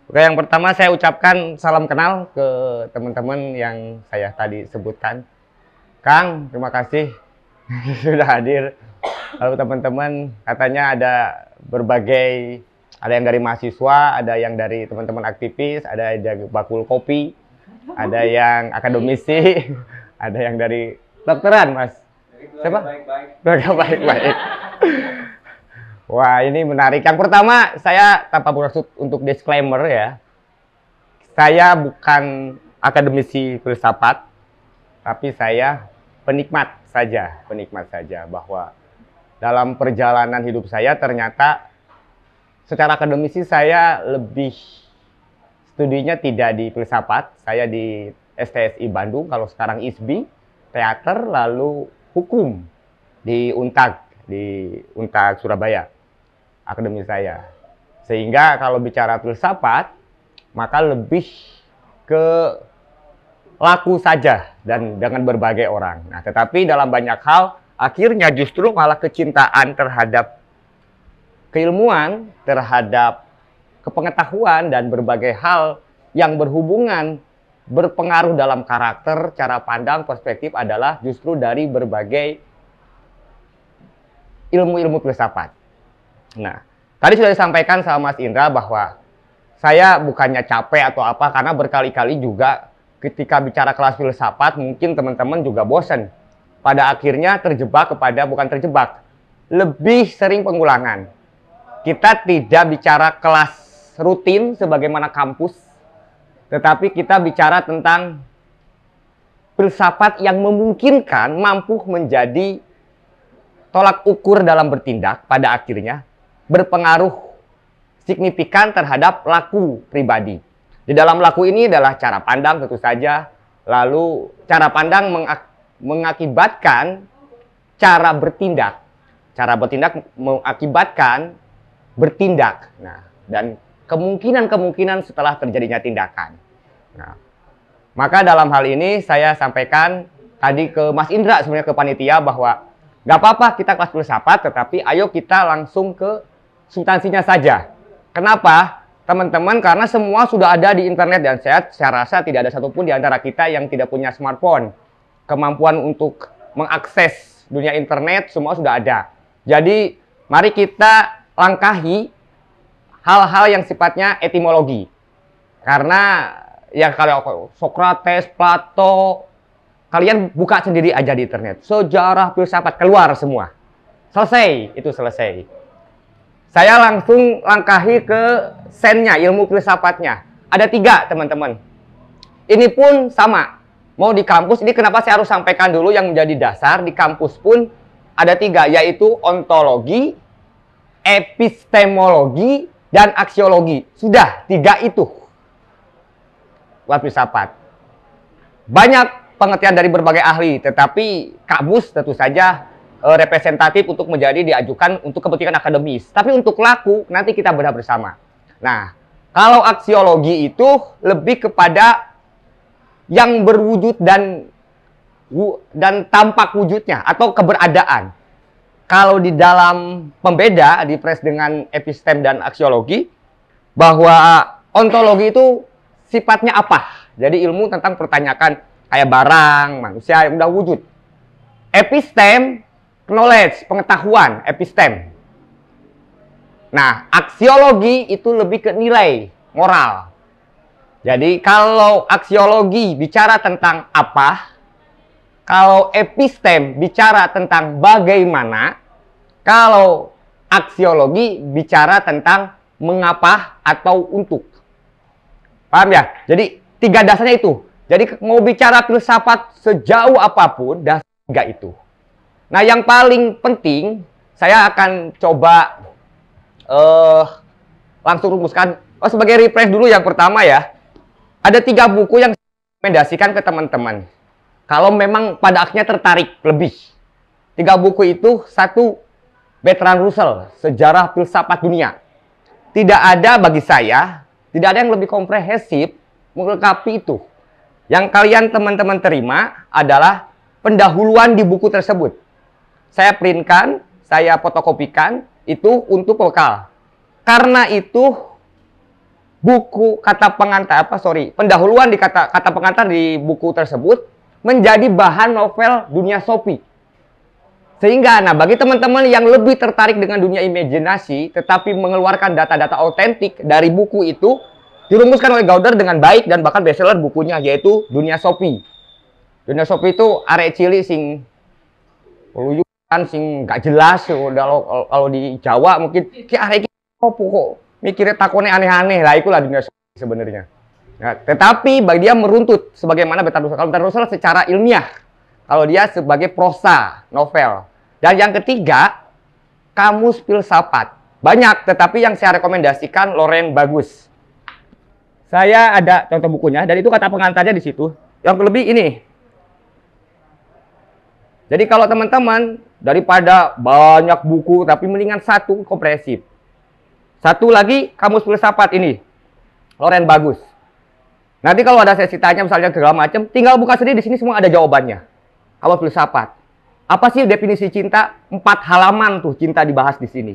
Oke, yang pertama saya ucapkan salam kenal ke teman-teman yang saya tadi sebutkan. Kang, terima kasih sudah hadir. Lalu teman-teman katanya ada berbagai, ada yang dari mahasiswa, ada yang dari teman-teman aktivis, ada yang dari bakul kopi, ada yang akademisi, ada yang dari dokteran, Mas. Siapa? Baik-baik. Wah, ini menarik. Yang pertama, saya tanpa bermaksud untuk disclaimer ya. Saya bukan akademisi filsafat, tapi saya penikmat saja bahwa dalam perjalanan hidup saya ternyata secara akademisi saya lebih studinya tidak di filsafat, saya di STSI Bandung, kalau sekarang ISBI, teater, lalu hukum di Untag Surabaya. Akademi saya. Sehingga kalau bicara filsafat, maka lebih ke laku saja dan dengan berbagai orang. Nah, tetapi dalam banyak hal, akhirnya justru malah kecintaan terhadap keilmuan, terhadap kepengetahuan dan berbagai hal yang berhubungan, berpengaruh dalam karakter, cara pandang, perspektif adalah justru dari berbagai ilmu-ilmu filsafat. Nah, tadi sudah disampaikan sama Mas Indra bahwa saya bukannya capek atau apa, karena berkali-kali juga ketika bicara kelas filsafat mungkin teman-teman juga bosan. Pada akhirnya terjebak kepada, bukan terjebak, lebih sering pengulangan. Kita tidak bicara kelas rutin sebagaimana kampus, tetapi kita bicara tentang filsafat yang memungkinkan mampu menjadi tolak ukur dalam bertindak pada akhirnya, berpengaruh signifikan terhadap laku pribadi. Di dalam laku ini adalah cara pandang tentu saja, lalu cara pandang mengakibatkan cara bertindak. Cara bertindak mengakibatkan bertindak. Nah, dan kemungkinan-kemungkinan setelah terjadinya tindakan. Nah, maka dalam hal ini saya sampaikan tadi ke Mas Indra, sebenarnya ke panitia, bahwa nggak apa-apa kita kelas filsafat, tetapi ayo kita langsung ke substansinya saja. Kenapa? Teman-teman, karena semua sudah ada di internet dan saya rasa tidak ada satupun di antara kita yang tidak punya smartphone. Kemampuan untuk mengakses dunia internet semua sudah ada. Jadi, mari kita langkahi hal-hal yang sifatnya etimologi. Karena ya kalau Socrates, Plato, kalian buka sendiri aja di internet. Sejarah filsafat keluar semua. Selesai, itu selesai. Saya langsung langkahi ke sennya, ilmu filsafatnya. Ada 3, teman-teman. Ini pun sama. Mau di kampus, ini kenapa saya harus sampaikan dulu yang menjadi dasar. Di kampus pun ada 3, yaitu ontologi, epistemologi, dan aksiologi. Sudah, 3 itu. Buat filsafat. Banyak pengertian dari berbagai ahli, tetapi kamus tentu saja representatif untuk menjadi diajukan untuk kepentingan akademis. Tapi untuk laku, nanti kita bedah bersama. Nah, kalau aksiologi itu lebih kepada yang berwujud dan tampak wujudnya atau keberadaan. Kalau di dalam pembeda, di pres dengan epistem dan aksiologi, bahwa ontologi itu sifatnya apa? Jadi ilmu tentang pertanyakan kayak barang, manusia yang udah wujud. Epistem, knowledge, pengetahuan, epistem. Nah, aksiologi itu lebih ke nilai, moral. Jadi kalau aksiologi bicara tentang apa, kalau epistem bicara tentang bagaimana, kalau aksiologi bicara tentang mengapa atau untuk. Paham ya? Jadi 3 dasarnya itu. Jadi mau bicara filsafat sejauh apapun, dasar 3 itu. Nah, yang paling penting, saya akan coba langsung rumuskan. Sebagai refresh dulu yang pertama ya. Ada 3 buku yang saya rekomendasikan ke teman-teman. Kalau memang pada akhirnya tertarik lebih. 3 buku itu, 1, Bertrand Russell, Sejarah Filsafat Dunia. Tidak ada bagi saya, tidak ada yang lebih komprehensif melengkapi itu. Yang kalian teman-teman terima adalah pendahuluan di buku tersebut. Saya printkan, saya fotokopikan, itu untuk lokal. Karena itu buku kata pengantar pendahuluan di kata pengantar di buku tersebut menjadi bahan novel dunia Shopee. Sehingga, nah bagi teman-teman yang lebih tertarik dengan dunia imajinasi, tetapi mengeluarkan data-data autentik dari buku itu, dirumuskan oleh Gauder dengan baik dan bahkan bestseller bukunya, yaitu Dunia Shopee. Dunia Shopee itu arek cili sing peluyuran, sing gak jelas. Kalau di Jawa mungkin ki arek opo kok mikirnya takone aneh-aneh lah, itulah Dunia Shopee sebenarnya. Nah, tetapi bagi dia meruntut sebagaimana Bertrand Russell. Kalau Bertrand Russell secara ilmiah, kalau dia sebagai prosa novel. Dan yang ketiga, kamus filsafat. Banyak, tetapi yang saya rekomendasikan Loren Bagus. Saya ada contoh bukunya, dan itu kata pengantarnya di situ. Yang lebih ini. Jadi kalau teman-teman, daripada banyak buku, tapi mendingan satu kompresif. Satu lagi, kamus filsafat ini. Loren Bagus. Nanti kalau ada sesi tanya, misalnya segala macam, tinggal buka sendiri, di sini semua ada jawabannya. Kamus filsafat. Apa sih definisi cinta? 4 halaman tuh cinta dibahas di sini.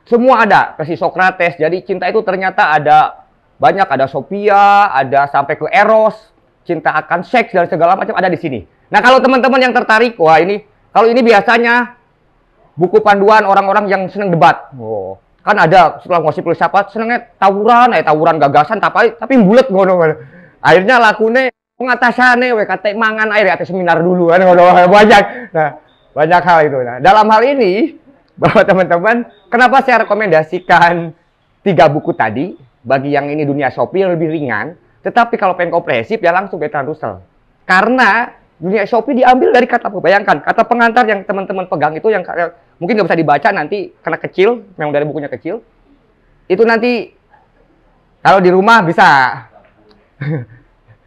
Semua ada, versi Socrates. Jadi cinta itu ternyata ada banyak, ada Sophia, ada sampai ke Eros, cinta akan seks dan segala macam ada di sini. Nah, kalau teman-teman yang tertarik, wah ini, kalau ini biasanya buku panduan orang-orang yang senang debat. Oh, kan ada setelah ngosip filsafat senangnya tawuran gagasan tapi bulet ngono. Akhirnya lakune pengatasane we kate mangan air ate seminar dulu kan ngono banyak. Nah, banyak hal itu. Nah, dalam hal ini, bahwa teman-teman, kenapa saya rekomendasikan 3 buku tadi, bagi yang ini Dunia Shopee yang lebih ringan, tetapi kalau pengen kompresif, ya langsung Bertrand Russell. Karena Dunia Shopee diambil dari kata, bayangkan, kata pengantar yang teman-teman pegang itu, yang mungkin nggak bisa dibaca nanti, karena kecil, memang dari bukunya kecil, itu nanti, kalau di rumah bisa,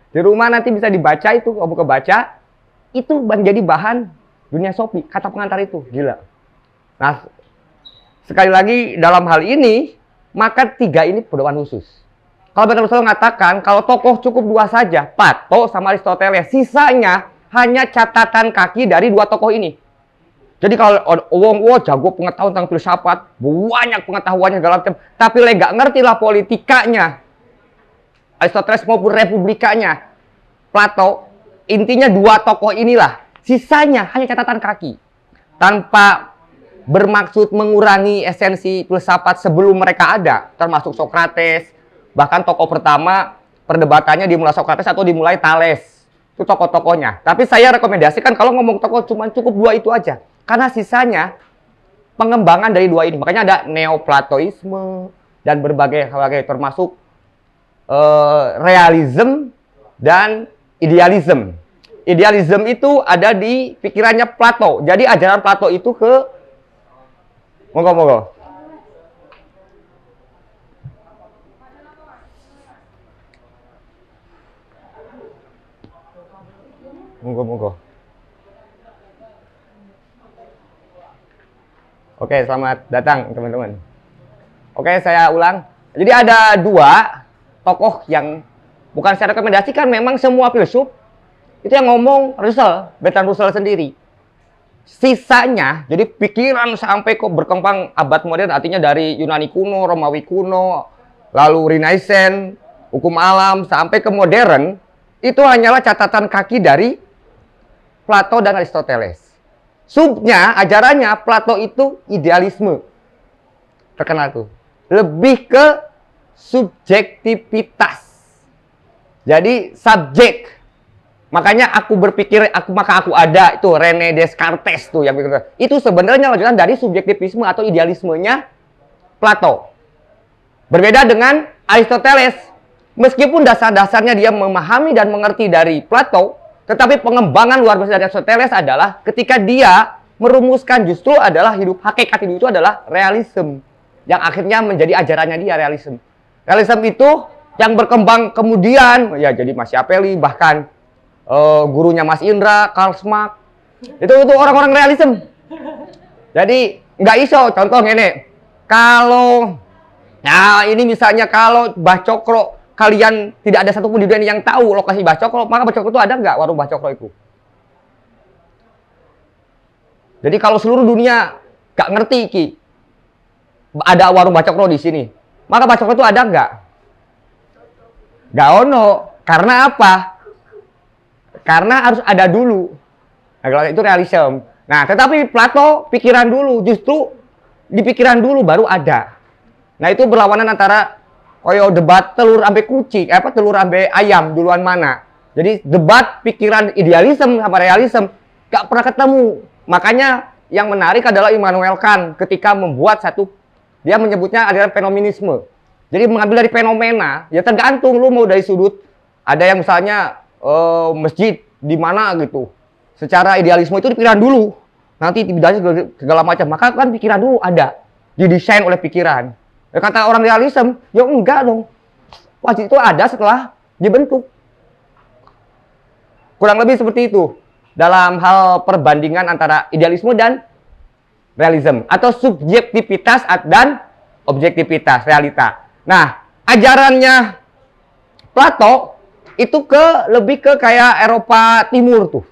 di rumah nanti bisa dibaca itu, kalau buka baca, itu menjadi bahan Dunia Shopee, kata pengantar itu, gila. Nah, sekali lagi dalam hal ini, maka 3 ini pedoman khusus. Kalau Bertrand Russell mengatakan, kalau tokoh cukup 2 saja, Plato sama Aristoteles, sisanya hanya catatan kaki dari 2 tokoh ini. Jadi kalau wong jago pengetahuan tentang filsafat, banyak pengetahuannya segala macam, tapi gak ngerti lah politikanya, Aristoteles maupun republikanya, Plato, intinya 2 tokoh inilah. Sisanya hanya catatan kaki. Tanpa bermaksud mengurangi esensi filsafat sebelum mereka ada. Termasuk Socrates. Bahkan tokoh pertama perdebatannya dimulai Socrates atau dimulai Thales. Itu tokoh-tokohnya. Tapi saya rekomendasikan kalau ngomong tokoh cuma cukup 2 itu aja. Karena sisanya pengembangan dari 2 ini. Makanya ada Neoplatoisme dan berbagai termasuk realism dan idealisme. Idealisme itu ada di pikirannya Plato. Jadi ajaran Plato itu ke monggo. Oke, selamat datang teman-teman. Oke, saya ulang. Jadi ada 2 tokoh yang bukan saya rekomendasikan, memang semua filsuf itu yang ngomong Bertrand Russell sendiri. Sisanya, jadi pikiran sampai kok berkembang abad modern, artinya dari Yunani kuno, Romawi kuno, lalu Renaissance, hukum alam, sampai ke modern, itu hanyalah catatan kaki dari Plato dan Aristoteles. Subnya, ajarannya, Plato itu idealisme. Terkenal tuh. Lebih ke subjektivitas. Jadi, subjek. Makanya aku berpikir, maka aku ada, itu René Descartes tuh yang pikir. Itu sebenarnya lanjutan dari subjektivisme atau idealismenya Plato. Berbeda dengan Aristoteles. Meskipun dasar-dasarnya dia memahami dan mengerti dari Plato, tetapi pengembangan luar biasa dari Aristoteles adalah ketika dia merumuskan justru adalah hakikat hidup itu adalah realisme. Yang akhirnya menjadi ajarannya dia, realisme. Realisme itu yang berkembang kemudian, ya jadi Machiavelli, bahkan gurunya Mas Indra, Karl Marx, itu orang-orang realisme. Jadi nggak iso. Contoh ini, kalau nah ini misalnya kalau Mbah Cokro, kalian tidak ada satupun di dunia yang tahu lokasi Mbah Cokro, maka Mbah Cokro itu ada nggak warung Mbah Cokro itu? Jadi kalau seluruh dunia nggak ngerti ada warung Mbah Cokro di sini, maka Mbah Cokro itu ada nggak? Gak ono. Karena apa? Karena harus ada dulu. Nah, kalau itu realisme. Nah, tetapi Plato pikiran dulu, justru di pikiran dulu baru ada. Nah, itu berlawanan antara koyo debat telur ambe kucing, telur ambe ayam duluan mana. Jadi debat pikiran idealisme sama realisme gak pernah ketemu. Makanya yang menarik adalah Immanuel Kant ketika membuat satu, dia menyebutnya aliran fenomenisme. Jadi mengambil dari fenomena, ya tergantung lu mau dari sudut. Ada yang misalnya masjid di mana gitu. Secara idealisme itu dipikiran dulu. Nanti bidangnya segala macam. Maka kan pikiran dulu ada. Didesain oleh pikiran. Ya, kata orang realisme, ya enggak dong. Masjid itu ada setelah dibentuk. Kurang lebih seperti itu. Dalam hal perbandingan antara idealisme dan realisme. Atau subjektivitas dan objektivitas, realita. Nah, ajarannya Plato itu lebih ke kayak Eropa Timur tuh.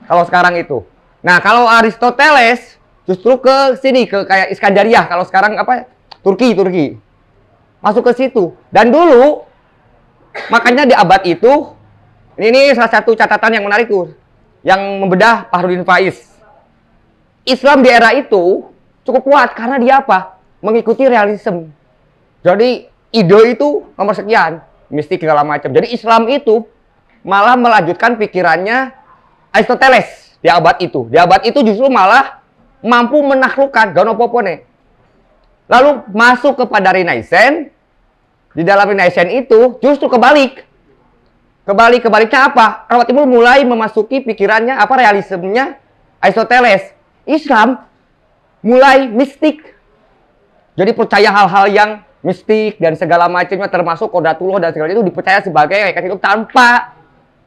Kalau sekarang itu. Nah, kalau Aristoteles justru ke sini, ke kayak Iskandaria. Kalau sekarang Turki. Masuk ke situ. Dan dulu, makanya di abad itu, ini salah satu catatan yang menarik tuh. Yang membedah Fahrudin Faiz. Islam di era itu cukup kuat karena dia apa? Mengikuti realisme. Jadi ide itu nomor sekian, mistik segala macam. Jadi Islam itu malah melanjutkan pikirannya Aristoteles di abad itu. Di abad itu justru malah mampu menaklukkan Gaunopopone. Lalu masuk kepada Renaissance. Di dalam Renaissance itu justru kebalik. Kebaliknya apa? Eropa Timur mulai memasuki pikirannya realismenya Aristoteles. Islam mulai mistik. Jadi percaya hal-hal yang mistik dan segala macamnya, termasuk Qodratullah dan segala itu dipercaya sebagai hakikat hidup tanpa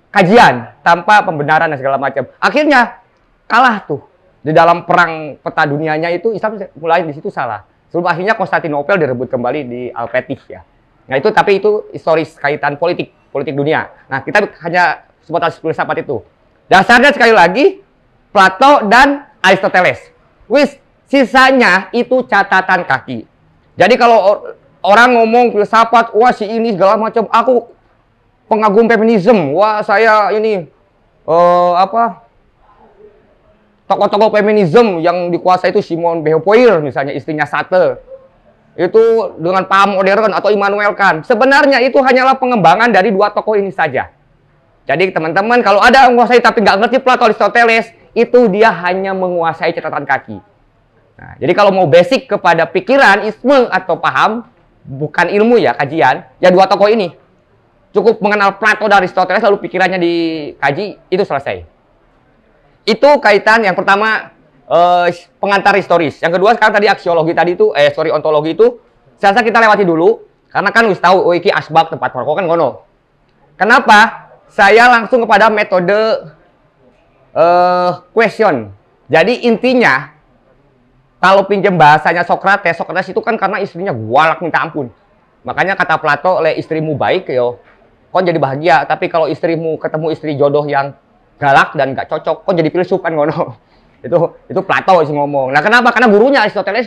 kajian, tanpa pembenaran dan segala macam. Akhirnya kalah tuh di dalam perang peta dunianya itu. Islam mulai di situ salah. Sebelum akhirnya Konstantinopel direbut kembali di Al-Fatih ya. Nah itu, tapi itu historis kaitan politik dunia. Nah kita hanya sebatas filsafat itu. Dasarnya sekali lagi Plato dan Aristoteles. Sisanya itu catatan kaki. Jadi kalau orang ngomong filsafat, wah si ini segala macam, aku pengagum feminisme, wah saya ini tokoh-tokoh feminisme yang dikuasai itu Simone de Beauvoir misalnya, istrinya Sartre. Itu dengan paham modern atau Immanuel Kant. Sebenarnya itu hanyalah pengembangan dari dua tokoh ini saja. Jadi teman-teman kalau ada yang menguasai tapi nggak ngerti Plato Aristoteles, itu dia hanya menguasai catatan kaki. Nah, jadi kalau mau basic kepada pikiran, isme atau paham, bukan ilmu ya, kajian, ya dua tokoh ini. Cukup mengenal Plato dan Aristoteles lalu pikirannya dikaji, itu selesai. Itu kaitan yang pertama, pengantar historis. Yang kedua sekarang tadi aksiologi tadi itu, ontologi itu, saya rasa kita lewati dulu, karena kan wis tahu, iki asbab tempat pokok kan ngono. Kenapa? Saya langsung kepada metode question. Jadi intinya, kalau pinjam bahasanya Socrates itu kan karena istrinya galak minta ampun. Makanya kata Plato, le istrimu baik yo, kon jadi bahagia. Tapi kalau istrimu ketemu istri jodoh yang galak dan gak cocok, kon jadi filsuf kan ngono. Itu Plato sih ngomong. Nah kenapa? Karena gurunya Aristoteles,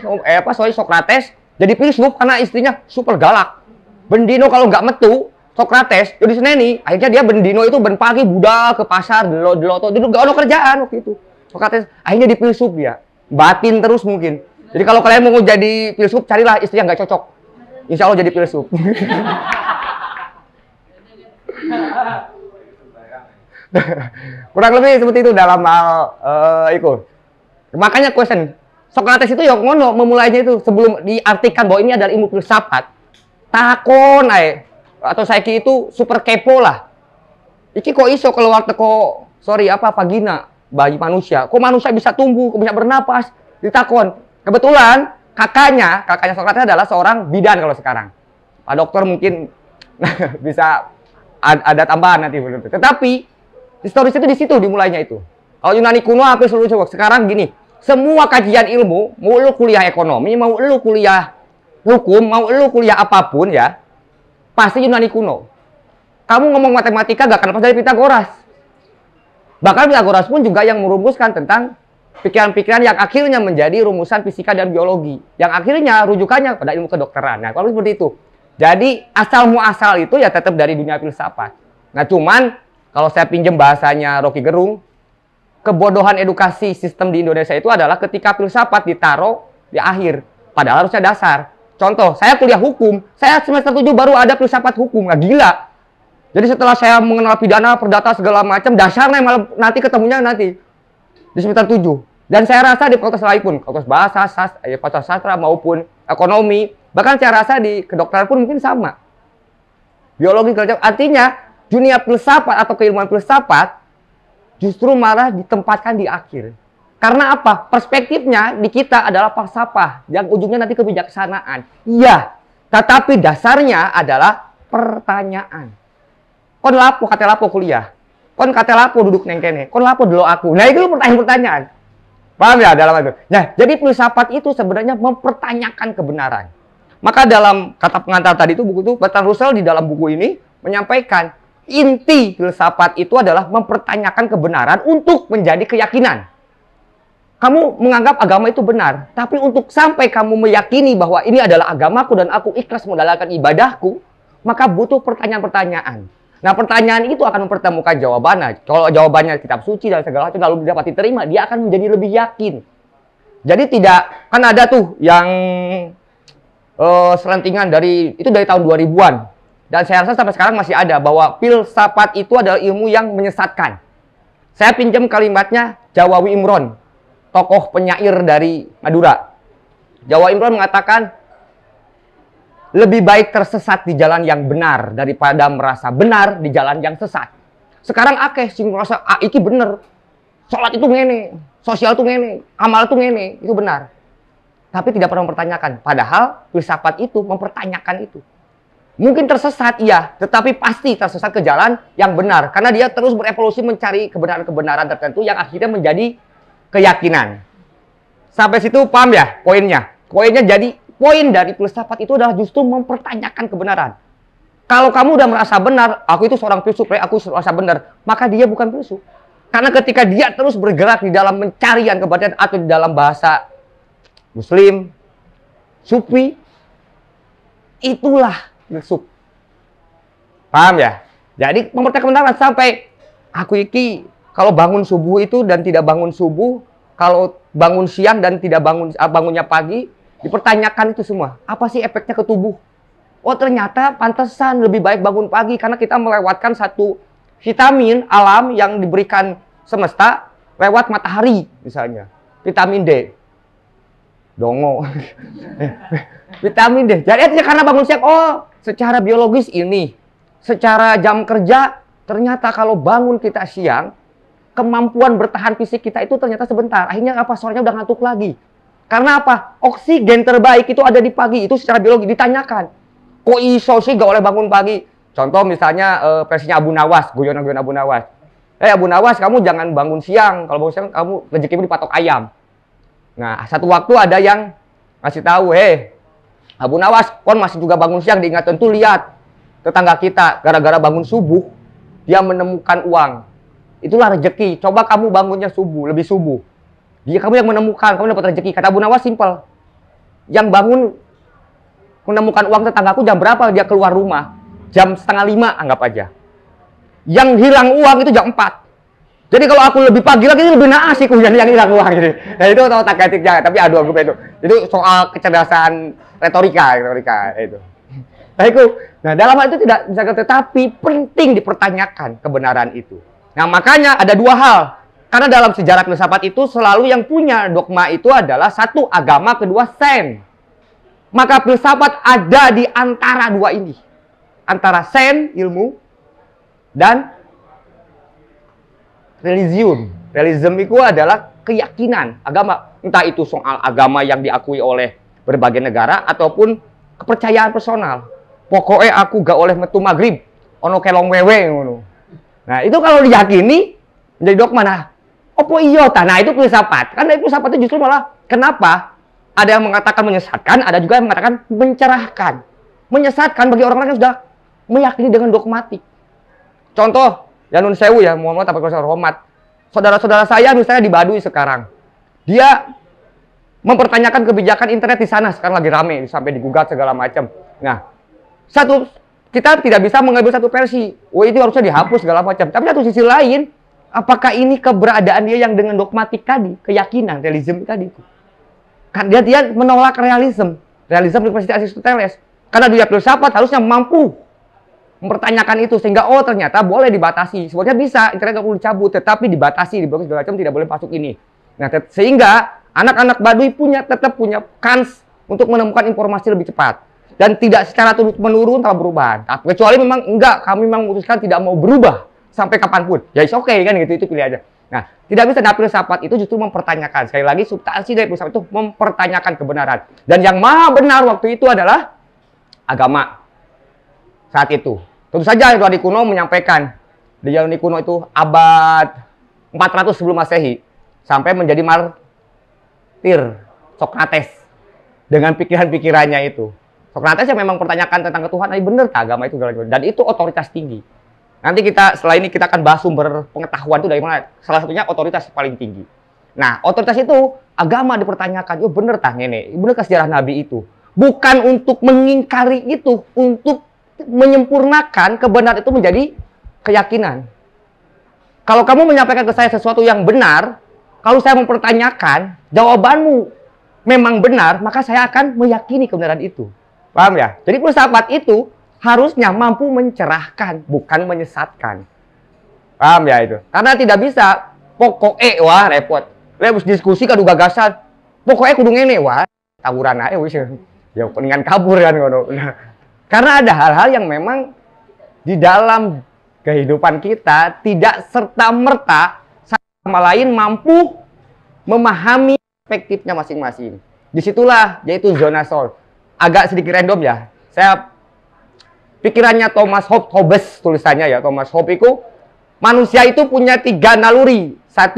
Socrates jadi filsuf karena istrinya super galak. Bendino kalau nggak metu Socrates jadi seneni. Akhirnya dia bendino itu ben pagi budal ke pasar delo-delo itu gak ada kerjaan waktu itu. Socrates akhirnya di filsuf ya. Batin terus mungkin. Jadi kalau kalian mau jadi filsuf, carilah istri yang nggak cocok. Insya Allah jadi filsuf. Kurang lebih seperti itu dalam hal itu. Makanya question. Socrates itu yang ngono memulainya itu sebelum diartikan bahwa ini adalah ilmu filsafat. Takon atau saiki itu super kepo lah. Iki kok iso keluar teko vagina bayi manusia. Kok manusia bisa tumbuh, bisa bernapas? Ditakon. Kebetulan kakaknya Socrates adalah seorang bidan kalau sekarang. Pak dokter mungkin bisa ada tambahan nanti. Tetapi historis itu di situ dimulainya itu. Kalau Yunani kuno apa seluruh coba. Sekarang gini, semua kajian ilmu, mau lu kuliah ekonomi, mau lu kuliah hukum, mau lu kuliah apapun ya, pasti Yunani kuno. Kamu ngomong matematika gak akan lepas dari Pitagoras. Bahkan Pitagoras pun juga yang merumuskan tentang pikiran-pikiran yang akhirnya menjadi rumusan fisika dan biologi. Yang akhirnya rujukannya pada ilmu kedokteran. Nah, kalau seperti itu. Jadi asal muasal itu ya tetap dari dunia filsafat. Nah cuman kalau saya pinjam bahasanya Rocky Gerung, kebodohan edukasi sistem di Indonesia itu adalah ketika filsafat ditaruh di akhir, padahal harusnya dasar. Contoh, saya kuliah hukum, saya semester 7 baru ada filsafat hukum, nggak gila. Jadi setelah saya mengenal pidana, perdata segala macam, dasarnya malah nanti ketemunya nanti di semester 7. Dan saya rasa di fakultas lain pun, fakultas bahasa, fakultas sastra maupun ekonomi, bahkan saya rasa di kedokteran pun mungkin sama. Biologi, artinya dunia filsafat atau keilmuan filsafat justru malah ditempatkan di akhir. Karena apa? Perspektifnya di kita adalah falsafah yang ujungnya nanti kebijaksanaan. Iya, tetapi dasarnya adalah pertanyaan. Kon lapo kate lapo kuliah. Kon kate lapo duduk neng kene. Kon lapo dulu aku. Nah, itu pertanyaan-pertanyaan. Paham ya dalam itu? Nah, jadi filsafat itu sebenarnya mempertanyakan kebenaran. Maka dalam kata pengantar tadi itu buku itu Bertrand Russell di dalam buku ini menyampaikan inti filsafat itu adalah mempertanyakan kebenaran untuk menjadi keyakinan. Kamu menganggap agama itu benar, tapi untuk sampai kamu meyakini bahwa ini adalah agamaku dan aku ikhlas menjalankan ibadahku, maka butuh pertanyaan-pertanyaan. Nah, pertanyaan itu akan mempertemukan jawabannya. Kalau jawabannya kitab suci dan segala macam lalu dapat diterima, dia akan menjadi lebih yakin. Jadi tidak, kan ada tuh yang selentingan dari tahun 2000-an. Dan saya rasa sampai sekarang masih ada bahwa filsafat itu adalah ilmu yang menyesatkan. Saya pinjam kalimatnya Jawawi Imron, tokoh penyair dari Madura. Jawa Imron mengatakan, lebih baik tersesat di jalan yang benar daripada merasa benar di jalan yang sesat. Sekarang akeh sing merasa iki bener. Salat itu ngene, sosial itu ngene, amal itu ngene, itu benar. Tapi tidak pernah mempertanyakan. Padahal filsafat itu mempertanyakan itu. Mungkin tersesat, iya, tetapi pasti tersesat ke jalan yang benar. Karena dia terus berevolusi mencari kebenaran-kebenaran tertentu yang akhirnya menjadi keyakinan. Sampai situ paham ya poinnya? Poinnya jadi, poin dari filsafat itu adalah justru mempertanyakan kebenaran. Kalau kamu udah merasa benar, aku itu seorang filsuf, aku merasa benar, maka dia bukan filsuf. Karena ketika dia terus bergerak di dalam pencarian kebenaran atau di dalam bahasa Muslim, Sufi, itulah filsuf. Paham ya? Jadi mempertanyakan kebenaran sampai aku iki kalau bangun subuh itu dan tidak bangun subuh, kalau bangun siang dan tidak bangunnya pagi, dipertanyakan itu semua. Apa sih efeknya ke tubuh? Oh ternyata pantesan lebih baik bangun pagi karena kita melewatkan satu vitamin alam yang diberikan semesta lewat matahari misalnya. Vitamin D. Dongo. Vitamin D. Jadi karena bangun siang, oh secara biologis ini. Secara jam kerja, ternyata kalau bangun kita siang, kemampuan bertahan fisik kita itu ternyata sebentar. Akhirnya apa? Sorenya udah ngantuk lagi. Karena apa? Oksigen terbaik itu ada di pagi. Itu secara biologi ditanyakan. Kok iso sih gak oleh bangun pagi? Contoh misalnya versinya Abu Nawas, guyonan Abu Nawas. Abu Nawas, kamu jangan bangun siang. Kalau bangun siang, kamu rezekimu dipatok ayam. Nah, satu waktu ada yang ngasih tahu, Abu Nawas, kon masih juga bangun siang, diingatkan tuh lihat tetangga kita, gara-gara bangun subuh, dia menemukan uang. Itulah rezeki. Coba kamu bangunnya subuh, lebih subuh. Dia kamu yang menemukan, kamu dapat rezeki. Kata Abu Nawas simpel. Yang bangun menemukan uang tetanggaku jam berapa dia keluar rumah? Jam 4:30 anggap aja. Yang hilang uang itu jam 4. Jadi kalau aku lebih pagi lagi lebih naas sih yang hilang uang gitu. Nah itu tahu tak ketiknya, tapi adu aku itu. Itu soal kecerdasan retorika itu. Nah dalam hal itu tidak bisa, tetapi penting dipertanyakan kebenaran itu. Nah makanya ada dua hal. Karena dalam sejarah filsafat itu selalu yang punya dogma itu adalah satu agama, kedua sains. Maka filsafat ada di antara dua ini. Antara sains, ilmu, dan religion. Religion itu adalah keyakinan agama. Entah itu soal agama yang diakui oleh berbagai negara ataupun kepercayaan personal. Pokoknya aku gak oleh metu maghrib. Ono kelong wewe ngono. Nah itu kalau diyakini menjadi dogma. Nah, opo iya? Nah itu filsafat. Karena itu filsafat itu justru malah kenapa? Ada yang mengatakan menyesatkan, ada juga yang mengatakan mencerahkan. Menyesatkan bagi orang-orang yang sudah meyakini dengan dogmatik. Contoh, ya nun sewu ya, Muhammad apa hormat. Saudara-saudara saya misalnya di Baduy sekarang. Dia mempertanyakan kebijakan internet di sana, sekarang lagi rame, sampai digugat segala macam. Nah, kita tidak bisa mengambil satu versi. Oh, itu harusnya dihapus segala macam. Tapi satu sisi lain, apakah ini keberadaan dia yang dengan dogmatik tadi, keyakinan, realisme tadi? Kan dia menolak realisme Universitas Aristoteles. Karena dunia filsafat harusnya mampu mempertanyakan itu sehingga ternyata boleh dibatasi. Sebenarnya bisa, internet nggak perlu dicabut, tetapi dibatasi, diblokir segala macam, tidak boleh masuk ini. Nah, sehingga anak-anak Baduy tetap punya kans untuk menemukan informasi lebih cepat dan tidak secara turun-menurun tanpa perubahan. Kecuali memang kami memang memutuskan tidak mau berubah sampai kapanpun. Ya oke kan gitu, itu pilih aja. Nah, tidak bisa. Nah, filsafat itu justru mempertanyakan. Sekali lagi, substansi dari filsafat itu mempertanyakan kebenaran. Dan yang maha benar waktu itu adalah agama saat itu. Tentu saja Yunani kuno menyampaikan di Yunani kuno itu abad 400 sebelum Masehi sampai menjadi martir Sokrates dengan pikiran-pikirannya itu. Sokrates yang memang pertanyakan tentang ketuhanan, benar agama itu, dan itu otoritas tinggi. Nanti setelah ini kita akan bahas sumber pengetahuan itu dari mana. Salah satunya otoritas paling tinggi. Nah, otoritas itu agama dipertanyakan. Bener tah nenek, bener ke sejarah Nabi itu. Bukan untuk mengingkari itu, untuk menyempurnakan kebenaran itu menjadi keyakinan. Kalau kamu menyampaikan ke saya sesuatu yang benar, kalau saya mempertanyakan, jawabanmu memang benar, maka saya akan meyakini kebenaran itu. Paham ya? Jadi filsafat itu harusnya mampu mencerahkan, bukan menyesatkan. Paham ya itu? Karena tidak bisa, pokoknya, wah repot. Harus diskusi kadu gagasan, pokoknya kudu ngene, wah tawuran aja, wis. Ya peningan kabur kan. Nah, karena ada hal-hal yang memang di dalam kehidupan kita tidak serta-merta sama lain mampu memahami perspektifnya masing-masing. Disitulah yaitu zona soul. Agak sedikit random ya. Saya pikirannya Thomas Hobbes tulisannya ya. Thomas Hobbes itu manusia itu punya 3 naluri. 1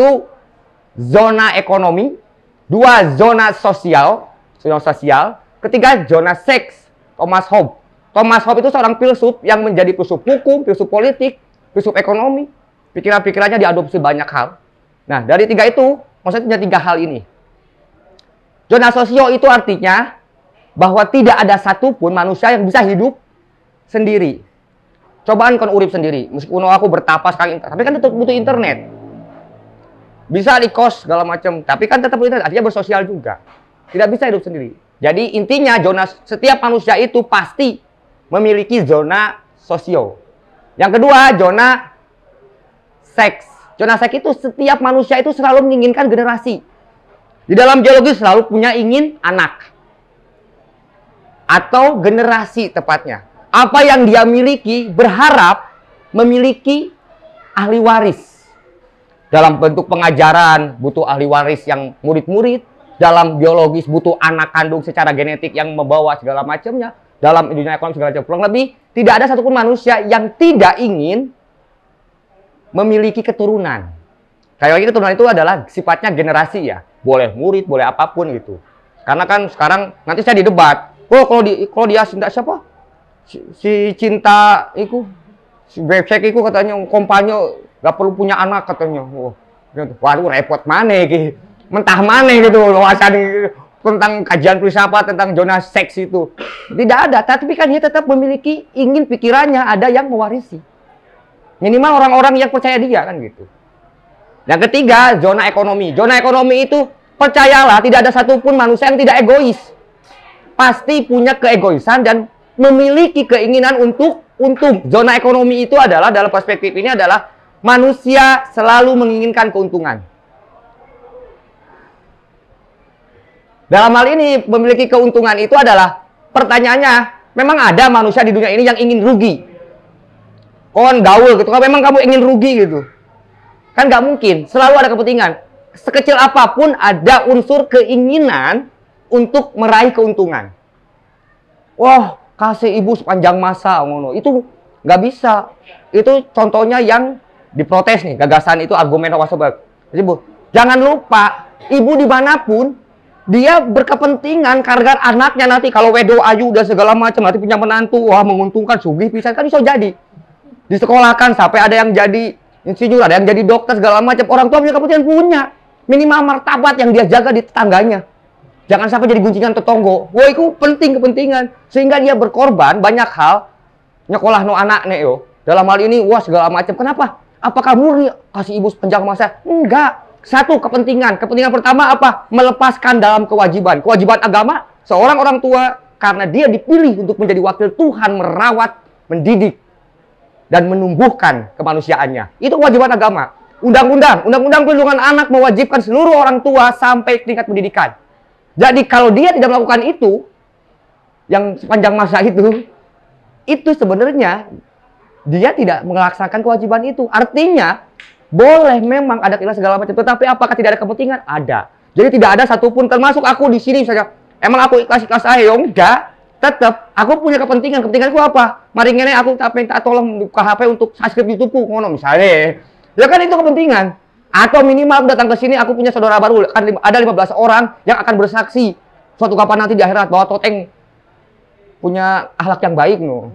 zona ekonomi, 2 zona sosial, ketiga zona seks. Thomas Hobbes itu seorang filsuf yang menjadi filsuf hukum, filsuf politik, filsuf ekonomi. Pikiran-pikirannya diadopsi banyak hal. Nah, dari 3 itu, maksudnya punya 3 hal ini. Zona sosio itu artinya bahwa tidak ada satupun manusia yang bisa hidup sendiri. Cobaan kon urip sendiri. Meskipun aku bertapa sekali, tapi kan tetap butuh internet. Bisa di kos segala macam, tapi kan tetap butuh internet. Artinya bersosial juga. Tidak bisa hidup sendiri. Jadi intinya setiap manusia itu pasti memiliki zona sosio. Yang kedua, zona seks. Zona seks itu setiap manusia itu selalu menginginkan generasi. Di dalam biologi selalu punya ingin anak. Atau generasi tepatnya. Apa yang dia miliki berharap memiliki ahli waris. Dalam bentuk pengajaran butuh ahli waris yang murid-murid. Dalam biologis butuh anak kandung secara genetik yang membawa segala macamnya. Dalam dunia ekonomi segala macam. Kurang lebih tidak ada satupun manusia yang tidak ingin memiliki keturunan. Kayak lagi keturunan itu adalah sifatnya generasi ya. Boleh murid, boleh apapun gitu. Karena kan sekarang nanti saya didebat. Oh, kalau dia cinta siapa? Si cinta itu, si Bebsek itu katanya kompanyo nggak perlu punya anak katanya. Oh, gitu. Waduh repot mana gitu. Mentah mana gitu wawasan tentang kajian filsafat tentang zona seks itu. Tidak ada, tapi kan dia tetap memiliki ingin pikirannya ada yang mewarisi. Minimal orang-orang yang percaya dia kan gitu. Yang ketiga, zona ekonomi. Zona ekonomi itu, percayalah, tidak ada satupun manusia yang tidak egois. Pasti punya keegoisan dan memiliki keinginan untuk untung. Zona ekonomi itu adalah, dalam perspektif ini adalah, manusia selalu menginginkan keuntungan. Dalam hal ini, memiliki keuntungan itu adalah, pertanyaannya, memang ada manusia di dunia ini yang ingin rugi. Kon gaul gitu, kalau memang kamu ingin rugi gitu. Kan nggak mungkin, selalu ada kepentingan. Sekecil apapun ada unsur keinginan untuk meraih keuntungan. Wah, kasih ibu sepanjang masa, ngono. Itu nggak bisa. Itu contohnya yang diprotes nih, gagasan itu argumen wasobak. Jadi bu, jangan lupa, ibu dimanapun, dia berkepentingan karena anaknya nanti kalau wedo ayu udah segala macam, nanti punya menantu, wah menguntungkan, sugih pisan kan bisa jadi. Disekolahkan sampai ada yang jadi insinyur, ada yang jadi dokter segala macam. Orang tua punya kepentingan, punya minimal martabat yang dia jaga di tetangganya. Jangan sampai jadi guncingan tetonggo. Wah, itu penting kepentingan. Sehingga dia berkorban banyak hal. Nyekolah no anak nih yo. Dalam hal ini, wah segala macam. Kenapa? Apakah murni kasih ibu sepanjang masa? Enggak. Satu, kepentingan. Kepentingan pertama apa? Melepaskan dalam kewajiban. Kewajiban agama, seorang orang tua, karena dia dipilih untuk menjadi wakil Tuhan, merawat, mendidik, dan menumbuhkan kemanusiaannya. Itu kewajiban agama. Undang-undang perlindungan anak mewajibkan seluruh orang tua sampai tingkat pendidikan. Jadi kalau dia tidak melakukan itu, yang sepanjang masa itu sebenarnya dia tidak melaksanakan kewajiban itu. Artinya, boleh memang ada kelas segala macam, tetapi apakah tidak ada kepentingan? Ada. Jadi tidak ada satupun, termasuk aku di sini saja. Emang aku ikhlas-ikhlas aja? Enggak. Tetap, aku punya kepentingan. Kepentinganku apa? Mari ngene aku minta tolong buka HP untuk subscribe YouTube-ku, ngono misalnya. Ya kan itu kepentingan. Atau minimal datang ke sini aku punya saudara baru, kan ada 15 orang yang akan bersaksi suatu kapan nanti di akhirat bahwa Toteng punya akhlak yang baik no.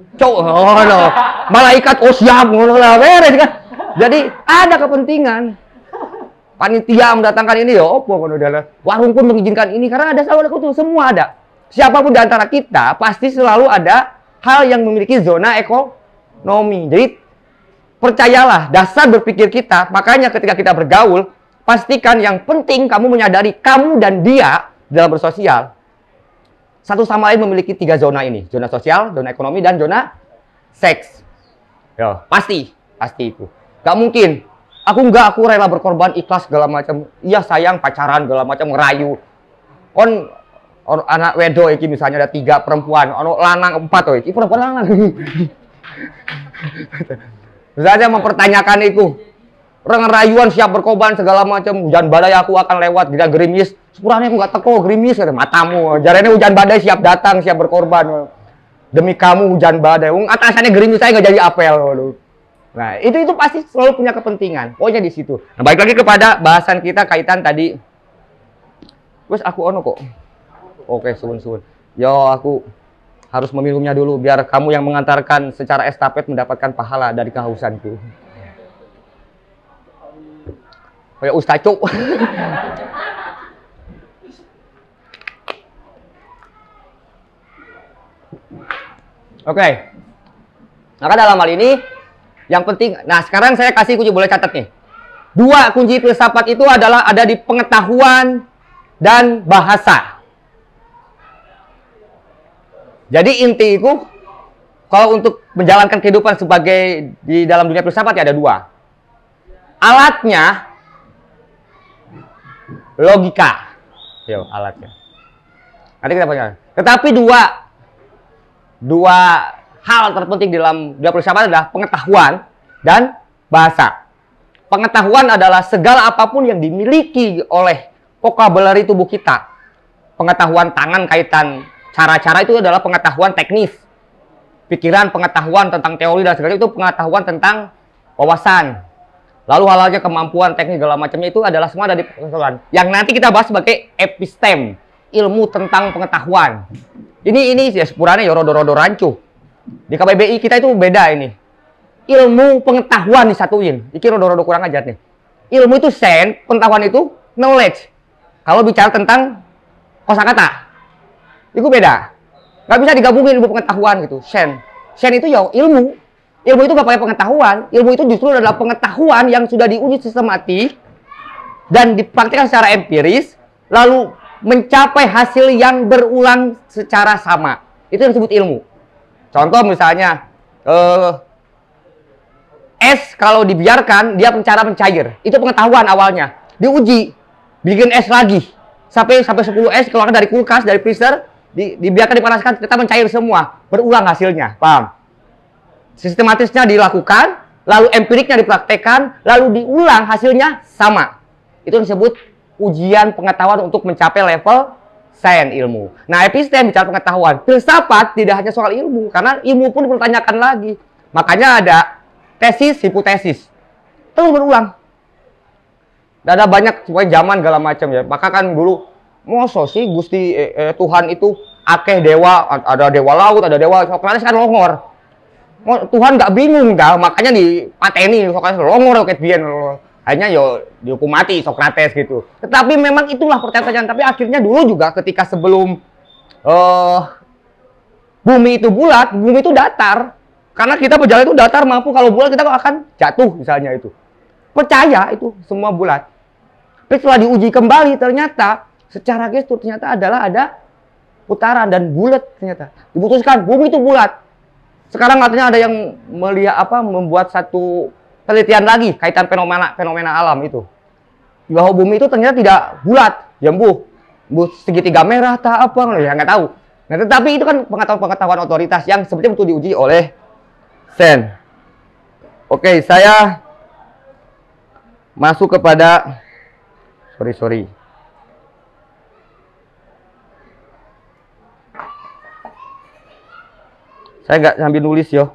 Malaikat siap ngono lah beres kan. Jadi ada kepentingan. Panitia mendatangkan ini ya opo ngono dalah. Warung pun mengizinkan ini karena ada saudara itu semua ada. Siapapun di antara kita pasti selalu ada hal yang memiliki zona ekonomi. Jadi percayalah, dasar berpikir kita, makanya ketika kita bergaul, pastikan yang penting kamu menyadari kamu dan dia dalam bersosial. Satu sama lain memiliki 3 zona ini. Zona sosial, zona ekonomi, dan zona seks. Ya, pasti itu. Gak mungkin. Aku rela berkorban, ikhlas segala macam. Iya sayang, pacaran segala macam, ngerayu. Anak wedo iki misalnya ada 3 perempuan, lanang 4 iki perempuan lanang. Misalnya mempertanyakan itu, orang rayuan siap berkorban segala macam, hujan badai aku akan lewat, tidak gerimis, sepurane aku gak teko gerimis, kata matamu, jarane hujan badai siap datang, siap berkorban, demi kamu hujan badai, atasannya gerimis saya nggak jadi apel. Nah itu pasti selalu punya kepentingan, pokoknya di situ. Nah balik lagi kepada bahasan kita kaitan tadi, wes aku kok, oke suun, yo aku harus meminumnya dulu biar kamu yang mengantarkan secara estafet mendapatkan pahala dari kehausanku. Kayak Ustaz Cuk. Oke. Maka dalam hal ini yang penting, nah sekarang saya kasih kunci, boleh catat nih. 2 kunci filsafat itu adalah ada di pengetahuan dan bahasa. Jadi inti itu, kalau untuk menjalankan kehidupan sebagai di dalam dunia filsafat ya ada 2. Alatnya, logika. Yo, alatnya. Nanti kita punya. Tetapi dua hal terpenting dalam dunia filsafat adalah pengetahuan dan bahasa. Pengetahuan adalah segala apapun yang dimiliki oleh vocabulary tubuh kita. Pengetahuan tangan kaitan cara-cara itu adalah pengetahuan teknis. Pikiran, pengetahuan tentang teori dan segala itu pengetahuan tentang wawasan. Lalu hal-halnya kemampuan, teknik, segala macamnya itu adalah semua dari pengetahuan. Yang nanti kita bahas sebagai epistem, ilmu tentang pengetahuan. Ini ya sepurane ya rodo-rodo rancu. Di KBBI kita itu beda ini. Ilmu pengetahuan disatuin. Iki rodo-rodo kurang ajar nih. Ilmu itu sense, pengetahuan itu knowledge. Kalau bicara tentang kosakata, itu beda. Nggak bisa digabungin ilmu pengetahuan gitu. Sen itu ya ilmu. Ilmu itu nggak pakai pengetahuan. Ilmu itu justru adalah pengetahuan yang sudah diuji sistematik dan dipraktikkan secara empiris, lalu mencapai hasil yang berulang secara sama. Itu yang disebut ilmu. Contoh misalnya, es kalau dibiarkan dia cara mencair. Itu pengetahuan awalnya. Diuji, bikin es lagi. Sampai 10 es keluarkan dari kulkas, dari freezer, dibiarkan dipanaskan, tetap mencair semua, berulang hasilnya, paham? Sistematisnya dilakukan, lalu empiriknya dipraktekkan, lalu diulang hasilnya sama. Itu disebut ujian pengetahuan untuk mencapai level sains ilmu. Nah, epistem bicara pengetahuan. Filsafat tidak hanya soal ilmu, karena ilmu pun dipertanyakan lagi. Makanya ada tesis, hipotesis, terus berulang. Dan ada banyak zaman segala macam ya. Maka kan dulu moso sih Gusti Tuhan itu akeh dewa, ada dewa laut, ada dewa Sokrates kan longor. Tuhan nggak bingung dah, makanya dipateni Sokrates longor kayak biyen. Hanya yo dihukum mati Socrates gitu. Tetapi memang itulah pertanyaan. Tapi akhirnya dulu juga ketika sebelum bumi itu bulat, bumi itu datar. Karena kita berjalan itu datar, mampu kalau bulat kita akan jatuh misalnya itu. Percaya itu semua bulat. Tapi setelah diuji kembali ternyata secara gestur ternyata adalah ada putaran dan bulat ternyata. Diputuskan bumi itu bulat. Sekarang katanya ada yang melihat membuat satu penelitian lagi kaitan fenomena alam itu. Bahwa bumi itu ternyata tidak bulat, jembuh segitiga merah tak apa ya nggak tahu. Nah, tetapi itu kan pengetahuan otoritas yang seperti itu diuji oleh Sen. Oke, saya masuk kepada sorry. Saya nggak sambil nulis yo.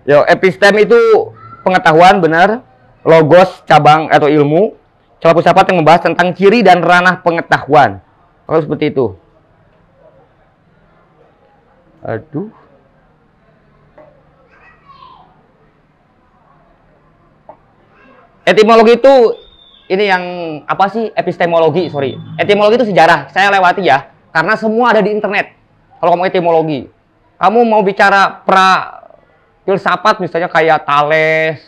Yo, epistem itu pengetahuan benar, logos cabang atau ilmu, celah filsafat yang membahas tentang ciri dan ranah pengetahuan. Kalau seperti itu. Aduh. Etimologi itu ini yang apa sih? Epistemologi, sorry. Etimologi itu sejarah. Saya lewati ya, karena semua ada di internet. Kalau kamu etimologi, kamu mau bicara filsafat misalnya kayak Thales,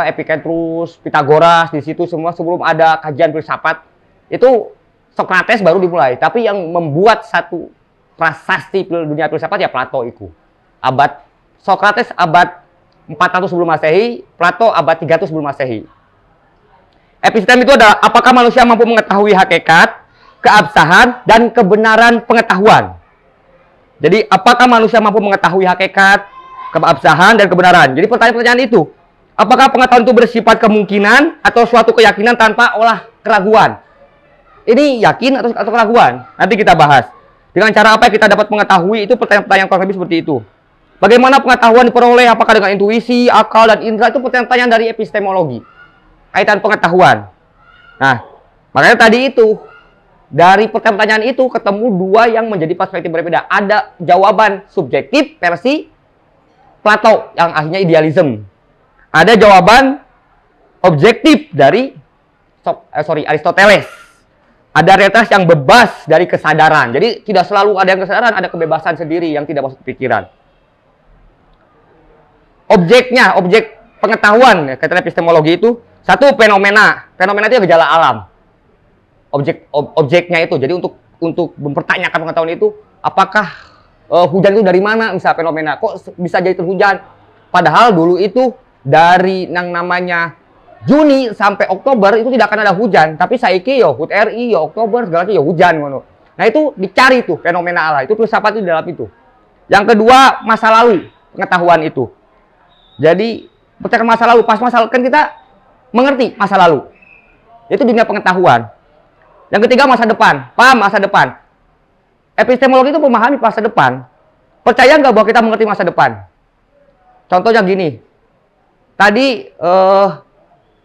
Epictetus, Pitagoras, di situ semua sebelum ada kajian filsafat itu Socrates baru dimulai. Tapi yang membuat satu prasasti dunia filsafat ya Plato itu. Socrates abad 400 sebelum Masehi, Plato abad 300 sebelum Masehi. Epistem itu adalah apakah manusia mampu mengetahui hakikat, keabsahan, dan kebenaran pengetahuan. Jadi apakah manusia mampu mengetahui hakikat, keabsahan, dan kebenaran. Jadi pertanyaan itu, apakah pengetahuan itu bersifat kemungkinan atau suatu keyakinan tanpa olah keraguan? Ini yakin atau keraguan? Nanti kita bahas. Dengan cara apa kita dapat mengetahui itu pertanyaan-pertanyaan kurang lebih seperti itu. Bagaimana pengetahuan diperoleh? Apakah dengan intuisi, akal, dan indera? Itu pertanyaan dari epistemologi. Kaitan pengetahuan. Nah, makanya tadi itu, dari pertanyaan itu ketemu dua yang menjadi perspektif berbeda. Ada jawaban subjektif versi Plato yang akhirnya idealisme. Ada jawaban objektif dari Aristoteles. Ada realitas yang bebas dari kesadaran. Jadi tidak selalu ada yang kesadaran, ada kebebasan sendiri yang tidak masuk pikiran. Objek pengetahuan, kata epistemologi itu, satu fenomena. Fenomena itu gejala alam. Objeknya itu. Jadi untuk mempertanyakan pengetahuan itu, apakah hujan itu dari mana? Misalnya fenomena, kok bisa jadi terhujan? Padahal dulu itu dari yang namanya Juni sampai Oktober itu tidak akan ada hujan. Tapi saiki yo, HUT RI, yo Oktober, segala macam yo hujan. Nah itu dicari tuh fenomena alam. Itu filsafat itu di dalam itu. Yang kedua, masa lalu pengetahuan itu. Jadi percaya masa lalu, pas masa lalu kan kita mengerti masa lalu. Itu dunia pengetahuan. Yang ketiga masa depan, paham masa depan. Epistemologi itu memahami masa depan. Percaya nggak bahwa kita mengerti masa depan? Contohnya gini. Tadi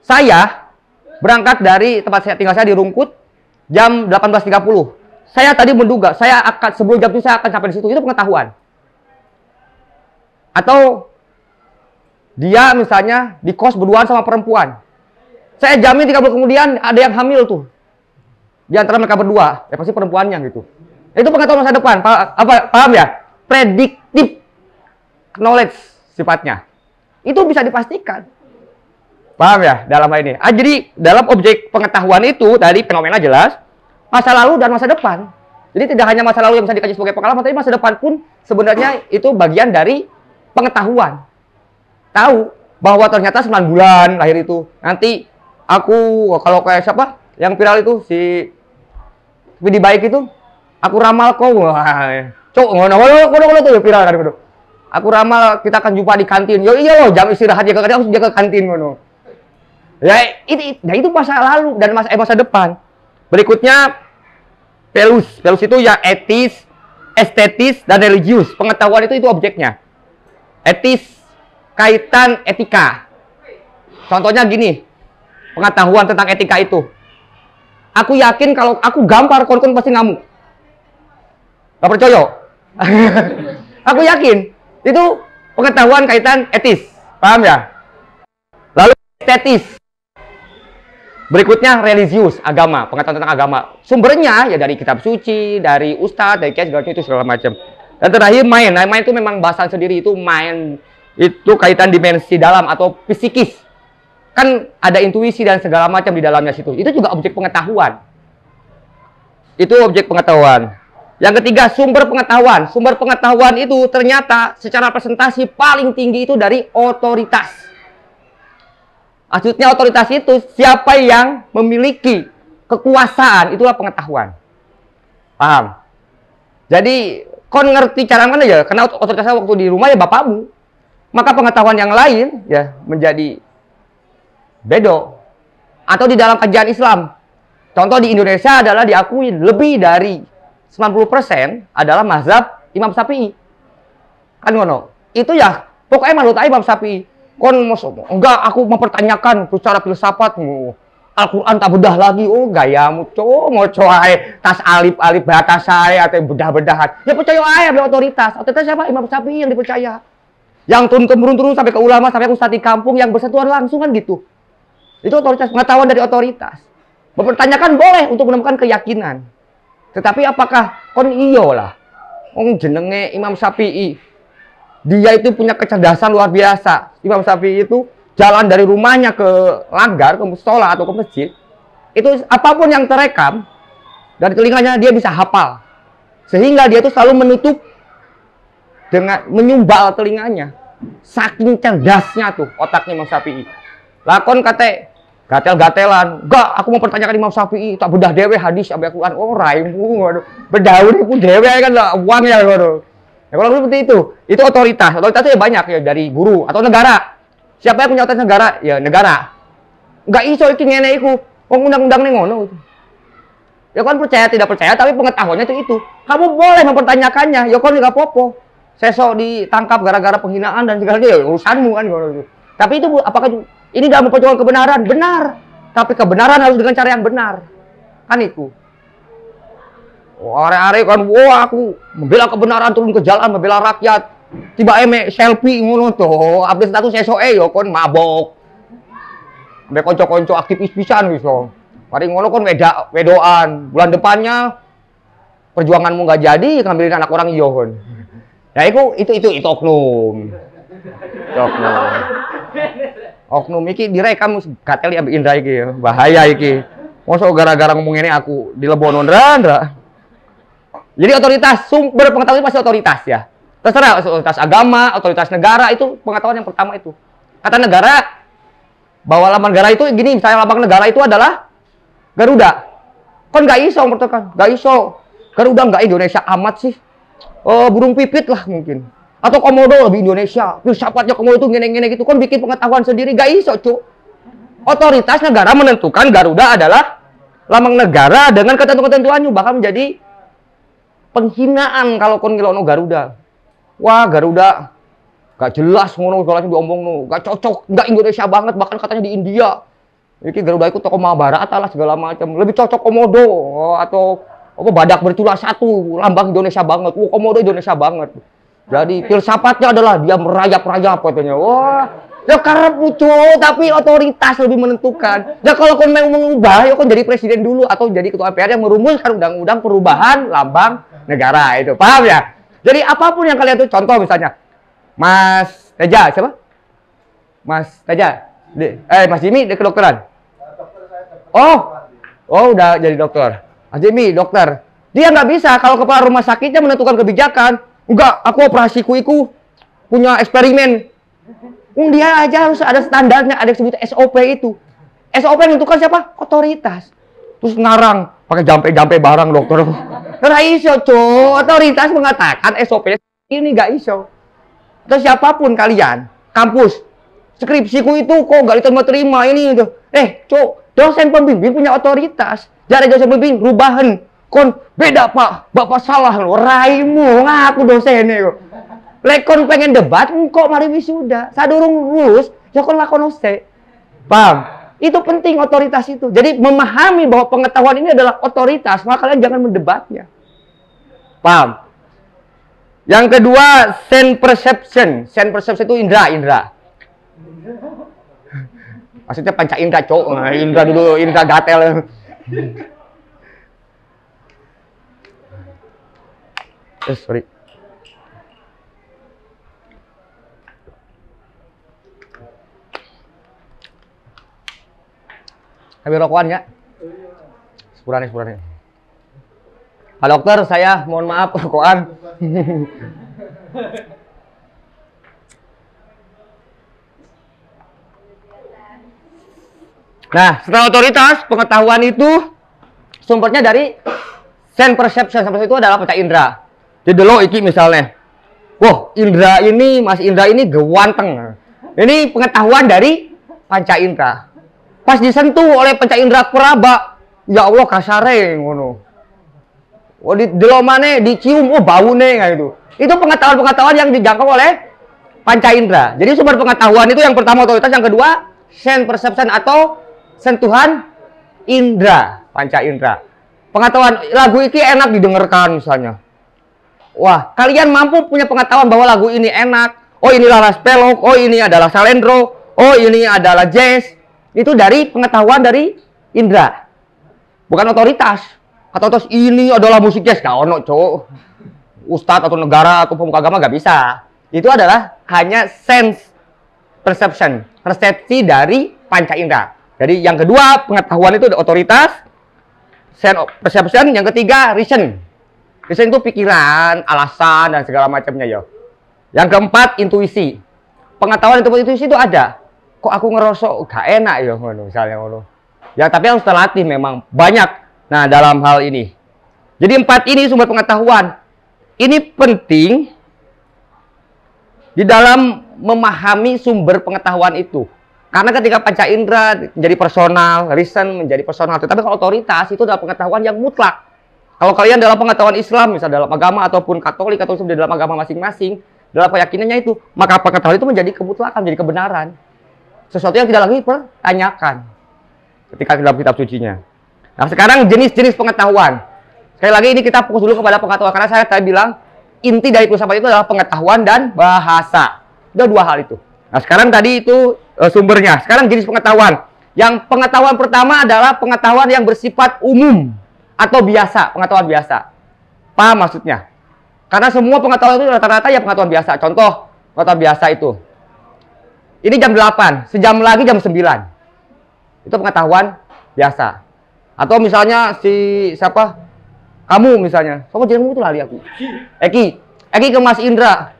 saya berangkat dari tempat saya tinggal saya di Rungkut jam 18.30. Saya tadi menduga saya akan sebelum jam itu saya akan sampai di situ. Itu pengetahuan. Atau dia misalnya di kos berduaan sama perempuan. Saya jamin 3 bulan kemudian ada yang hamil tuh. Di antara mereka berdua, ya pasti perempuannya gitu. Itu pengetahuan masa depan. Paham ya? Predictive knowledge sifatnya. Itu bisa dipastikan. Paham ya dalam hal ini? Jadi dalam objek pengetahuan itu tadi fenomena jelas, masa lalu dan masa depan. Jadi tidak hanya masa lalu yang bisa dikaji sebagai pengalaman, tapi masa depan pun sebenarnya itu bagian dari pengetahuan. Tahu bahwa ternyata 9 bulan lahir itu. Nanti aku kalau kayak siapa yang viral itu si Widi Baik itu, aku ramal kau. Cok ngono tuh viral kan itu. Aku ramal kita akan jumpa di kantin. Yo iya loh, jam istirahat jaga kerja harus jaga kantin ngono. Ya itu masa lalu dan masa depan. Berikutnya Pelus itu ya etis, estetis dan religius. Pengetahuan itu objeknya. Etis kaitan etika. Contohnya gini, pengetahuan tentang etika itu. Aku yakin kalau aku gampar kon pasti ngamuk. Gak percaya? Aku yakin. Itu pengetahuan kaitan etis. Paham ya? Lalu estetis. Berikutnya religius, agama, pengetahuan tentang agama. Sumbernya ya dari kitab suci, dari ustadz, dari kiai, segala macam. Dan terakhir main. Nah, main itu memang bahasan sendiri, itu main itu kaitan dimensi dalam atau psikis. Kan ada intuisi dan segala macam di dalamnya situ. Itu juga objek pengetahuan. Itu objek pengetahuan. Yang ketiga, sumber pengetahuan. Sumber pengetahuan itu ternyata secara presentasi paling tinggi itu dari otoritas. Maksudnya otoritas itu siapa yang memiliki kekuasaan, itulah pengetahuan. Paham? Jadi, kon ngerti cara mana ya? Karena otoritasnya waktu di rumah ya bapakmu. Maka pengetahuan yang lain ya menjadi bedo. Atau di dalam kajian Islam. Contoh di Indonesia adalah diakui lebih dari 90% adalah mazhab Imam Syafi'i. Kan ngono. Itu ya pokoknya manut aja Imam Syafi'i. Kon enggak aku mempertanyakan secara filsafatmu. Al-Qur'an tak bedah lagi. Oh, gayamu mau ae tas alif-alif batas saya atau bedah-bedahan. Ya percaya aja beliau otoritas. Otoritas siapa? Imam Syafi'i yang dipercaya. Yang turun-temurun sampai ke ulama, sampai ke ustadz di kampung yang bersentuhan langsung kan gitu. Itu otoritas, pengetahuan dari otoritas. Mempertanyakan boleh untuk menemukan keyakinan. Tetapi apakah kon iyo lah? Jenenge Imam Syafi'i. Dia itu punya kecerdasan luar biasa. Imam Syafi'i itu jalan dari rumahnya ke langgar, ke musola atau ke masjid. Itu apapun yang terekam dari telinganya dia bisa hafal. Sehingga dia itu selalu menutup dengan menyumbal telinganya. Saking cerdasnya tuh otaknya Imam Syafi'i. Lakon kate gatel-gatelan, enggak, aku mau pertanyakan Imam Syafi'i, tak bedah dewe hadis sampai Al-Qur'an. Oh, raimu, waduh. Bedah pun dewe kan lah, uang ya, waduh. Ya, kalau seperti itu otoritas. Otoritas itu ya banyak ya, dari guru atau negara. Siapa yang punya otoritas negara? Ya negara. Enggak iso iki ngene iku. Wong undang-undang ning ngono. Ya kan percaya tidak percaya, tapi pengetahuannya itu. Kamu boleh mempertanyakannya, ya kan enggak apa-apa. Sesok ditangkap gara-gara penghinaan dan segala macam, ya urusanmu kan ngono. Tapi itu apakah ini dalam memperjuangkan kebenaran? Benar. Tapi kebenaran harus dengan cara yang benar. Kan itu. Are-are kan, wah aku membela kebenaran turun ke jalan, membela rakyat. Tiba emek selfie ngono tuh. Update status sesoke yo kon mabok. Mbek konco-konco aktivis pisan wis lo. Mari ngono kon wedoan. Bulan depannya perjuanganmu nggak jadi, ngambilin anak orang iyo kon. Ya itu oknum. Oknum. Oknum iki direkam gatel ya Indra iki ya. Bahaya iki. Mosok gara-gara ngomong ini aku dilebono ndra. Jadi otoritas, sumber pengetahuan pasti otoritas ya. Terserah otoritas agama, otoritas negara, itu pengetahuan yang pertama itu. Kata negara bahwa lambang negara itu gini, misalnya lambang negara itu adalah Garuda. Kan nggak iso mempertahankan, nggak iso. Garuda nggak Indonesia amat sih. Burung pipit lah mungkin. Atau komodo lebih Indonesia. Filsafatnya komodo itu gini-gini gitu. Kan bikin pengetahuan sendiri, nggak iso cuk. Otoritas negara menentukan Garuda adalah lambang negara dengan ketentuan-ketentuannya, bahkan menjadi penghinaan kalau kon ngelono Garuda. Wah, Garuda gak jelas ngono segala macam diomong no, gak cocok, gak Indonesia banget, bahkan katanya di India. Iki Garuda itu toko Mahabharata lah segala macam. Lebih cocok komodo atau apa badak bertulah satu, lambang Indonesia banget. Komodo Indonesia banget. Jadi filsafatnya adalah dia merayap-rayap katanya. Wah, ya karena lucu, tapi otoritas lebih menentukan. Ya kalau kon mau mengubah, ya kon jadi presiden dulu atau jadi ketua MPR yang merumuskan undang-undang perubahan lambang negara itu. Paham ya? Jadi apapun yang kalian tuh, contoh misalnya Mas Teja, siapa? Mas Teja. Mas Jimmy di kedokteran. Oh, udah jadi dokter. Mas Jimmy dokter. Dia nggak bisa kalau kepala rumah sakitnya menentukan kebijakan. Enggak, aku operasiku itu punya eksperimen. Dia aja harus ada standarnya, ada yang disebut SOP itu. SOP yang menentukan siapa? Otoritas. Terus ngarang pakai jampe-jampe barang dokter. Nggak iso, cok. Otoritas mengatakan SOP ini nggak iso. Atau siapapun kalian, kampus, skripsiku itu kok nggak diterima ini itu. Cok, dosen pembimbing punya otoritas. Jadi dosen pembimbing rubahan. Kon beda pak, bapak salah loh. Raimu ngaku dosennya kok. Lekon pengen debat, kok mari wisuda. Sadurung lulus, ya kon lakon ose. Paham? Itu penting otoritas itu. Jadi memahami bahwa pengetahuan ini adalah otoritas, maka kalian jangan mendebatnya. Paham? Yang kedua, sense perception. Sense perception itu indra. Maksudnya panca indra, cok. Nah, indra dulu, indra gatel. Sorry. Ambil rokokan ya. Sepurane. Pak dokter, saya mohon maaf rokokan. Nah, setelah otoritas, pengetahuan itu sumbernya dari sense perception. Sampai itu adalah panca indra. Jadi lo iki misalnya, wah indra ini, Mas Indra ini gewanteng. Ini pengetahuan dari panca indra. Pas disentuh oleh panca indra peraba, ya Allah kasare ngono. Oh di delomane dicium, oh baune kayak itu. Itu pengetahuan yang dijangkau oleh panca indra. Jadi sumber pengetahuan itu yang pertama otoritas, yang kedua sense perception atau sentuhan indra, panca indra. Pengetahuan lagu ini enak didengarkan misalnya. Wah, kalian mampu punya pengetahuan bahwa lagu ini enak. Oh, inilah Las Pelok. Oh, ini adalah Salendro. Oh, ini adalah jazz. Itu dari pengetahuan dari indra. Bukan otoritas. Otoritas ini adalah musik jazz. Gak ono, cowok. Ustadz atau negara atau pemuka agama gak bisa. Itu adalah hanya sense perception. Persepsi dari panca indra. Jadi yang kedua, pengetahuan itu otoritas. Sense perception. Yang ketiga, reason. Reason itu pikiran, alasan, dan segala macamnya ya. Yang keempat, intuisi. Pengetahuan itu intuisi itu ada. Kok aku ngerosok gak enak ya, misalnya. Ya, tapi harus terlatih memang banyak. Nah, dalam hal ini. Jadi 4 ini sumber pengetahuan. Ini penting di dalam memahami sumber pengetahuan itu. Karena ketika panca indra menjadi personal, reason menjadi personal. Tetapi kalau otoritas itu adalah pengetahuan yang mutlak. Kalau kalian dalam pengetahuan Islam, misalnya dalam agama ataupun Katolik atau di dalam agama masing-masing, dalam keyakinannya itu, maka pengetahuan itu menjadi kemutlakan, menjadi kebenaran. Sesuatu yang tidak lagi dipertanyakan ketika dalam kitab sucinya. Nah, sekarang jenis-jenis pengetahuan. Sekali lagi ini kita fokus dulu kepada pengetahuan, karena saya tadi bilang inti dari filsafat itu adalah pengetahuan dan bahasa. Itu 2 hal itu. Nah, sekarang tadi itu sumbernya. Sekarang jenis pengetahuan. Yang pengetahuan pertama adalah pengetahuan yang bersifat umum atau biasa, pengetahuan biasa. Paham maksudnya? Karena semua pengetahuan itu rata-rata ya pengetahuan biasa. Contoh, pengetahuan biasa itu. Ini jam 8, sejam lagi jam 9. Itu pengetahuan biasa. Atau misalnya siapa? Kamu misalnya. Sopo jenengmu itu lali aku. Eki ke Mas Indra.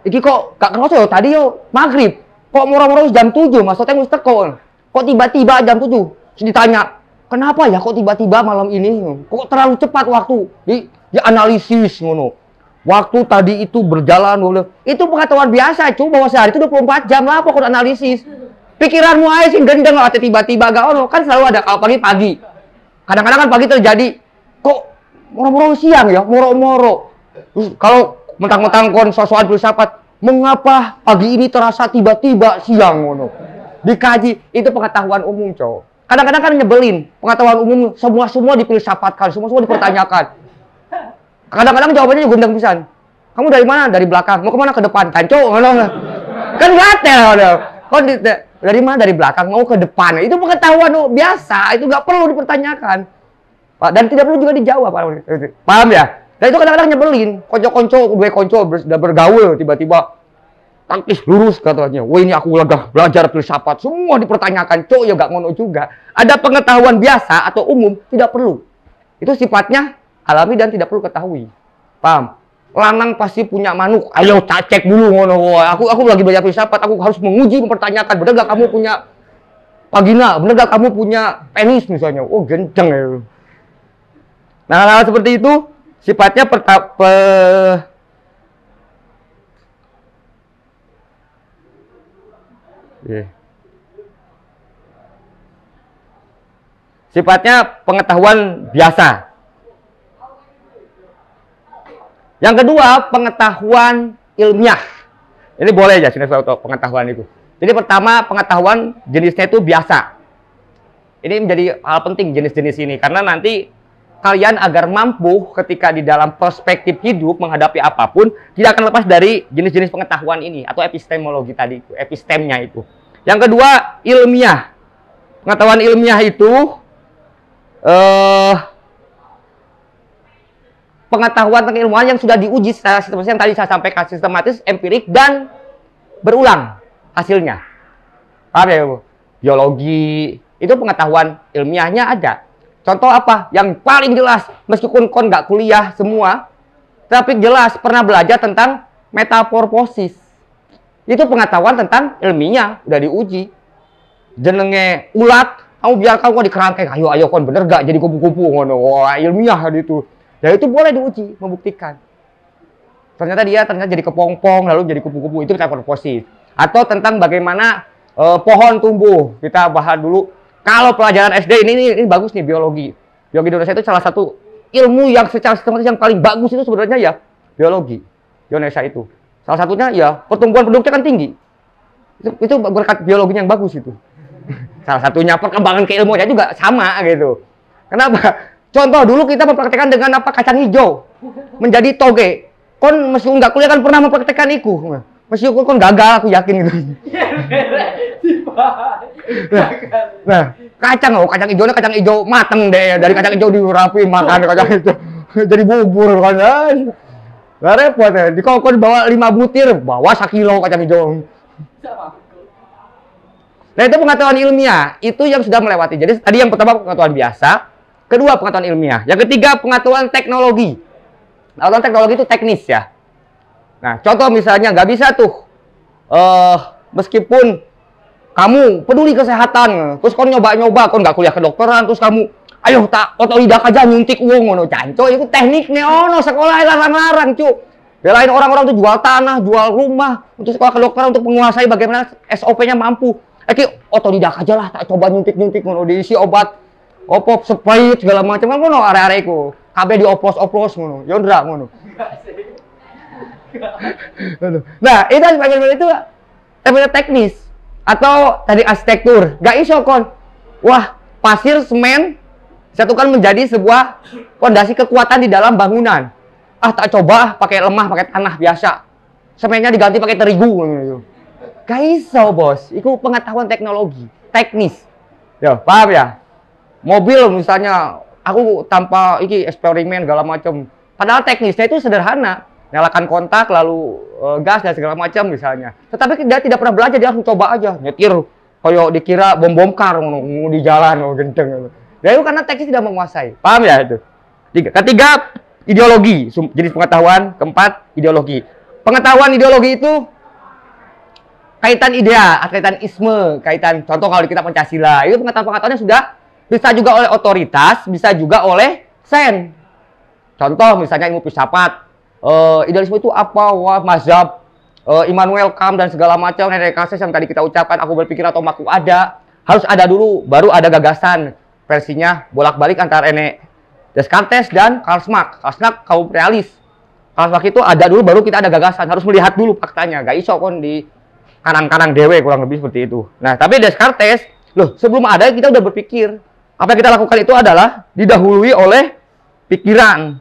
Iki kok gak kerasa yo tadi yo maghrib. Kok murah-murah jam 7, maksudnya wis teko. Kok tiba-tiba jam 7? Terus ditanya, kenapa ya kok tiba-tiba malam ini? Kok terlalu cepat waktu? Di analisis ngono. Waktu tadi itu berjalan, itu pengetahuan biasa, cuma bahwa sehari itu 24 jam lah, kok analisis. Pikiranmu aja sih gendeng atau tiba-tiba gak ono, kan selalu ada. Kalau pagi. Kadang-kadang kan pagi terjadi, kok moro-moro siang ya, moro-moro. Terus kalau mentang-mentang kon sosokan filsafat, mengapa pagi ini terasa tiba-tiba siang ngono? Dikaji, itu pengetahuan umum, cowok. Kadang-kadang kan nyebelin, pengetahuan umum semua difilsafatkan, semua dipertanyakan. Kadang-kadang jawabannya juga gendeng pisan. Kamu dari mana? Dari belakang. Mau kemana? Ke depan. Kanco, kan gatel. Kok dari mana? Dari belakang. Mau ke depan. Itu pengetahuan biasa. Itu nggak perlu dipertanyakan. Dan tidak perlu juga dijawab. Paham ya? Dan itu kadang-kadang nyebelin. Konco-konco, dua konco sudah bergaul tiba-tiba tangkis lurus katanya. Wah ini aku lagi belajar filsafat. Semua dipertanyakan. Cok ya nggak ngono juga. Ada pengetahuan biasa atau umum tidak perlu. Itu sifatnya alami dan tidak perlu ketahui. Paham? Lanang pasti punya manuk. Ayo cek dulu ngono. Aku lagi belajar filsafat, aku harus menguji, mempertanyakan, benar gak kamu punya vagina? Benar gak kamu punya penis misalnya? Oh, genceng ya. Nah, hal-hal seperti itu sifatnya sifatnya pengetahuan biasa. Yang kedua, pengetahuan ilmiah. Ini boleh ya, pengetahuan itu. Jadi pertama, pengetahuan jenisnya itu biasa. Ini menjadi hal penting jenis-jenis ini karena nanti kalian agar mampu ketika di dalam perspektif hidup menghadapi apapun tidak akan lepas dari jenis-jenis pengetahuan ini atau epistemologi tadi itu, epistemnya itu. Yang kedua, ilmiah. Pengetahuan ilmiah itu pengetahuan tentang ilmuwan yang sudah diuji secara sistematis yang tadi saya sampaikan, sistematis, empirik, dan berulang hasilnya. Paham ya, Bu? Biologi, itu pengetahuan ilmiahnya ada. Contoh apa? Yang paling jelas, meskipun kon nggak kuliah semua, tapi jelas pernah belajar tentang metamorfosis. Itu pengetahuan tentang ilmiahnya, udah diuji. Jenenge ulat, kamu biarkan kok di kerangkeng, ayo kon bener gak jadi kupu-kupu, ngono. Wah, ilmiah gitu. Ya itu boleh diuji, membuktikan. Ternyata jadi kepompong, lalu jadi kupu-kupu, itu metamorfosis. Atau tentang bagaimana pohon tumbuh. Kita bahas dulu. Kalau pelajaran SD ini bagus nih, biologi. Biologi Indonesia itu salah satu ilmu yang secara sistematis yang paling bagus itu sebenarnya ya biologi Indonesia itu. Salah satunya ya pertumbuhan penduduknya kan tinggi. Itu berkat biologinya yang bagus itu. Salah satunya perkembangan keilmuannya juga sama gitu. Kenapa? Contoh dulu kita mempraktekkan dengan apa, kacang hijau menjadi toge. Kon meskipun nggak kuliah kan pernah mempraktekkan itu. Meskipun kon gagal, aku yakin gitu. Nah, kacang hijau mateng deh. Dari kacang hijau dirapi makan kacang hijau jadi bubur kan. Nggak repot ya. Di kon bawa 5 butir, bawa 1 kilo kacang hijau. Nah, itu pengetahuan ilmiah. Itu yang sudah melewati. Jadi tadi yang pertama pengetahuan biasa. Kedua, pengetahuan ilmiah. Yang ketiga, pengetahuan teknologi. Pengetahuan teknologi itu teknis ya. Nah, contoh misalnya nggak bisa tuh, meskipun kamu peduli kesehatan, terus kau nyoba-nyoba, kau nggak kuliah kedokteran, terus kamu, ayo tak otodidak aja nyuntik uang, ngono, canco, itu teknik nih, ono sekolah larang-larang, cu. Belain orang-orang tuh jual tanah, jual rumah, untuk sekolah kedokteran untuk menguasai bagaimana SOP-nya mampu. Otodidak aja lah, tak coba nyuntik-nyuntik, ngono, diisi obat. Opop, Sprite, segala macam kan ngono area-area iku. Kabeh dioplos-oplos ngono. Ya ndra ngono. Nah, itu sebagian itu teknis atau tadi arsitektur. Gak iso kon. Wah, pasir, semen disatukan menjadi sebuah fondasi kekuatan di dalam bangunan. Ah, tak coba pakai lemah, pakai tanah biasa. Semennya diganti pakai terigu ngono. Gak iso, Bos. Itu pengetahuan teknologi, teknis. Ya, paham ya? Mobil misalnya, aku tanpa eksperimen segala macam. Padahal teknisnya itu sederhana, nyalakan kontak lalu gas dan segala macam misalnya. Tetapi dia tidak pernah belajar, dia langsung coba aja nyetir, kayak dikira bom kar di jalan, genteng. Ya itu karena teknis tidak menguasai. Paham ya itu? Ketiga, ideologi, jenis pengetahuan. Keempat, ideologi. Pengetahuan ideologi itu kaitan idea, kaitan isme, kaitan contoh kalau kita Pancasila, itu pengetahuan-pengetahuannya sudah bisa juga oleh otoritas, bisa juga oleh sen. Contoh misalnya ilmu filsafat, idealisme itu apa? Wah, mazhab Immanuel Kant dan segala macam, Rene Descartes yang tadi kita ucapkan, aku berpikir atau aku ada. Harus ada dulu, baru ada gagasan. Versinya bolak-balik antara Rene Descartes dan Karl Marx. Karl Marx kaum realis. Karl Marx itu ada dulu, baru kita ada gagasan. Harus melihat dulu faktanya. Gak iso kon di kanan-kanan dewe, kurang lebih seperti itu. Nah, tapi Descartes, loh sebelum ada kita udah berpikir. Apa yang kita lakukan itu adalah didahului oleh pikiran.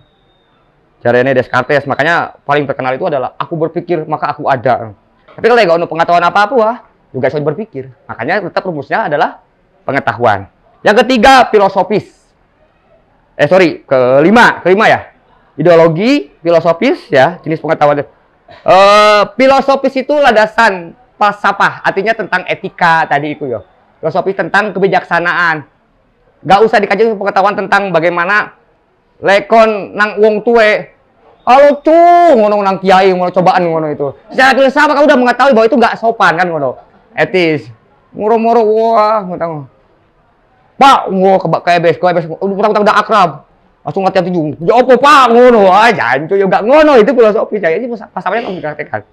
Caranya Descartes, makanya paling terkenal itu adalah aku berpikir maka aku ada. Tapi kalau nggak ada pengetahuan apa-apa, juga bisa berpikir. Makanya tetap rumusnya adalah pengetahuan. Yang ketiga, filosofis. Kelima ya. Ideologi, filosofis ya, jenis pengetahuan. Filosofis itu landasan falsafah, artinya tentang etika tadi itu ya. Filosofis tentang kebijaksanaan. Gak usah dikaji pengetahuan tentang bagaimana lekon nang wong tue. Halo cu, ngono nang kiai, ngono cobaan ngono itu. Secara filsafat kamu udah mengetahui bahwa itu gak sopan kan ngono. Etis. Moro-moro wah, ngutang. Pak, kayak bes, udah akrab. Langsung ngerti tujuh. Ya opo Pak ngono. Ah, jangan cu, ya gak ngono, itu filosofi saya. Ini pasalnya kamu dikatakan.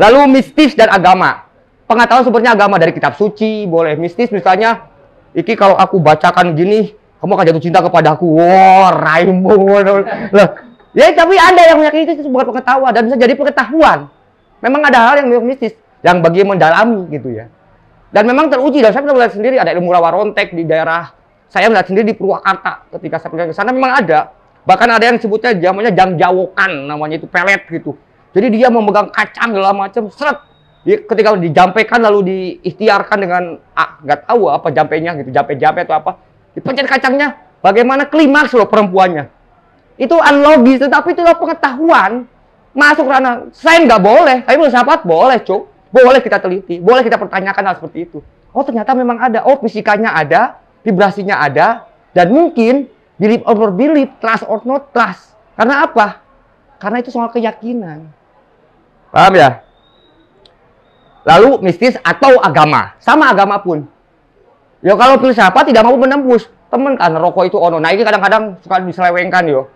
Lalu mistis dan agama. Pengetahuan sumbernya agama dari kitab suci, boleh mistis misalnya. Iki kalau aku bacakan gini, kamu akan jatuh cinta kepadaku. Wah, raimu. Loh, ya tapi ada yang meyakini itu bukan pengetahuan dan bisa jadi pengetahuan. Memang ada hal yang mistis yang bagi mendalami gitu ya. Dan memang teruji dan saya pernah melihat sendiri ada ilmu rawa rontek di daerah Saya melihat sendiri di Purwakarta ketika saya pergi ke sana memang ada. Bahkan ada yang sebutnya namanya jangjawokan, namanya itu pelet gitu. Jadi dia memegang kacang segala macam, seret. Ketika dijampaikan lalu diikhtiarkan dengan nggak tahu apa jampenya gitu, jampe atau apa. Dipencet kacangnya, bagaimana klimaks loh perempuannya. Itu unlogis, tetapi itu pengetahuan. Masuk ranah, saya nggak boleh, tapi filsafat boleh, cuk. Boleh kita teliti, boleh kita pertanyakan hal seperti itu. Oh ternyata memang ada, oh fisikanya ada, vibrasinya ada, dan mungkin believe or not believe, trust or not trust. Karena apa? Karena itu soal keyakinan. Paham ya? Lalu mistis atau agama, sama agama pun. Ya kalau filsafat tidak mau menembus, temen kan rokok itu ono. Nah ini kadang-kadang suka diselewengkan yo.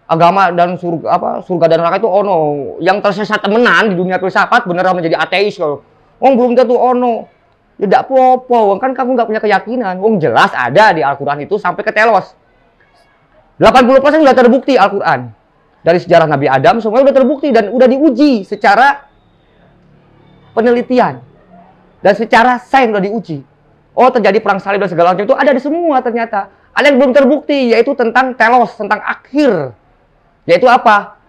Agama dan surga dan neraka itu ono. Yang tersesat temenan di dunia filsafat beneran menjadi ateis kalau. Wong belum tentu ono. Ya tidak apa-apa, kan kamu nggak punya keyakinan. Wong jelas ada di Al-Quran itu sampai ke telos. 80% sudah terbukti Al-Quran. Dari sejarah Nabi Adam semuanya sudah terbukti dan sudah diuji secara penelitian. Dan secara sains sudah diuji. Oh terjadi perang salib dan segala macam itu ada di semua ternyata. Ada yang belum terbukti yaitu tentang telos, tentang akhir. Yaitu apa?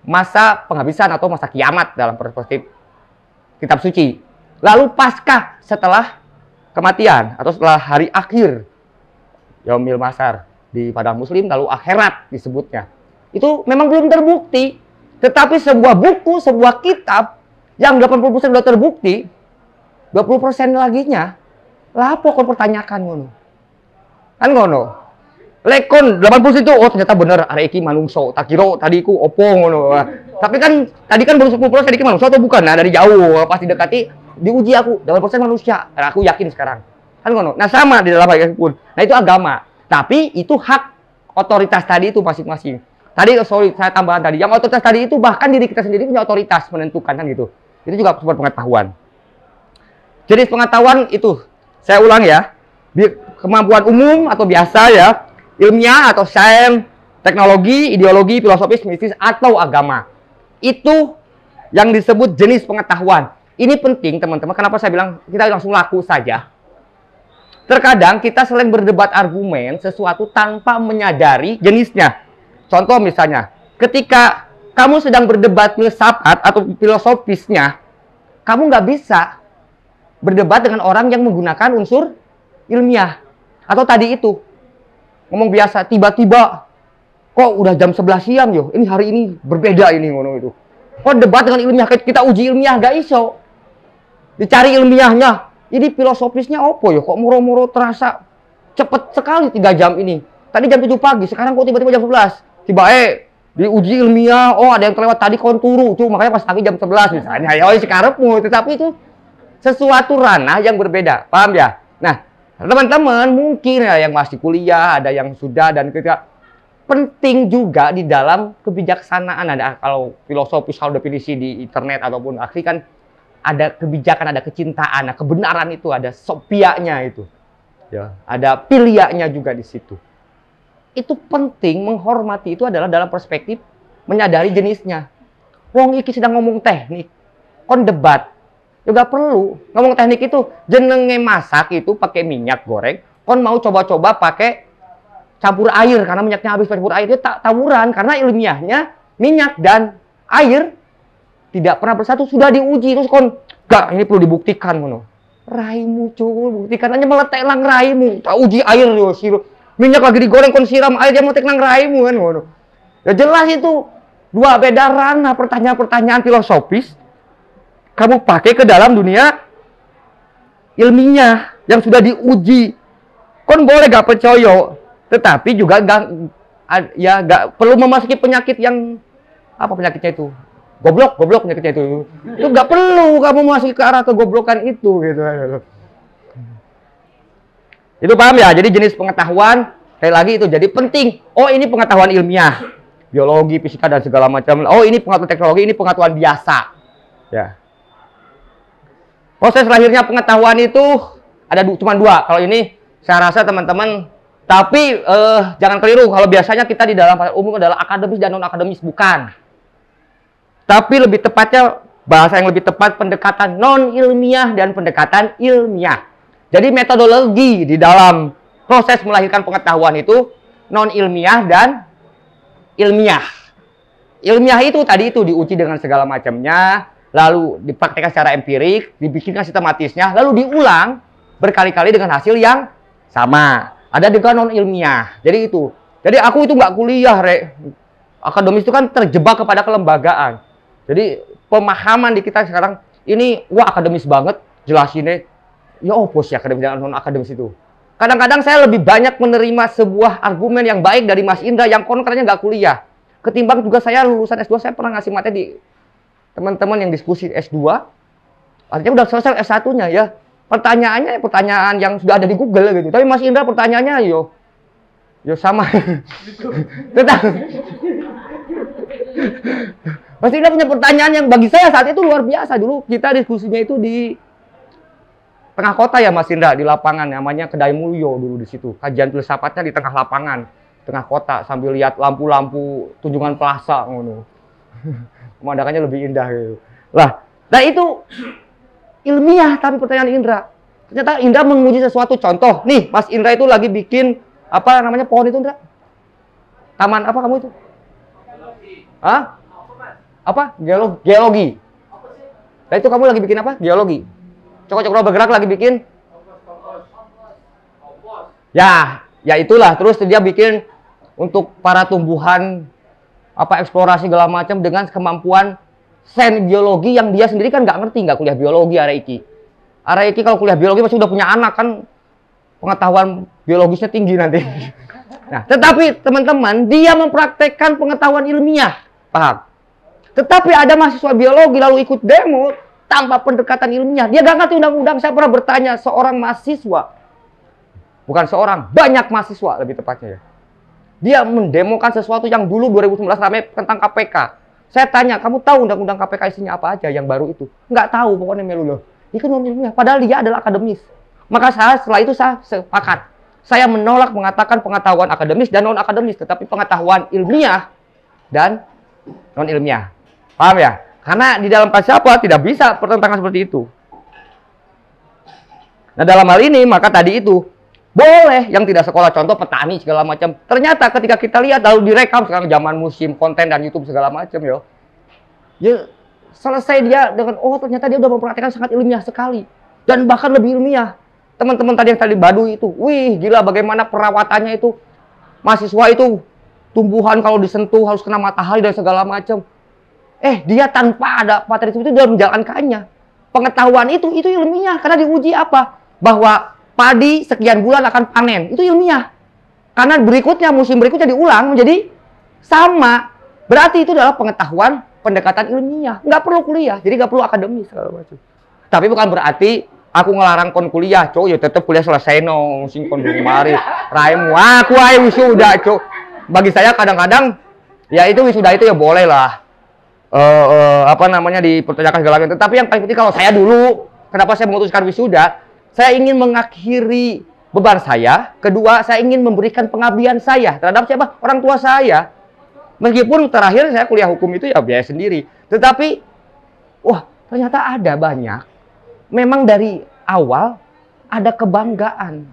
Masa penghabisan atau masa kiamat dalam perspektif kitab suci. Lalu paskah setelah kematian atau setelah hari akhir. Yaumil Masar di padang muslim, lalu akhirat disebutnya. Itu memang belum terbukti. Tetapi sebuah buku, sebuah kitab yang 80% sudah terbukti, 20% laginya lapo kon pertanyakan ngono. Kan ngono. Lekon 80% itu oh ternyata bener arek iki manungso. Tak kira tadi ku opo ngono. Tapi kan tadi kan baru 10% tadi ki manungso atau bukan? Nah dari jauh pas didekati diuji aku 80% manusia. Nah, aku yakin sekarang. Kan ngono. Nah sama di dalam hal pun. Nah itu agama. Tapi itu hak otoritas tadi itu masing-masing. Tadi sorry saya tambahan tadi. Yang otoritas tadi itu bahkan diri kita sendiri punya otoritas menentukan kan gitu. Itu juga sebuah pengetahuan. Jenis pengetahuan itu saya ulang ya. Kemampuan umum atau biasa ya. Ilmiah atau sains, teknologi, ideologi, filosofis, mistis, atau agama. Itu yang disebut jenis pengetahuan. Ini penting teman-teman, kenapa saya bilang kita langsung laku saja. Terkadang kita sering berdebat argumen sesuatu tanpa menyadari jenisnya. Contoh misalnya, ketika kamu sedang berdebat filsafat atau filosofisnya, kamu nggak bisa berdebat dengan orang yang menggunakan unsur ilmiah. Atau tadi itu, ngomong biasa, tiba-tiba kok udah jam 11 siang yo, ini hari ini berbeda ini ngono itu. Kok debat dengan ilmiah, kita uji ilmiah gak iso. Dicari ilmiahnya, ini filosofisnya apa yo, kok muro-muro terasa cepet sekali 3 jam ini. Tadi jam 7 pagi, sekarang kok tiba-tiba jam 11. Tiba diuji ilmiah, oh ada yang kelewat tadi konturu, tuh makanya pas pagi jam 11 misalnya. Ayo sekarangmu, tetapi itu sesuatu ranah yang berbeda, paham ya? Nah, teman-teman mungkin ya yang masih kuliah, ada yang sudah dan ketika penting juga di dalam kebijaksanaan. Ada kalau filosofis soal definisi di internet ataupun akhir kan ada kebijakan, ada kecintaan, nah, kebenaran itu ada sopianya itu, ya ada pilianya juga di situ. Itu penting menghormati itu adalah dalam perspektif menyadari jenisnya. Wong iki sedang ngomong teknik, kon debat. Juga perlu ngomong teknik itu jenenge masak itu pakai minyak goreng. Kon mau coba-coba pakai campur air karena minyaknya habis campur air itu tak tawuran karena ilmiahnya minyak dan air tidak pernah bersatu sudah diuji terus kon gak ini perlu dibuktikan ngono. Raimu cuy buktikan hanya meletek lang raimu. Tak uji air yo sirup. Minyak lagi digoreng kon siram air dia meletek lang raimu kan ngono. Ya jelas itu dua beda ranah pertanyaan-pertanyaan filosofis. Kamu pakai ke dalam dunia ilmiah yang sudah diuji. Kon boleh gak percaya, tetapi juga gak perlu memasuki penyakit yang apa penyakitnya itu? Goblok penyakitnya itu. Itu gak perlu kamu memasuki ke arah kegoblokan itu gitu. Itu paham ya? Jadi jenis pengetahuan sekali lagi itu jadi penting. Oh ini pengetahuan ilmiah, biologi, fisika dan segala macam. Oh ini pengetahuan teknologi, ini pengetahuan biasa. Ya. Proses lahirnya pengetahuan itu ada cuma 2. Kalau ini saya rasa teman-teman, tapi jangan keliru. Kalau biasanya kita di dalam umum adalah akademis dan non akademis, bukan. Tapi lebih tepatnya bahasa yang lebih tepat pendekatan non ilmiah dan pendekatan ilmiah. Jadi metodologi di dalam proses melahirkan pengetahuan itu non ilmiah dan ilmiah. Ilmiah itu tadi itu diuji dengan segala macamnya, lalu dipraktekkan secara empirik, dibikinkan sistematisnya, lalu diulang berkali-kali dengan hasil yang sama. Ada juga non ilmiah. Jadi itu. Jadi aku itu nggak kuliah, akademis itu kan terjebak kepada kelembagaan. Jadi pemahaman di kita sekarang ini wah akademis banget, jelasinnya. Ya opos ya akademis dan non akademis itu. Kadang-kadang saya lebih banyak menerima sebuah argumen yang baik dari Mas Indra yang kontranya nggak kuliah. Ketimbang juga saya lulusan S2, saya pernah ngasih materi di teman-teman yang diskusi S2. Artinya udah selesai S1-nya ya. Pertanyaannya pertanyaan yang sudah ada di Google gitu. Tapi Mas Indra pertanyaannya yo sama. Tetap. Mas Indra punya pertanyaan yang bagi saya saat itu luar biasa. Dulu kita diskusinya itu di tengah kota ya Mas Indra, di lapangan namanya Kedai Mulyo dulu di situ. Kajian filsafatnya di tengah lapangan, tengah kota sambil lihat lampu-lampu Tunjungan Plaza ngono. Pemandangannya lebih indah gitu. Lah, nah itu ilmiah tapi pertanyaan Indra. Ternyata Indra menguji sesuatu contoh. Nih, Mas Indra itu lagi bikin apa namanya pohon itu Indra? Taman apa kamu itu? Hah? Apa? Geologi. Nah itu kamu lagi bikin apa? Geologi. Cokro-cokro bergerak lagi bikin? Ya itulah. Terus dia bikin untuk para tumbuhan apa eksplorasi segala macam dengan kemampuan sains biologi yang dia sendiri kan nggak ngerti, nggak kuliah biologi Araiki. Araiki kalau kuliah biologi pasti udah punya anak kan, pengetahuan biologisnya tinggi nanti. Nah, tetapi teman-teman dia mempraktekkan pengetahuan ilmiah, paham? Tetapi ada mahasiswa biologi lalu ikut demo tanpa pendekatan ilmiah. Dia gak ngerti undang-undang. Saya pernah bertanya seorang mahasiswa. Bukan seorang, banyak mahasiswa lebih tepatnya ya. Dia mendemokan sesuatu yang dulu 2019 ramai tentang KPK. Saya tanya, kamu tahu undang-undang KPK isinya apa aja yang baru itu? Nggak tahu pokoknya melu loh. Itu non ilmiah. Padahal dia adalah akademis. Maka setelah itu saya sepakat. Saya menolak mengatakan pengetahuan akademis dan non akademis. Tetapi pengetahuan ilmiah dan non ilmiah. Paham ya? Karena di dalam falsafah tidak bisa pertentangan seperti itu. Nah dalam hal ini maka tadi itu boleh yang tidak sekolah, contoh petani segala macam. Ternyata ketika kita lihat lalu direkam sekarang zaman musim konten dan YouTube segala macam ya selesai dia dengan oh ternyata dia udah mempraktikkan sangat ilmiah sekali dan bahkan lebih ilmiah. Teman-teman tadi yang tadi Baduy itu, wih gila bagaimana perawatannya itu, mahasiswa itu tumbuhan kalau disentuh harus kena matahari dan segala macam. Dia tanpa ada materi itu dia menjalankannya. Pengetahuan itu ilmiah karena diuji apa? Bahwa padi sekian bulan akan panen. Itu ilmiah. Karena berikutnya musim berikutnya diulang menjadi sama. Berarti itu adalah pengetahuan pendekatan ilmiah. Nggak perlu kuliah, jadi nggak perlu akademis segala macam. Tapi bukan berarti aku ngelarang kon kuliah, cowok ya tetap kuliah selesai no, sing kon mari. Raimu aku ayo wisuda, cowok. Bagi saya kadang-kadang ya itu wisuda itu ya boleh lah. Apa namanya dipertanyakan segala macam. Tetapi yang paling penting kalau saya dulu, kenapa saya memutuskan wisuda? Saya ingin mengakhiri beban saya. Kedua, saya ingin memberikan pengabdian saya terhadap siapa? Orang tua saya. Meskipun terakhir saya kuliah hukum itu ya biaya sendiri. Tetapi, wah ternyata ada banyak. Memang dari awal ada kebanggaan.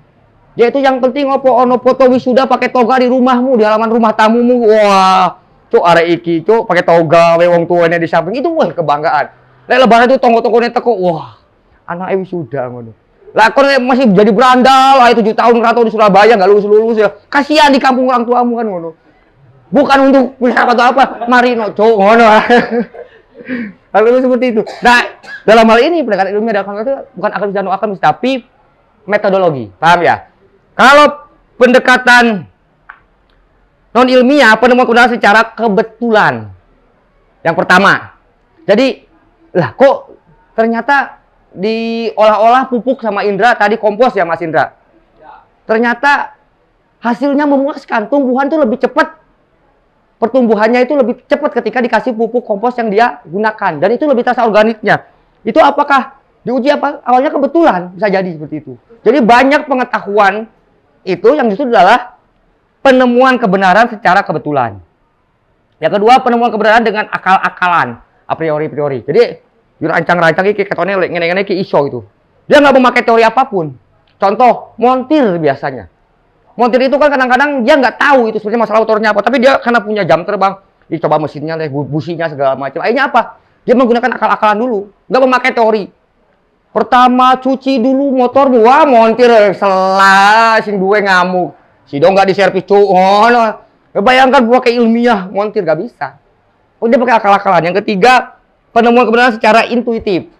Yaitu yang penting ono foto wisuda pakai toga di rumahmu, di halaman rumah tamumu. Wah. Cuk arek iki, cuk pakai toga we wong tuane di samping itu wah kebanggaan. Lek lebaran itu tonggo-tonggone teko, wah anake wisuda ngono. Lah kon masih jadi berandal, 7 tahun rantau di Surabaya enggak lulus-lulus ya. Kasihan di kampung orang tuamu kan ngono. Bukan untuk filsafat atau apa, marino cuk ngono. Lalu seperti itu. Nah, dalam hal ini pendekatan ilmiah dalam itu bukan akademis dan akademis tapi metodologi. Paham ya? Kalau pendekatan non ilmiah penemuan kebenaran secara kebetulan. Yang pertama. Jadi, lah kok ternyata diolah-olah pupuk sama Indra tadi kompos ya Mas Indra. Ternyata hasilnya memuaskan. Tumbuhan itu lebih cepat. Pertumbuhannya itu lebih cepat ketika dikasih pupuk kompos yang dia gunakan dan itu lebih terasa organiknya. Itu apakah diuji apa? Awalnya kebetulan bisa jadi seperti itu. Jadi banyak pengetahuan itu yang justru adalah penemuan kebenaran secara kebetulan. Yang kedua, penemuan kebenaran dengan akal-akalan, a priori. Jadi, rancang-rancang iki ketone ngene-ngene iki iso itu. Dia nggak memakai teori apapun. Contoh, montir biasanya. Montir itu kan kadang-kadang dia nggak tahu itu sebenarnya masalah motornya apa, tapi dia karena punya jam terbang, dicoba mesinnya, businya segala macam. Akhirnya apa? Dia menggunakan akal-akalan dulu, nggak memakai teori. Pertama cuci dulu motor, wah montir selah, sing duwe ngamuk. Si dong nggak diservis cu, oh, no. Bayangkan pakai ilmiah montir nggak bisa. Oh dia pakai akal-akalan. Yang ketiga, penemuan kebenaran secara intuitif.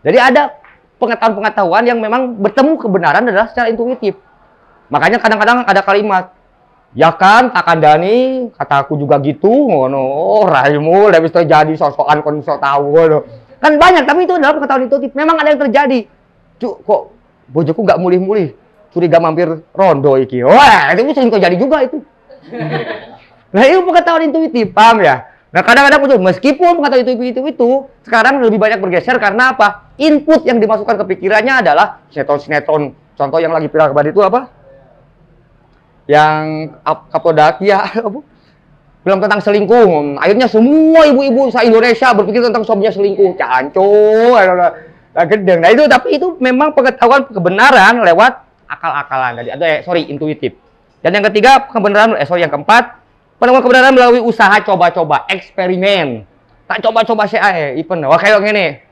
Jadi ada pengetahuan-pengetahuan yang memang bertemu kebenaran adalah secara intuitif. Makanya kadang-kadang ada kalimat, ya kan, tak kandani, kata aku juga gitu, ngono, raimu, habis itu jadi sosokan kon sok tahu, ngono. Kan banyak, tapi itu adalah pengetahuan intuitif. Memang ada yang terjadi. Cuk, kok bojoku nggak mulih-mulih, curiga mampir rondo iki. Wah, itu sering terjadi juga itu. Nah, itu pengetahuan intuitif, paham ya? Nah, kadang-kadang muncul, meskipun pengetahuan intuitif itu sekarang lebih banyak bergeser karena apa? Input yang dimasukkan ke pikirannya adalah sinetron-sinetron. Contoh yang lagi viral kemarin itu apa? Yang Kapolda ya, film tentang selingkuh. Akhirnya semua ibu-ibu se-Indonesia berpikir tentang suaminya selingkuh. Canco, gedeng. Nah itu, tapi itu memang pengetahuan kebenaran lewat akal-akalan. Intuitif. Dan yang ketiga, yang keempat, penemuan kebenaran melalui usaha coba-coba, eksperimen. Tak coba-coba sih, event. Wah kayak gini.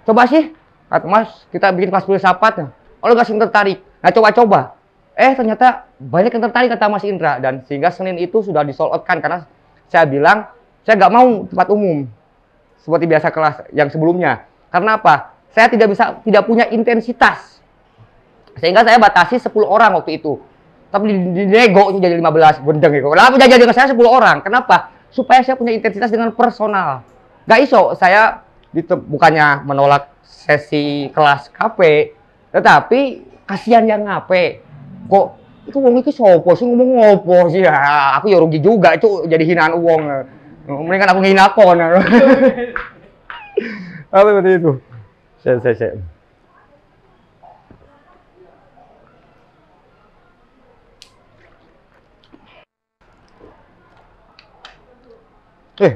Coba sih, Mas, kita bikin kelas filsafat. Oh, nggak sih tertarik. Nah coba-coba. Ternyata banyak yang tertarik kata Mas Indra, dan sehingga Senin itu sudah di-sold out kan karena saya bilang saya nggak mau tempat umum seperti biasa kelas yang sebelumnya. Karena apa? Saya tidak punya intensitas. Sehingga saya batasi 10 orang waktu itu. Tapi di nego jadi 15, bendeng itu. Kenapa jadi dengan saya 10 orang? Kenapa? Supaya saya punya intensitas dengan personal. Gak iso saya bukannya menolak sesi kelas kafe, tetapi kasihan yang ngape. Kok itu wong itu sopo sih ngomong ngopo sih ya, aku ya rugi juga itu jadi hinaan uang. Mendingan aku ngina kon. Apa seperti itu? Saya.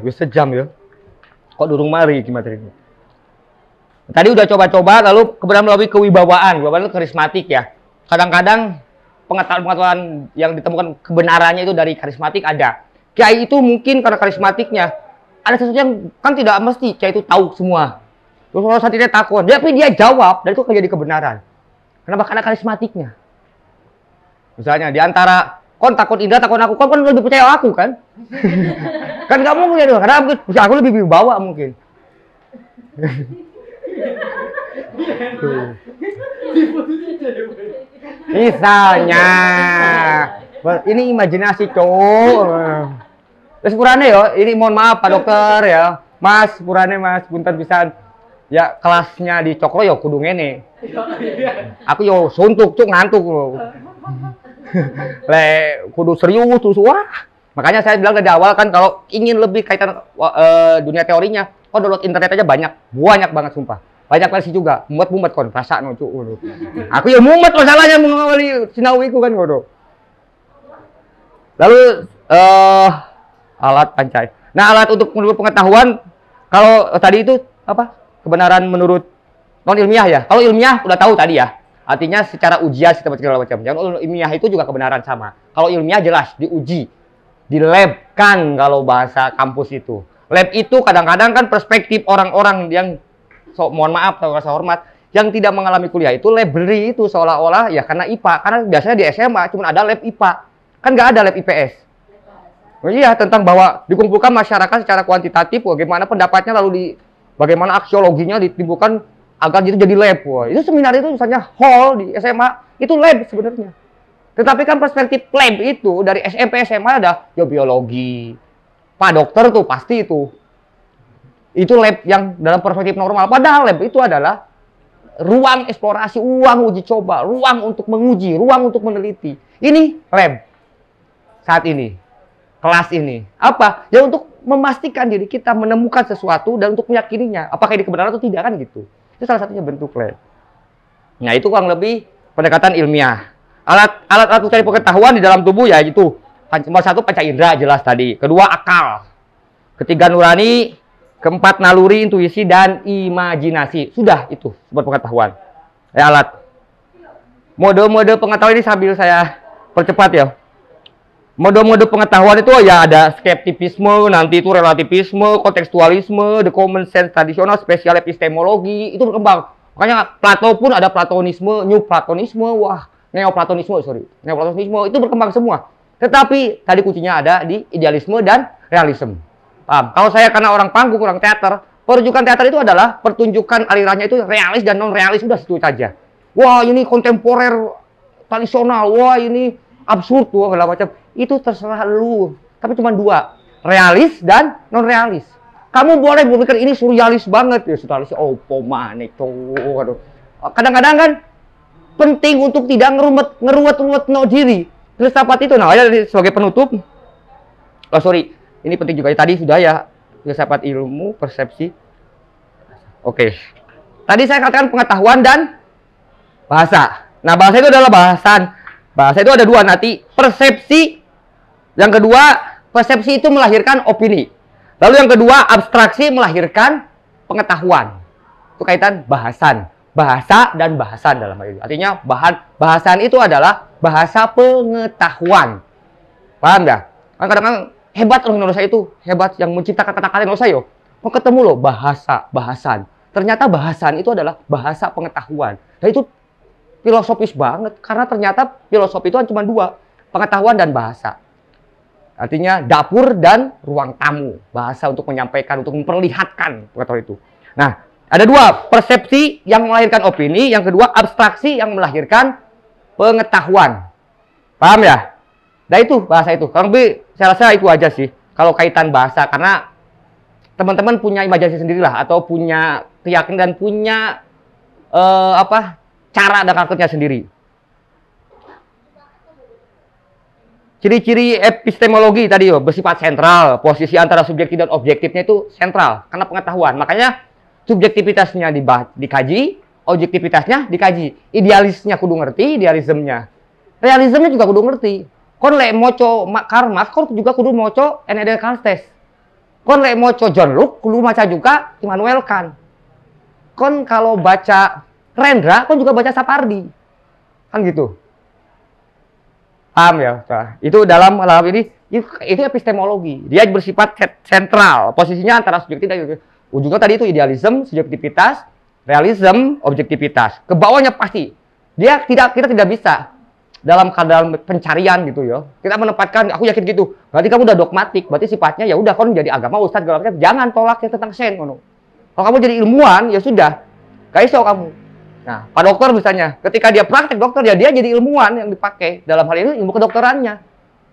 Bisa jam ya. Kok durung mari gimana ini? Tadi udah coba-coba, lalu kemudian melalui kewibawaan. Kewibawaan itu karismatik ya. Kadang-kadang pengetahuan yang ditemukan kebenarannya itu dari karismatik ada. Kiai itu mungkin karena karismatiknya ada sesuatu yang kan tidak mesti kiai itu tahu semua. Terus kalau saat ini takut, tapi dia jawab dan itu akan jadi kebenaran. Kenapa? Karena karismatiknya. Misalnya di antara kon takut Indra, takut aku, kon lebih percaya aku kan? Kan nggak mungkin ya, karena aku lebih bawa mungkin. Misalnya, ini imajinasi cowok. Terus purane yo, ini mohon maaf Pak Dokter ya, Mas purane Mas, punten pisan. Ya kelasnya di Cokro yo kudu ngene. Aku yo suntuk cuk ngantuk loh. Kudu serius terus wah. Makanya saya bilang dari awal kan kalau ingin lebih kaitan dunia teorinya, download internet aja banyak banget sumpah. Banyak versi juga, mumet kon, rasa no cuk. Aku ya mumet masalahnya mengawali sinau iku kan ngono. Lalu alat pancai. Nah, alat untuk menurut pengetahuan kalau tadi itu apa? Kebenaran menurut non ilmiah ya. Kalau ilmiah udah tahu tadi ya. Artinya secara ujian segala macam. Yang ilmiah itu juga kebenaran sama. Kalau ilmiah jelas diuji, di lab kan kalau bahasa kampus itu. Lab itu kadang-kadang kan perspektif orang-orang yang mohon maaf atau rasa hormat yang tidak mengalami kuliah itu library itu seolah-olah ya karena IPA, karena biasanya di SMA cuma ada lab IPA, kan nggak ada lab IPS. Oh iya, tentang bahwa dikumpulkan masyarakat secara kuantitatif, bagaimana pendapatnya lalu bagaimana aksiologinya ditimbulkan agar itu jadi lab. Wah, itu seminar itu misalnya hall di SMA itu lab sebenarnya. Tetapi kan perspektif lab itu dari SMP SMA ada ya biologi, Pak Dokter tuh pasti itu lab yang dalam perspektif normal. Padahal lab itu adalah ruang eksplorasi, ruang uji coba, ruang untuk menguji, ruang untuk meneliti. Ini lab saat ini, kelas ini. Apa? Ya untuk memastikan diri kita menemukan sesuatu dan untuk meyakininya. Apakah ini kebenaran atau tidak kan gitu. Itu salah satunya bentuk lab. Nah itu kurang lebih pendekatan ilmiah. Alat mencari pengetahuan di dalam tubuh ya itu. Nomor 1 panca indera jelas tadi. Kedua akal. Ketiga nurani. Keempat naluri, intuisi, dan imajinasi. Sudah itu buat pengetahuan. Alat. Mode-mode pengetahuan ini sambil saya percepat ya. Mode-mode pengetahuan itu ya ada skeptisisme, nanti itu relativisme, kontekstualisme, the common sense tradisional, spesial epistemologi, itu berkembang. Makanya Plato pun ada Platonisme, New Platonisme, Neoplatonisme itu berkembang semua. Tetapi tadi kuncinya ada di idealisme dan realisme. Paham? Kalau saya karena orang panggung, orang teater, pertunjukan teater itu adalah pertunjukan alirannya itu realis dan non realis, sudah situ saja. Wah, ini kontemporer tradisional, wah ini absurd, wah segala macam. Itu terserah lu. Tapi cuma dua, realis dan non realis. Kamu boleh berpikir ini surrealis banget ya, surrealis. Oh, pomane tuh. Kadang-kadang kan penting untuk tidak ngeruwet-ruwet no diri. Filsafat itu, nah ya sebagai penutup. Oh sorry, ini penting juga. Tadi sudah ya filsafat ilmu, persepsi. Oke. Tadi saya katakan pengetahuan dan bahasa. Nah bahasa itu adalah bahasan. Bahasa itu ada dua nanti, persepsi. Yang kedua, persepsi itu melahirkan opini. Lalu yang kedua, abstraksi melahirkan pengetahuan. Itu kaitan bahasan. Bahasa dan bahasan dalam hal itu. Artinya bahasan itu adalah bahasa pengetahuan. Paham ya? Kan kadang-kadang hebat orang Indonesia itu. Hebat yang menciptakan kata-kata Indonesia yo. Mau ketemu loh bahasan. Ternyata bahasan itu adalah bahasa pengetahuan. Dan itu filosofis banget. Karena ternyata filosofi itu cuma dua. Pengetahuan dan bahasa. Artinya dapur dan ruang tamu. Bahasa untuk menyampaikan, untuk memperlihatkan pengetahuan itu. Nah, ada dua. Persepsi yang melahirkan opini. Yang kedua, abstraksi yang melahirkan pengetahuan. Paham ya? Nah itu bahasa itu. Kalau lebih, saya rasa itu aja sih. Kalau kaitan bahasa. Karena teman-teman punya imajinasi sendirilah. Atau punya keyakinan dan punya cara dan karakternya sendiri. Ciri-ciri epistemologi tadi bersifat sentral, posisi antara subjektif dan objektifnya itu sentral karena pengetahuan. Makanya subjektivitasnya dikaji, objektivitasnya dikaji. Idealisnya kudu ngerti, idealismenya. Realismenya juga kudu ngerti. Kon lek moco Karl Marx, kon juga kudu moco N.E. Descartes. Kon lek moco John Locke, kudu baca juga Immanuel Kant. Kon kalau baca Rendra, kon juga baca Sapardi. Kan gitu. Paham ya? Nah, itu dalam ini itu epistemologi. Dia bersifat sentral, posisinya antara subjektif dan ujungnya tadi itu idealisme, subjektivitas, realisme, objektivitas. Ke bawahnya pasti. Kita tidak bisa dalam keadaan pencarian gitu ya. Kita menempatkan, aku yakin gitu. Berarti kamu udah dogmatik, berarti sifatnya ya udah kon jadi agama ustadz segala macam. Jangan tolak yang tentang sains ngono. Kalau kamu jadi ilmuwan ya sudah. Gak iso kamu. Nah, Pak Dokter misalnya, ketika dia praktek dokter, ya dia jadi ilmuwan yang dipakai. Dalam hal ini ilmu kedokterannya.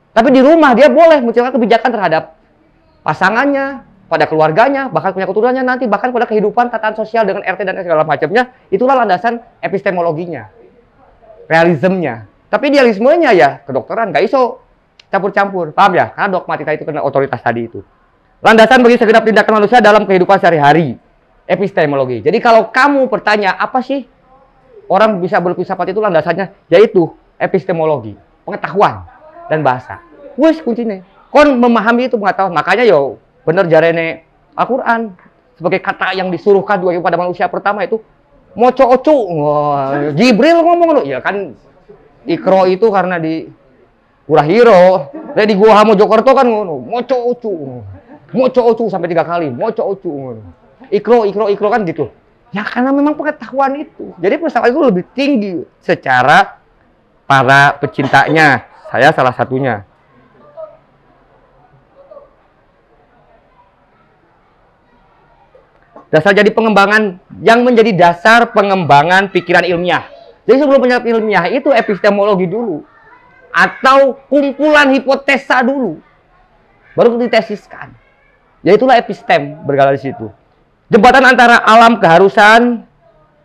Tapi di rumah dia boleh menciptakan kebijakan terhadap pasangannya, pada keluarganya, bahkan punya keturunannya nanti, bahkan pada kehidupan tatanan sosial dengan RT dan segala macamnya. Itulah landasan epistemologinya, realismenya. Tapi idealismenya ya kedokteran, gak iso campur-campur. Paham ya? Karena dogmatika itu kena otoritas tadi itu. Landasan bagi segenap tindakan manusia dalam kehidupan sehari-hari. Epistemologi. Jadi kalau kamu bertanya, apa sih orang bisa berfilsafat itu landasannya? Yaitu epistemologi, pengetahuan, dan bahasa. Wes kuncinya. Kon memahami itu pengetahuan. Makanya yo bener jarene Al-Quran. Sebagai kata yang disuruhkan juga kepada manusia pertama itu moco-ocu. Jibril ngomong loh. Ya kan Iqra itu karena di Urahiro. Di Gua Mojokerto kan ngono. Moco-ocu sampai 3 kali. Moco-ocu ngono. Ikro kan gitu. Ya karena memang pengetahuan itu. Jadi filsafat itu lebih tinggi secara para pecintanya. Saya salah satunya. Dasar jadi pengembangan yang menjadi dasar pengembangan pikiran ilmiah. Jadi sebelum penyebab ilmiah itu epistemologi dulu. Atau kumpulan hipotesa dulu. Baru ditesiskan. Yaitulah epistem bergerak di situ. Jembatan antara alam keharusan,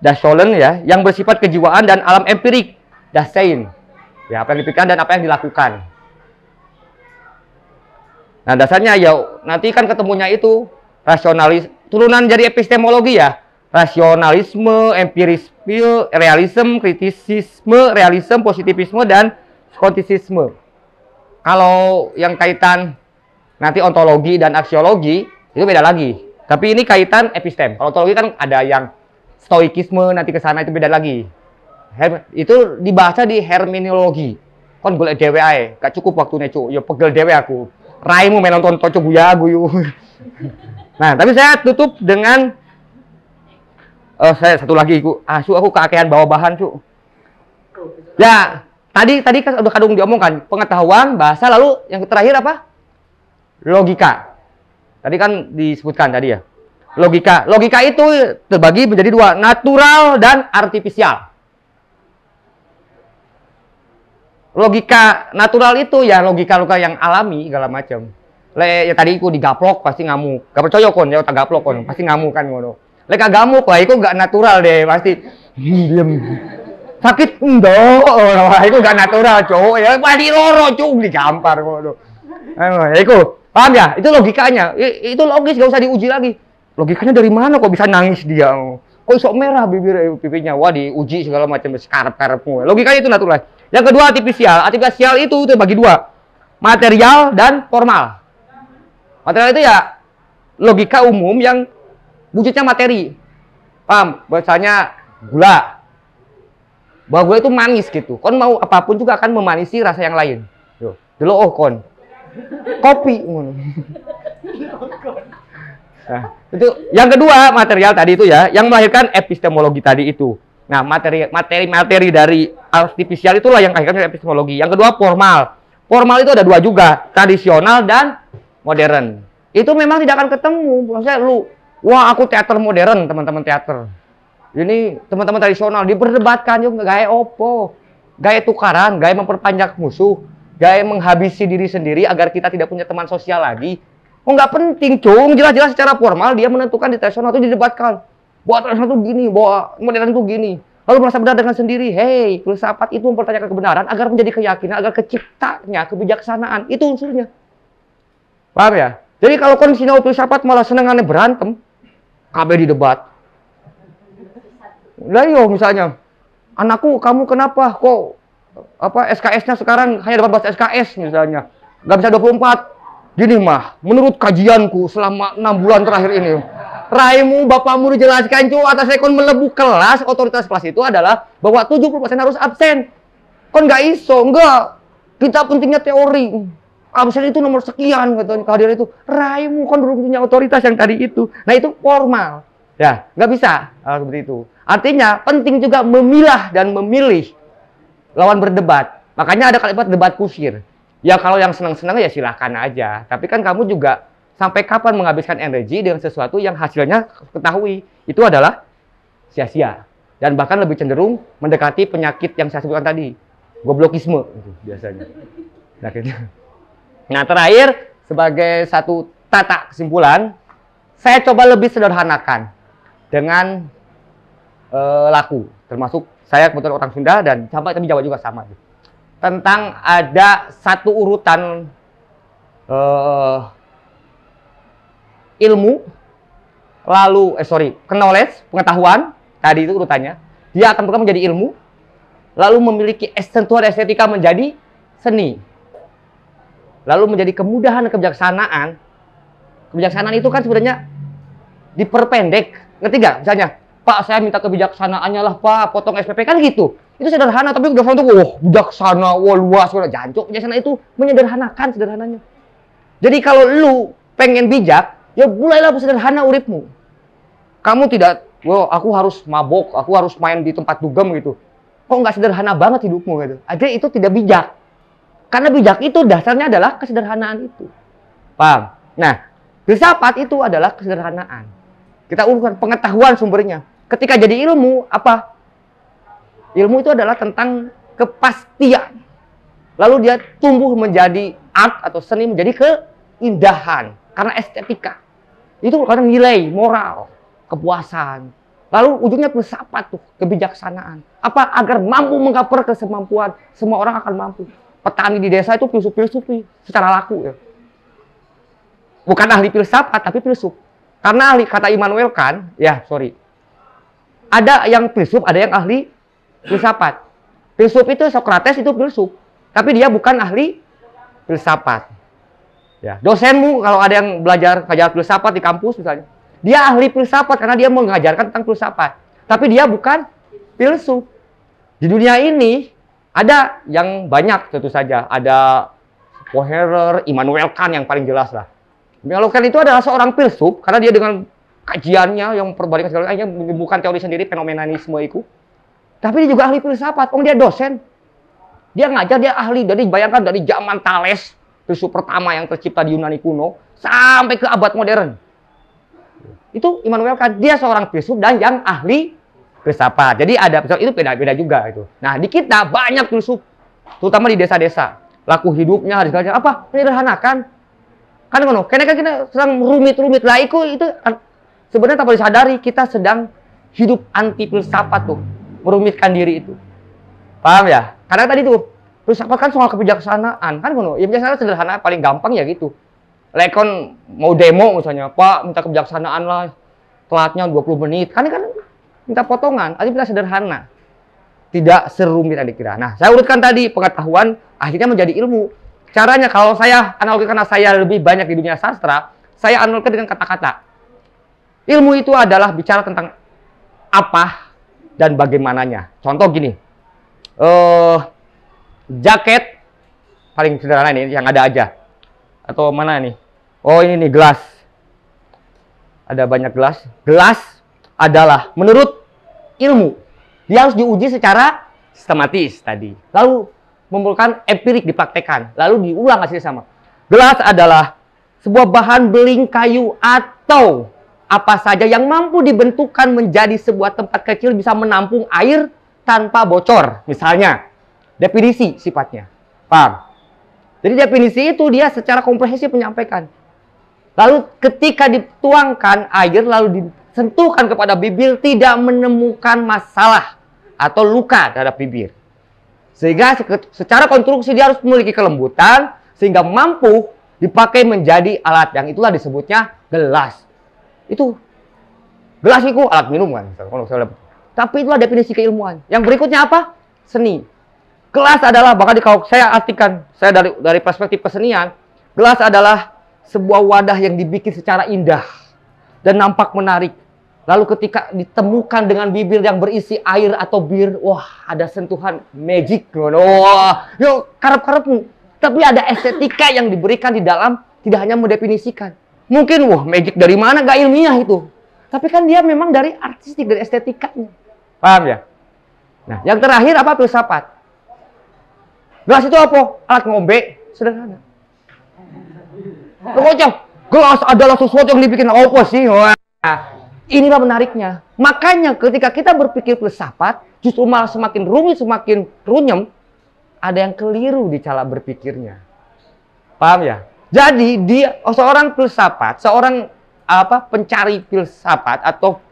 das Sollen ya, yang bersifat kejiwaan dan alam empirik, das Sein. Ya, apa yang dipikirkan dan apa yang dilakukan. Nah, dasarnya ya nanti kan ketemunya itu rasionalis, turunan dari epistemologi ya. Rasionalisme, empirisme, realisme, kritisisme, realisme, positivisme dan skeptisisme. Kalau yang kaitan nanti ontologi dan aksiologi itu beda lagi. Tapi ini kaitan epistem. Kalau ontologi kan ada yang stoikisme, nanti ke sana itu beda lagi. Itu dibaca di hermeneologi. Kon golek dhewe ae, gak cukup waktune cuk. Ya pegel dhewe aku. Raimu main nonton toco guyu. Nah, tapi saya tutup dengan saya satu lagi aku keakean bawa bahan cuk. Ya, tadi kan udah kadung diomongkan, pengetahuan, bahasa, lalu yang terakhir apa? Logika. Tadi kan disebutkan tadi ya. Logika itu terbagi menjadi dua, natural dan artifisial. Logika natural itu ya logika yang alami segala macam. Ya tadi aku digaplok pasti ngamuk. Gak percaya kon, ya tak gaplok kon, pasti ngamuk kan ngono. Lek gamuk lah itu gak natural deh, pasti diem. Sakit enggak, itu gak natural, cowok. Ya pasti loro, cowok digampar ngono. Itu paham ya? Itu logikanya. Itu logis, gak usah diuji lagi. Logikanya dari mana kok bisa nangis dia? Kok sok merah pipinya? Wah, diuji segala macam sekarep-karep. Logikanya itu natural. Yang kedua artifisial. Artifisial itu terbagi dua. Material dan formal. Material itu ya logika umum yang wujudnya materi. Paham? Bahasanya gula. Bahwa gula itu manis gitu. Kon mau apapun juga akan memanisi rasa yang lain. Yo, dulu kon. Kopi. Nah, itu yang kedua material tadi itu ya, yang melahirkan epistemologi tadi itu. Nah, materi dari artifisial itulah yang melahirkan epistemologi. Yang kedua formal. Formal itu ada dua juga, tradisional dan modern. Itu memang tidak akan ketemu. Maksudnya wah aku teater modern, teman-teman teater. Ini teman-teman tradisional diperdebatkan juga gaya opo, gaya tukaran, gaya memperpanjang musuh, gaya menghabisi diri sendiri agar kita tidak punya teman sosial lagi. Oh nggak penting, cung. Jelas-jelas secara formal dia menentukan di tradisional itu didebatkan. Bahwa tradisional itu gini, bahwa modern itu gini. Lalu merasa benar dengan sendiri. Hei, filsafat itu mempertanyakan kebenaran agar menjadi keyakinan, agar keciptanya kebijaksanaan. Itu unsurnya. Paham ya? Jadi kalau kondisi filsafat malah senengannya berantem, KB di debat. Lah yo misalnya, anakku kamu kenapa kok SKS-nya sekarang hanya dapat bahasa SKS misalnya. Nggak bisa 24. Gini mah, menurut kajianku selama 6 bulan terakhir ini, raimu bapakmu dijelaskan cu atas ekon melebu kelas, otoritas kelas itu adalah bahwa 70% harus absen. Kon nggak iso, enggak. Kita pentingnya teori. Absen itu nomor sekian katanya kehadiran itu. Raimu kan belum punya otoritas yang tadi itu. Nah itu formal. Ya, nggak bisa seperti itu. Artinya penting juga memilah dan memilih lawan berdebat. Makanya ada kalimat debat kusir. Ya kalau yang senang-senang ya silahkan aja. Tapi kan kamu juga sampai kapan menghabiskan energi dengan sesuatu yang hasilnya ketahui itu adalah sia-sia. Dan bahkan lebih cenderung mendekati penyakit yang saya sebutkan tadi. Goblokisme itu biasanya. Nah terakhir sebagai satu tata kesimpulan, saya coba lebih sederhanakan dengan laku. Termasuk saya kebetulan orang Sunda dan sampai Jawa juga sama. Tentang ada satu urutan ilmu, lalu knowledge, pengetahuan, tadi itu urutannya, dia akan berkembang menjadi ilmu, lalu memiliki sentuhan estetika menjadi seni, lalu menjadi kemudahan dan kebijaksanaan. Kebijaksanaan itu kan sebenarnya diperpendek, ngerti gak? Misalnya, Pak saya minta kebijaksanaannya lah Pak, potong SPP kan gitu. Itu sederhana, tapi udah itu bijaksana, luas, jancuk. Bijaksana itu menyederhanakan sederhananya. Jadi kalau lu pengen bijak, ya mulailah sederhana uripmu. Kamu tidak, aku harus mabok, aku harus main di tempat dugem gitu. Kok nggak sederhana banget hidupmu gitu. Aja itu tidak bijak. Karena bijak itu dasarnya adalah kesederhanaan itu. Paham? Nah, filsafat itu adalah kesederhanaan. Kita urutkan pengetahuan sumbernya. Ketika jadi ilmu, apa? Ilmu itu adalah tentang kepastian. Lalu dia tumbuh menjadi art atau seni, menjadi keindahan. Karena estetika. Itu karena nilai, moral, kepuasan. Lalu ujungnya filsafat tuh, kebijaksanaan. Apa? Agar mampu mengcover kesemampuan. Semua orang akan mampu. Petani di desa itu filsuf secara laku. Ya. Bukan ahli filsafat, tapi filsuf. Karena ahli, kata Immanuel Kant, ada yang filsuf, ada yang ahli filsafat. Filsuf itu Socrates itu filsuf, tapi dia bukan ahli filsafat. Ya, dosenmu kalau ada yang belajar filsafat di kampus misalnya, dia ahli filsafat karena dia mengajarkan tentang filsafat, tapi dia bukan filsuf. Di dunia ini ada yang banyak tentu saja. Ada Poherer, Immanuel Kant yang paling jelas lah. Immanuel Kant itu adalah seorang filsuf karena dia dengan kajiannya yang perbandingan segala macam menyembuhkan teori sendiri fenomenalisme itu. Tapi dia juga ahli filsafat. Dia dosen. Dia ngajar, dia ahli. Jadi bayangkan dari zaman Thales, filsuf pertama yang tercipta di Yunani kuno, sampai ke abad modern. Itu Immanuel Kant. Dia seorang filsuf dan yang ahli filsafat. Jadi ada itu beda-beda juga itu. Nah, di kita banyak filsuf, terutama di desa-desa. Laku hidupnya harus apa? Menyederhanakan. Kan karena kita sedang rumit-rumit lah itu sebenarnya tanpa disadari kita sedang hidup anti filsafat tuh, merumitkan diri itu. Paham ya? Karena tadi tuh filsafat kan soal kebijaksanaan, kan ya biasanya sederhana paling gampang ya gitu. Lekon mau demo misalnya, Pak minta kebijaksanaan lah, telatnya 20 menit, kan minta potongan, artinya sederhana. Tidak serumit yang dikira. Nah, saya urutkan tadi pengetahuan akhirnya menjadi ilmu. Caranya kalau saya analogikan karena saya lebih banyak di dunia sastra, saya analogikan dengan kata-kata. Ilmu itu adalah bicara tentang apa dan bagaimananya. Contoh gini, jaket paling sederhana ini yang ada aja. Atau mana nih? Oh ini nih gelas. Ada banyak gelas. Gelas adalah menurut ilmu dia harus diuji secara sistematis tadi. Lalu mengumpulkan empirik dipraktekkan. Lalu diulang hasilnya sama. Gelas adalah sebuah bahan beling kayu atau apa saja yang mampu dibentukkan menjadi sebuah tempat kecil bisa menampung air tanpa bocor. Misalnya, definisi sifatnya. Paham? Jadi definisi itu dia secara komprehensif menyampaikan. Lalu ketika dituangkan air lalu disentuhkan kepada bibir tidak menemukan masalah atau luka terhadap bibir. Sehingga secara konstruksi dia harus memiliki kelembutan sehingga mampu dipakai menjadi alat yang itulah disebutnya gelas. Itu gelas itu alat minum kan. Tapi itulah definisi keilmuan. Yang berikutnya apa? Seni. Gelas adalah, bahkan kalau saya artikan, saya dari perspektif kesenian, gelas adalah sebuah wadah yang dibikin secara indah dan nampak menarik. Lalu ketika ditemukan dengan bibir yang berisi air atau bir, wah ada sentuhan magic. Wah, yuk karep-karepmu. Tapi ada estetika yang diberikan di dalam, tidak hanya mendefinisikan. Mungkin, wah magic dari mana? Gak ilmiah itu. Tapi kan dia memang dari artistik, dari estetikanya. Paham ya? Nah, yang terakhir apa? Filsafat. Gelas itu apa? Alat ngombe. Sederhana. Pokoknya, gelas adalah sesuatu yang dibikin apa sih? Wah. Inilah menariknya. Makanya ketika kita berpikir filsafat, justru malah semakin rumit, semakin runyem, ada yang keliru di cara berpikirnya. Paham ya? Jadi dia seorang filsafat, seorang pencari filsafat atau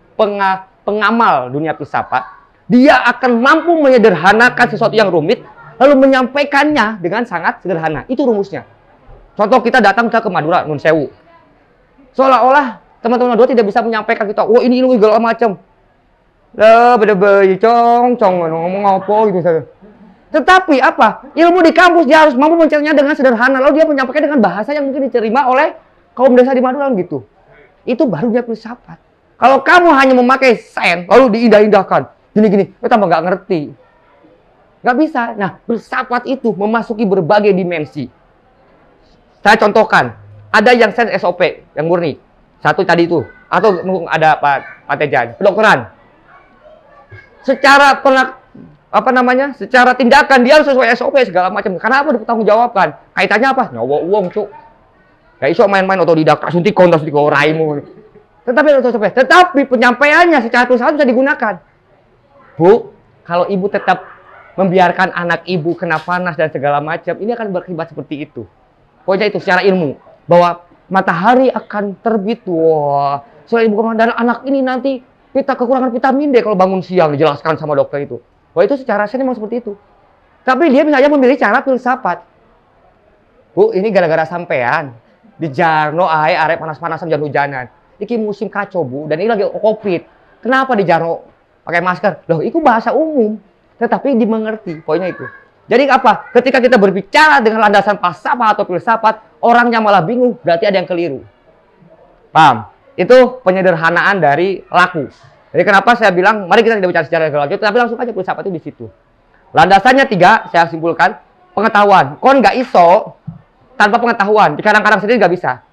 pengamal dunia filsafat, dia akan mampu menyederhanakan sesuatu yang rumit, lalu menyampaikannya dengan sangat sederhana. Itu rumusnya. Contoh kita datang ke Madura, Nun Sewu. Seolah-olah teman-teman Madura tidak bisa menyampaikan kita, wah ini ilmu segala macam. Lah, beda-beda, cong, ngomong apa gitu saja. Tetapi apa? Ilmu di kampus dia harus mampu mencernya dengan sederhana, lalu dia menyampaikan dengan bahasa yang mungkin diterima oleh kaum desa di Madura gitu. Itu baru dia filsafat. Kalau kamu hanya memakai sains, lalu diindah-indahkan, gini-gini, kita tambah nggak ngerti. Nggak bisa. Nah, filsafat itu memasuki berbagai dimensi. Saya contohkan, ada yang sains SOP, yang murni. Satu tadi itu, atau ada Pak Tejan, kedokteran. Secara secara tindakan dia harus sesuai SOP segala macam. Karena apa? Dipertanggungjawabkan. Kaitannya apa? Nyawa uang, cuk. Gak iso main-main otodidak, suntik raimu. Tetapi penyampaiannya secara filsafat bisa digunakan. Bu, kalau ibu tetap membiarkan anak ibu kena panas dan segala macam, ini akan berakibat seperti itu. Pokoknya itu secara ilmu, bahwa matahari akan terbit. Wah, soal ibu dan anak ini nanti kekurangan vitamin D kalau bangun siang, dijelaskan sama dokter itu. Wah, itu secara sains memang seperti itu. Tapi dia bisa aja memilih cara filsafat. Bu, ini gara-gara sampean di Jarno arek panas-panasan hujan-hujanan. Iki musim kacau, Bu, dan ini lagi Covid. Kenapa di Jarno pakai masker? Loh, itu bahasa umum, tetapi dimengerti. Poinnya itu. Jadi apa? Ketika kita berbicara dengan landasan falsafah atau filsafat, orangnya malah bingung, berarti ada yang keliru. Paham? Itu penyederhanaan dari laku. Jadi kenapa saya bilang, mari kita tidak bicara secara lebih lanjut, tapi langsung aja filsafat itu di situ. Landasannya 3, saya simpulkan. Pengetahuan. Kon nggak iso tanpa pengetahuan. Di kadang-kadang sendiri nggak bisa.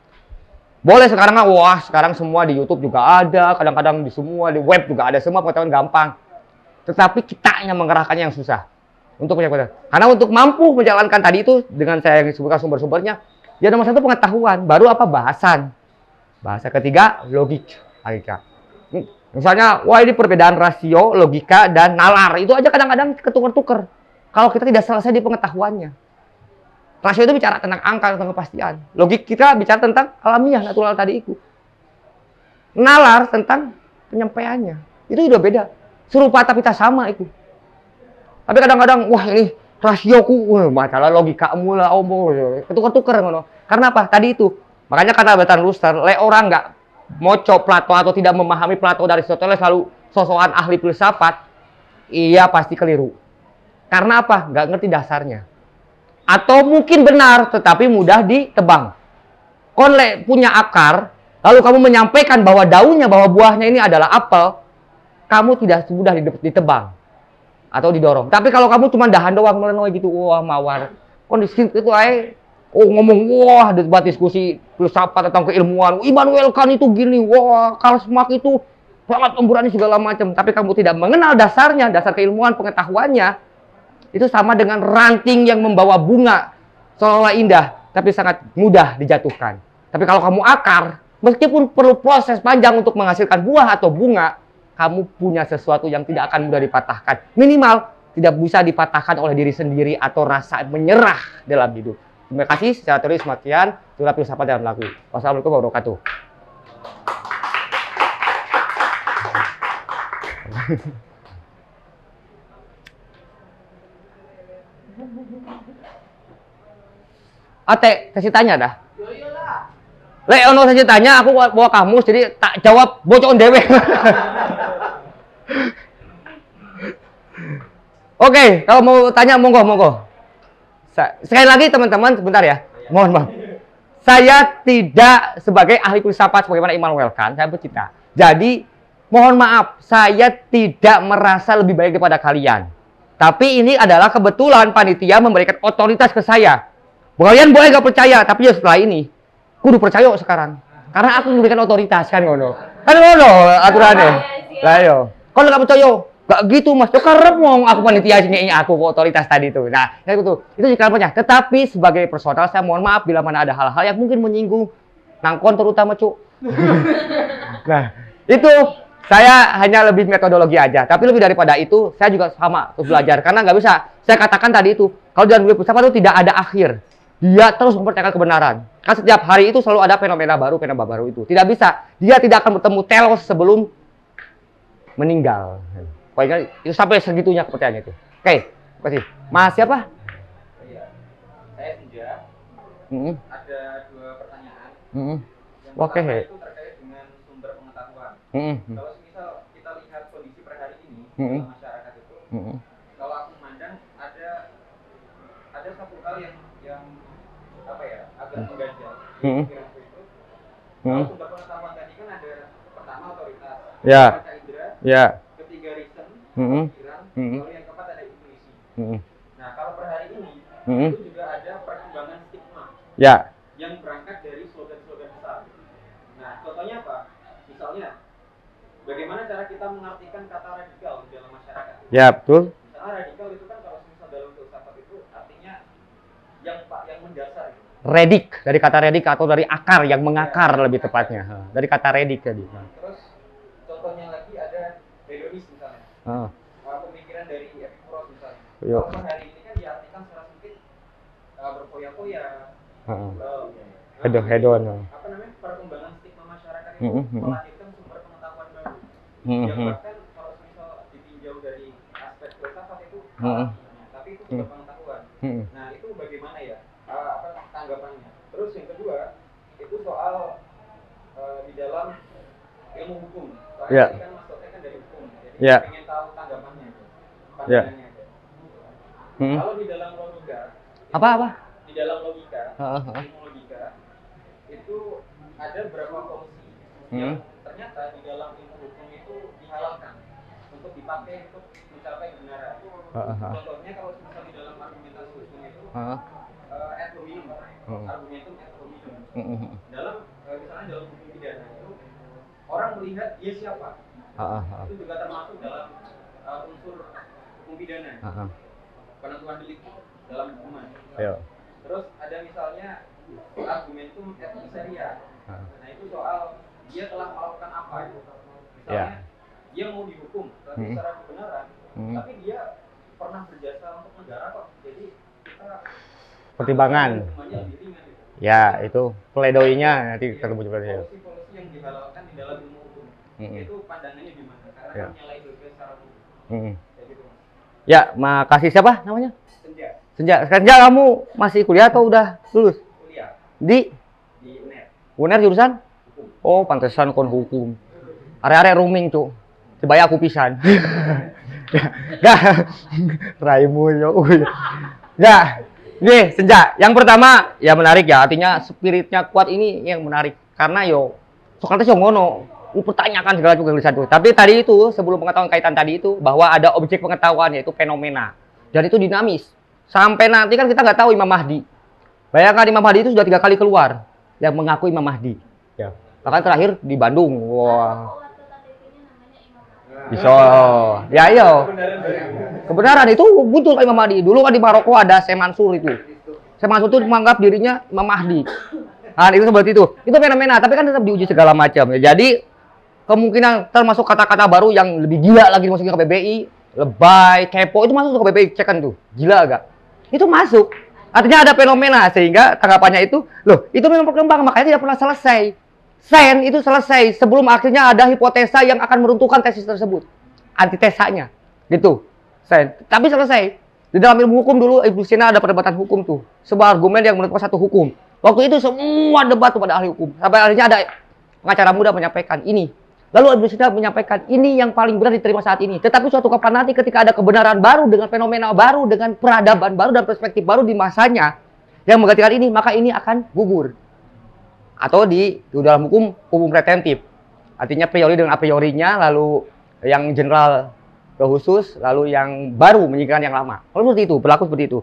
Boleh sekarang, wah sekarang semua di YouTube juga ada, kadang-kadang di semua di web juga ada, semua pengetahuan gampang. Tetapi kitanya mengerahkannya yang susah untuk punya pengetahuan. Karena untuk mampu menjalankan tadi itu dengan saya yang disebutkan sumber-sumbernya, ya nomor 1 pengetahuan, baru apa bahasan. Bahasa ketiga logika. Misalnya, wah ini perbedaan rasio, logika dan nalar itu aja kadang-kadang ketukar-tukar. Kalau kita tidak selesai di pengetahuannya. Rasio itu bicara tentang angka, tentang kepastian. Logik kita bicara tentang alamiah, natural tadi itu. Nalar tentang penyampaiannya. Itu udah beda. Serupa tapi tak sama itu. Tapi kadang-kadang, wah ini rasioku, masalah logikamu lah, ketukar-tukar. Karena apa? Tadi itu. Makanya kata Bertrand Russell, orang nggak moco Plato atau tidak memahami Plato dari Aristoteles lalu sosokan ahli filsafat, iya pasti keliru. Karena apa? Nggak ngerti dasarnya. Atau mungkin benar, tetapi mudah ditebang. Kon punya akar, lalu kamu menyampaikan bahwa daunnya, bahwa buahnya ini adalah apel, kamu tidak mudah ditebang atau didorong. Tapi kalau kamu cuma dahan doang, melenoi gitu, wah mawar. Kon di situ itu ngomong, wah debat diskusi filsafat tentang keilmuan. Immanuel Kant itu gini, wah Karl Marx itu sangat pemberani segala macam. Tapi kamu tidak mengenal dasarnya, dasar keilmuan, pengetahuannya. Itu sama dengan ranting yang membawa bunga seolah indah, tapi sangat mudah dijatuhkan. Tapi kalau kamu akar, meskipun perlu proses panjang untuk menghasilkan buah atau bunga, kamu punya sesuatu yang tidak akan mudah dipatahkan. Minimal tidak bisa dipatahkan oleh diri sendiri atau rasa menyerah dalam hidup. Terima kasih. Secara teori sekian. Itulah filsafat dalam lagu. Wassalamualaikum warahmatullahi wabarakatuh. Ate, kasih tanya dah. Ono kasih tanya, aku bawa kamus, jadi tak jawab bocon dewe. Oke, kalau mau tanya monggo. Sekali lagi teman-teman, sebentar ya. Mohon maaf. Saya tidak sebagai ahli filsafat sebagaimana Immanuel Kant, saya bercita. Jadi, mohon maaf, saya tidak merasa lebih baik daripada kalian. Tapi ini adalah kebetulan panitia memberikan otoritas ke saya. Kalian boleh gak percaya, tapi ya setelah ini, kudu percaya sekarang. Karena aku memberikan otoritas, kan ngono. Kan ngono aturannya. Lah yo. Kalau gak percaya, gak gitu mas. Karena mau aku panitia sini aku otoritas tadi itu. Nah, itu jika punya. Tetapi sebagai personal saya mohon maaf bila mana ada hal-hal yang mungkin menyinggung nangkon terutama cuk. Nah, itu saya hanya lebih metodologi aja. Tapi lebih daripada itu, saya juga sama terus belajar. Karena nggak bisa. Saya katakan tadi itu, kalau dalam dunia filsafat itu tidak ada akhir. Dia terus mempercayai kebenaran. Kan setiap hari itu selalu ada fenomena baru itu. Tidak bisa. Dia tidak akan bertemu telos sebelum meninggal. Pokoknya itu sampai segitunya kepercayaannya itu. Oke, terima kasih. Mas siapa? Saya Sinja. Ada 2 pertanyaan. Yang Oke. pertama itu terkait dengan sumber pengetahuan. Kalau misal kita lihat kondisi per hari ini dalam masyarakat itu, kalau aku memandang ada satu hal yang apa ya, agak mengganjal pikiranku itu. Kalau sumber pengetahuan tadi kan ada pertama otoritas, baca indera, ketiga reason, pikiran, lalu yang keempat ada intuisi. Nah kalau per hari ini itu juga ada perkembangan stigma yang berangkat dari slogan-slogan besar. Nah contohnya apa? Misalnya bagaimana cara kita mengartikan kata radikal di dalam masyarakat? Ya betul. Misalnya radikal itu kan kalau misal dalam filsafat itu artinya yang mendasar. Gitu. Redik, dari kata redik atau dari akar, yang mengakar lebih tepatnya. Dari kata redik tadi. Terus contohnya lagi ada hedonis misalnya. Pemikiran dari Epicurus misalnya. Kalau hari ini kan diartikan secara sempit berfoya-foya. Hedon. Apa namanya? Perkembangan stigma masyarakat itu melahirkan sumber pengetahuan baru. Yang bahkan kalau misal ditinjau dari aspek filsafat itu tapi itu sumber pengetahuan. Nah, itu bagaimana ya? Tanggapannya. Terus yang kedua, itu soal di dalam ilmu hukum. Soalnya kan Mas Totek kan dari hukum. Jadi pengen tahu tanggapannya itu. Pandangannya aja. Kalau di dalam logika apa? Di dalam logika, ilmu logika itu ada beberapa fungsi yang ternyata di dalam ilmu hukum itu dihalalkan untuk untuk dipakai untuk mencapai kebenaran. Contohnya kalau misalnya di dalam argumentasi hukum itu ad hominem, argumentum ad hominem. Dalam misalnya dalam hukum pidana itu orang melihat dia siapa. Itu juga termasuk dalam unsur hukum pidana. Penentuan delik dalam hukuman. Terus ada misalnya argumentum ad miseria. Nah itu soal dia telah melakukan apa gitu. Misalnya dia mau dihukum secara kebenaran, tapi dia pernah berjasa untuk negara kok. Jadi kita pertimbangan. Lebih ringan, gitu. Ya itu pledoinya nanti terlebih dahulu. Polisi yang dihalalkan di dalam ilmu hukum itu pandangannya gimana? Karena kan menyalahi hukum secara umum. Ya, gitu, Mas. Ya, makasih siapa namanya? Senja. Senja, kamu masih kuliah atau udah lulus? Kuliah. Di UNER. UNER jurusan? Hukum. Oh, pantesan kon hukum. Area-area rooming, Cuk. Dibaya aku pisan. Gak. Raimu yo. Gak. Nih, Senja. Yang pertama, ya menarik ya. Artinya spiritnya kuat ini yang menarik. Karena yo, soalnya yo ngono. Pertanyakan segala juga. Tapi tadi itu, sebelum pengetahuan kaitan tadi itu, bahwa ada objek pengetahuan, yaitu fenomena. Dan itu dinamis. Sampai nanti kan kita nggak tahu Imam Mahdi. Bayangkan Imam Mahdi itu sudah 3 kali keluar yang mengaku Imam Mahdi. Ya. Bahkan terakhir di Bandung. Wah. Bisa. Ya iya. Kebenaran itu muncul Imam Mahdi. Dulu kan di Maroko ada Syekh Mansur itu. Syekh Mansur itu menganggap dirinya Imam Mahdi. Nah, itu seperti itu. Itu fenomena, tapi kan tetap diuji segala macam. Ya, jadi kemungkinan termasuk kata-kata baru yang lebih gila lagi dimasukin ke KBBI, lebay, kepo, itu masuk ke KBBI, cek kan tuh. Gila agak. Itu masuk. Artinya ada fenomena, sehingga tanggapannya itu, loh, itu memang berkembang, makanya tidak pernah selesai. Sen itu selesai sebelum akhirnya ada hipotesa yang akan meruntuhkan tesis tersebut. Antitesanya. Gitu. Sen. Tapi selesai. Di dalam ilmu hukum dulu, Ibnu Sina ada perdebatan hukum tuh. Sebuah argumen yang menentukan satu hukum. Waktu itu semua debat pada ahli hukum. Sampai akhirnya ada pengacara muda menyampaikan ini. Lalu Ibnu Sina menyampaikan ini yang paling benar diterima saat ini. Tetapi suatu kapan nanti ketika ada kebenaran baru dengan fenomena baru, dengan peradaban baru dan perspektif baru di masanya yang menggantikan ini, maka ini akan gugur. Atau di dalam hukum preemptif. Artinya priori dengan a priorinya, lalu yang general ke khusus, lalu yang baru menyingkirkan yang lama. Kalau seperti itu, berlaku seperti itu.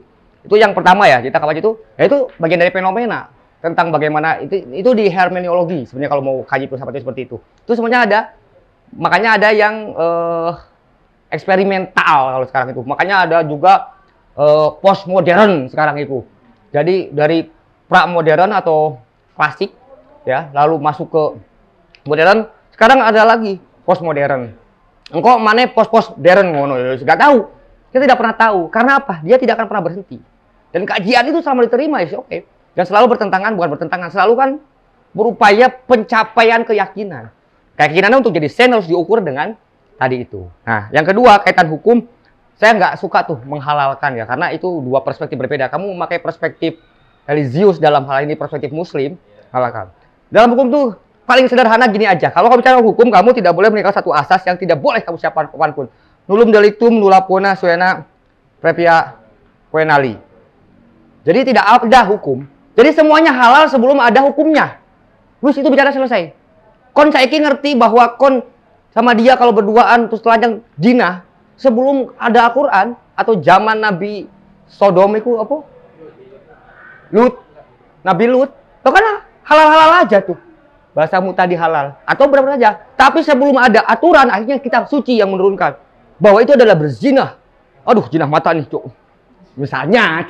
Itu yang pertama ya, kita kaji itu, yaitu bagian dari fenomena. Tentang bagaimana itu di hermeneologi sebenarnya kalau mau kaji filsafat seperti itu. Itu semuanya ada. Makanya ada yang eksperimental kalau sekarang itu. Makanya ada juga postmodern sekarang itu. Jadi dari pra-modern atau klasik ya, lalu masuk ke modern, sekarang ada lagi postmodern. Engkau mana postmodern ngono ya, enggak tahu. Kita tidak pernah tahu. Karena apa? Dia tidak akan pernah berhenti. Dan kajian itu sama diterima ya, oke. Dan selalu bertentangan, bukan bertentangan, selalu kan berupaya pencapaian keyakinan. Keyakinannya untuk jadi sen harus diukur dengan tadi itu. Nah, yang kedua, kaitan hukum, saya nggak suka tuh menghalalkan ya, karena itu dua perspektif berbeda. Kamu memakai perspektif religius dalam hal ini perspektif muslim, halalkan. Dalam hukum tuh paling sederhana gini aja, kalau kamu bicara hukum, kamu tidak boleh meninggalkan satu asas yang tidak boleh kamu siapkan kapanpun. Nullum delictum nulla pona suena previa poenali. Jadi tidak ada hukum. Jadi semuanya halal sebelum ada hukumnya. Terus itu bicara selesai. Kon saiki ngerti bahwa kon sama dia kalau berduaan terus telanjang zina sebelum ada Al-Qur'an atau zaman Nabi Sodom itu apa? Lut. Nabi Lut. Itu kan halal-halal aja tuh. Bahasamu tadi halal atau berapa saja. Tapi sebelum ada aturan akhirnya kitab suci yang menurunkan bahwa itu adalah berzina. Aduh, zina mata nih, Cuk. Misalnya,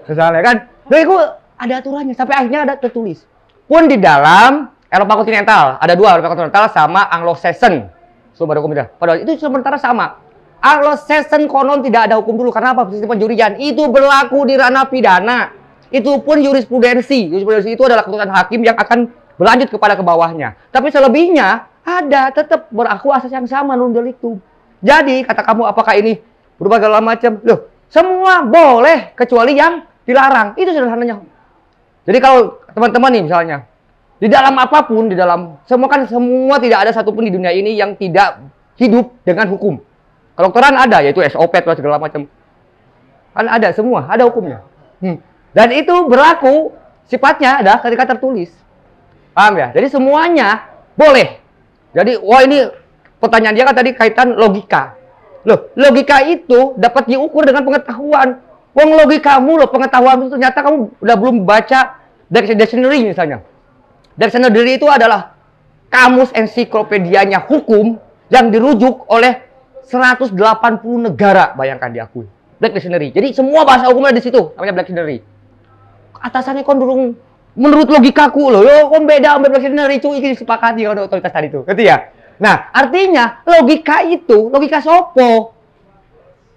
misalnya kan, jadi itu ada aturannya sampai akhirnya ada tertulis. Pun di dalam Eropa kontinental ada dua, Eropa kontinental sama Anglo-Saxon. Sumber hukum itu. Padahal itu sementara sama. Anglo-Saxon konon tidak ada hukum dulu karena apa? Sistem penjurian itu berlaku di ranah pidana. Itu pun jurisprudensi. Jurisprudensi itu adalah keputusan hakim yang akan berlanjut kepada ke bawahnya. Tapi selebihnya ada tetap berlaku asas yang sama, non delictum. Jadi kata kamu apakah ini berubah segala macam? Loh, semua boleh kecuali yang dilarang. Itu sederhananya. Jadi kalau teman-teman nih misalnya, di dalam apapun, di dalam semua tidak ada satupun di dunia ini yang tidak hidup dengan hukum. Kedokteran ada, yaitu SOP atau segala macam. Kan ada semua, ada hukumnya. Dan itu berlaku sifatnya ada ketika tertulis. Paham ya? Jadi semuanya boleh. Jadi wah ini pertanyaan dia kan tadi kaitan logika. Loh, logika itu dapat diukur dengan pengetahuan. Wong logikamu loh, pengetahuan itu ternyata kamu udah belum baca dictionary misalnya. Dictionary itu adalah kamus ensiklopedianya hukum yang dirujuk oleh 180 negara, bayangkan diakui. Black Dictionary. Jadi semua bahasa hukumnya di situ, namanya Black Dictionary. Atasannya kon durung menurut logikaku loh, kon beda sama Black Dictionary cuy, ini disepakati oleh otoritas tadi itu. Ngerti ya? Nah, artinya logika itu, logika sopo?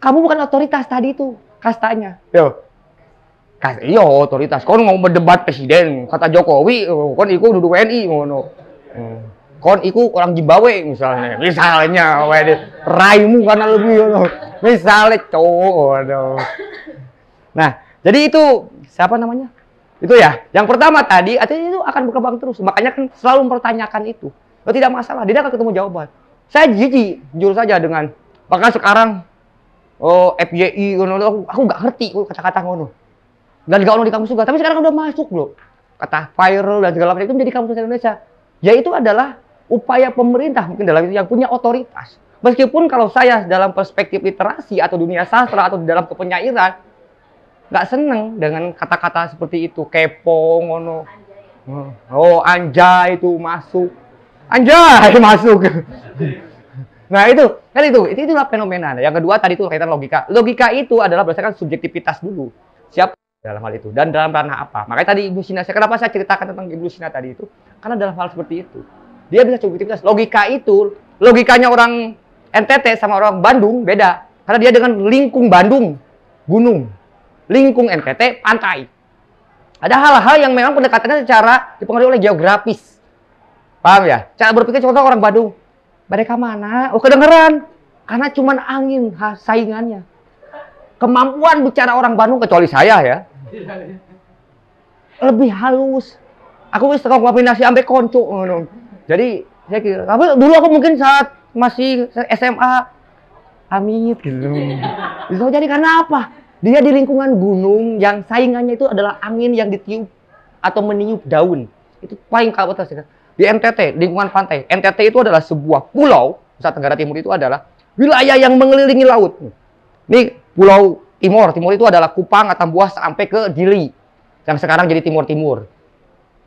Kamu bukan otoritas tadi itu, kastanya. Iya otoritas. Kon mau berdebat presiden, kata Jokowi, kon iku dudu WNI ngono. Kon iku orang Zimbabwe misalnya. Misalnya raimu karena lebih ngono. Misalnya cowok. Nah, jadi itu siapa namanya? Itu ya. Yang pertama tadi, artinya itu akan berkembang terus. Makanya kan selalu mempertanyakan itu. Lo tidak masalah, dia akan ketemu jawaban. Saya jijik, jujur saja dengan bahkan sekarang FYI ngono, aku nggak ngerti kata-kata ngono. Dan nggak ono di kamus juga, tapi sekarang udah masuk loh. Kata viral dan segala macam itu menjadi kamus Indonesia. Yaitu adalah upaya pemerintah mungkin dalam itu yang punya otoritas. Meskipun kalau saya dalam perspektif literasi atau dunia sastra atau di dalam kepenyairan nggak seneng dengan kata-kata seperti itu, kepo ngono. Oh, anjay itu masuk. Anjay masuk. Nah, itulah fenomena. Yang kedua tadi itu kaitan logika. Logika itu adalah berdasarkan subjektivitas dulu. Siapa dalam hal itu dan dalam ranah apa? Makanya tadi Ibu Sina, kenapa saya ceritakan tentang Ibu Sina tadi itu? Karena dalam hal seperti itu. Dia bisa subjektivitas. Logika itu, logikanya orang NTT sama orang Bandung beda. Karena dia dengan lingkung Bandung, gunung. Lingkung NTT, pantai. Ada hal-hal yang memang pendekatannya secara dipengaruhi oleh geografis. Paham ya? Cara berpikir contoh orang Bandung. Mereka mana? Oh, kedengeran. Karena cuman angin saingannya. Kemampuan bicara orang Bandung, kecuali saya ya. Lebih halus. Aku bisa kombinasi sampai konco. Jadi, saya kira, dulu aku mungkin saat masih SMA, amit gitu. Bisa jadi karena apa? Dia di lingkungan gunung yang saingannya itu adalah angin yang ditiup atau meniup daun. Itu paling kalah atas. Di NTT, lingkungan pantai. NTT itu adalah sebuah pulau, Nusa Tenggara Timur itu adalah wilayah yang mengelilingi laut. Ini Pulau Timur. Timur itu adalah Kupang, Atambua sampai ke Dili, yang sekarang jadi Timur-Timur.